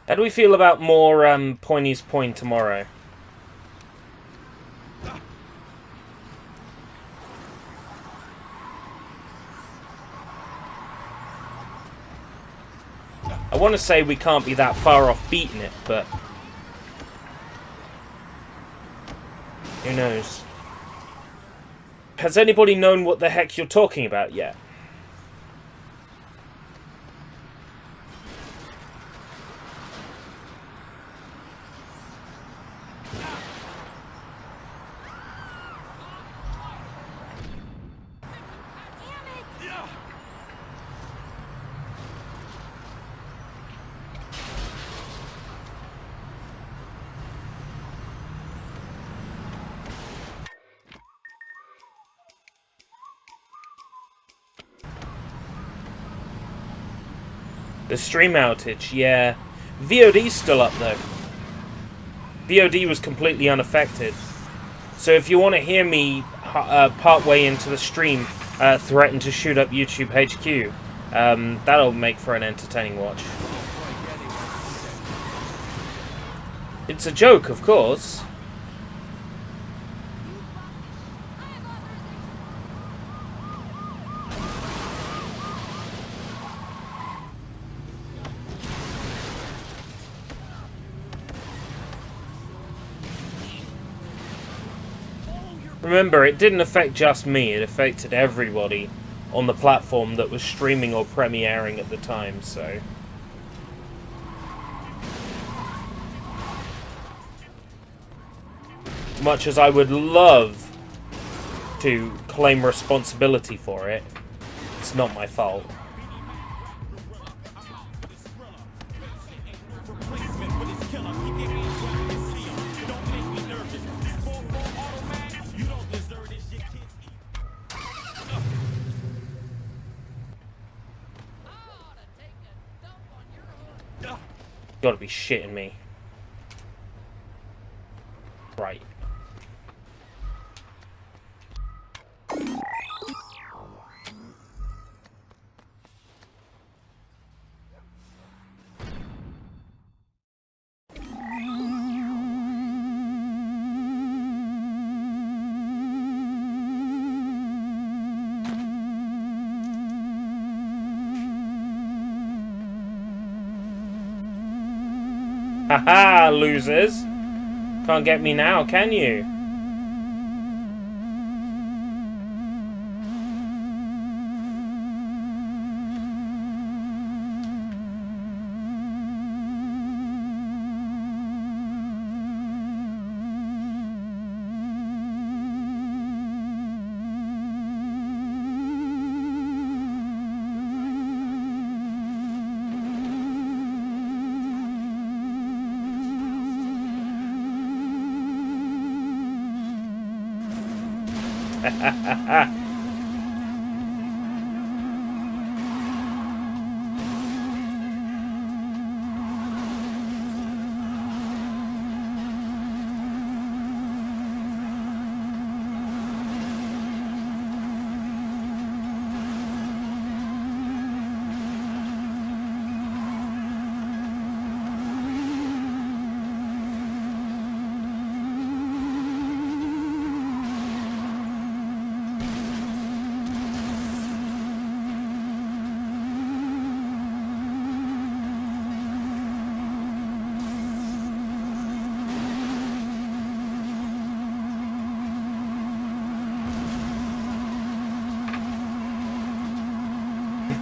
How do we feel about more Pointy's Point tomorrow? I want to say we can't be that far off beating it, but who knows? Has anybody known what the heck you're talking about yet? The stream outage, yeah. VOD's still up though. VOD was completely unaffected. So if you want to hear me part way into the stream threaten to shoot up YouTube HQ, that'll make for an entertaining watch. It's a joke, of course. Remember, it didn't affect just me, it affected everybody on the platform that was streaming or premiering at the time, so... Much as I would love to claim responsibility for it, it's not my fault. Gotta be shitting me. Right. Haha, losers. Can't get me now, can you?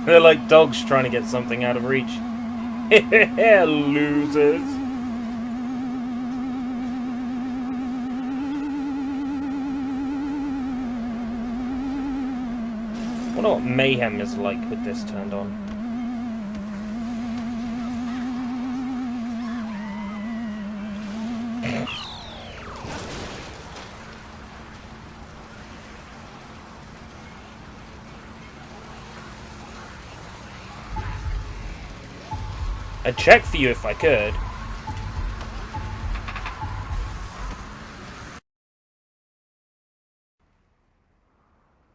They're like dogs trying to get something out of reach. Losers. I wonder what mayhem is like with this turned on. I'd check for you if I could.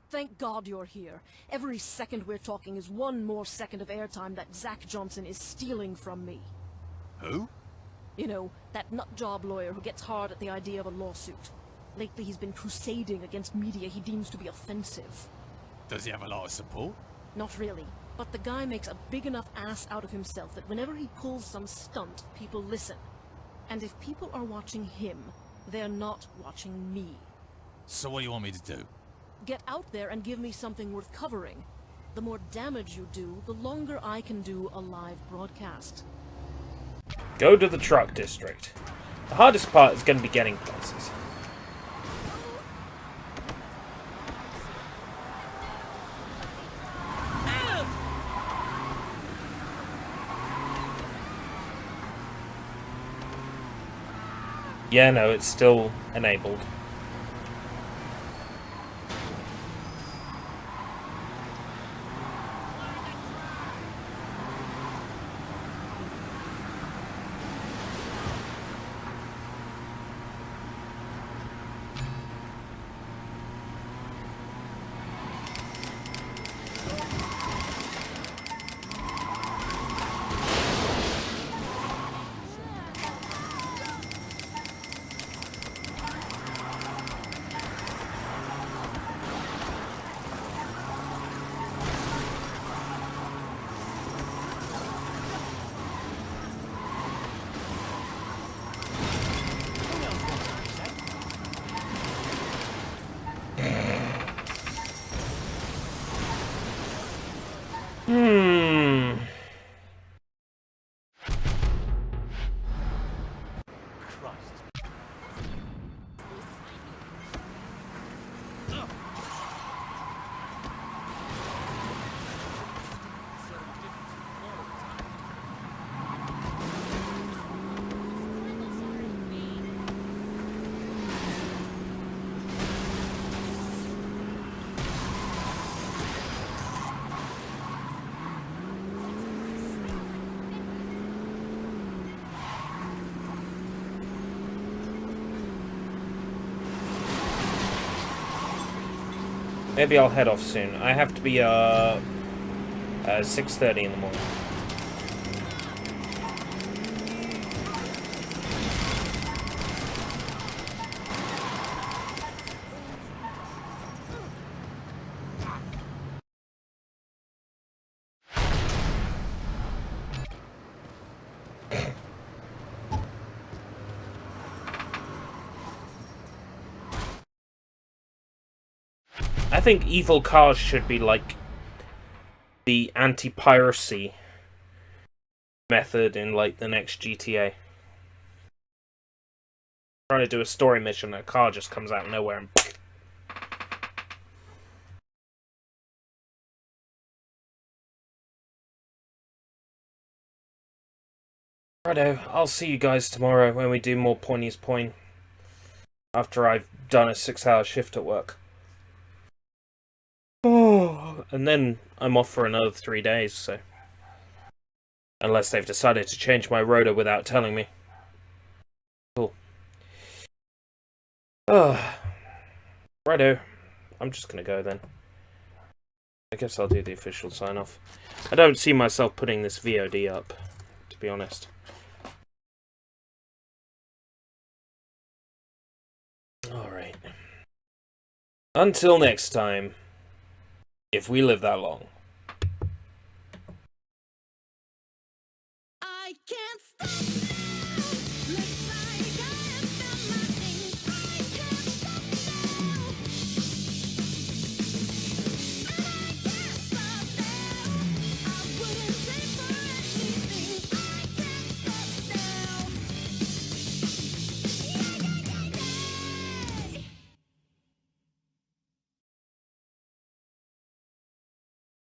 Thank God you're here. Every second we're talking is one more second of airtime that Zach Johnson is stealing from me. Who? You know, that nutjob lawyer who gets hard at the idea of a lawsuit. Lately he's been crusading against media he deems to be offensive. Does he have a lot of support? Not really. But the guy makes a big enough ass out of himself that whenever he pulls some stunt, people listen. And if people are watching him, they're not watching me. So what do you want me to do? Get out there and give me something worth covering. The more damage you do, the longer I can do a live broadcast. Go to the truck district. The hardest part is going to be getting places. Yeah, no, it's still enabled. Maybe I'll head off soon. I have to be 6:30 in the morning. I think evil cars should be like the anti-piracy method in like the next GTA. Trying to do a story mission, a car just comes out of nowhere and righto, I'll see you guys tomorrow when we do more Pointy's Point. After I've done a 6-hour shift at work. Oh, and then I'm off for another 3 days, so... Unless they've decided to change my rota without telling me. Cool. Righto. I'm just gonna go then. I guess I'll do the official sign-off. I don't see myself putting this VOD up, to be honest. Alright. Until next time. If we live that long. I can't stop.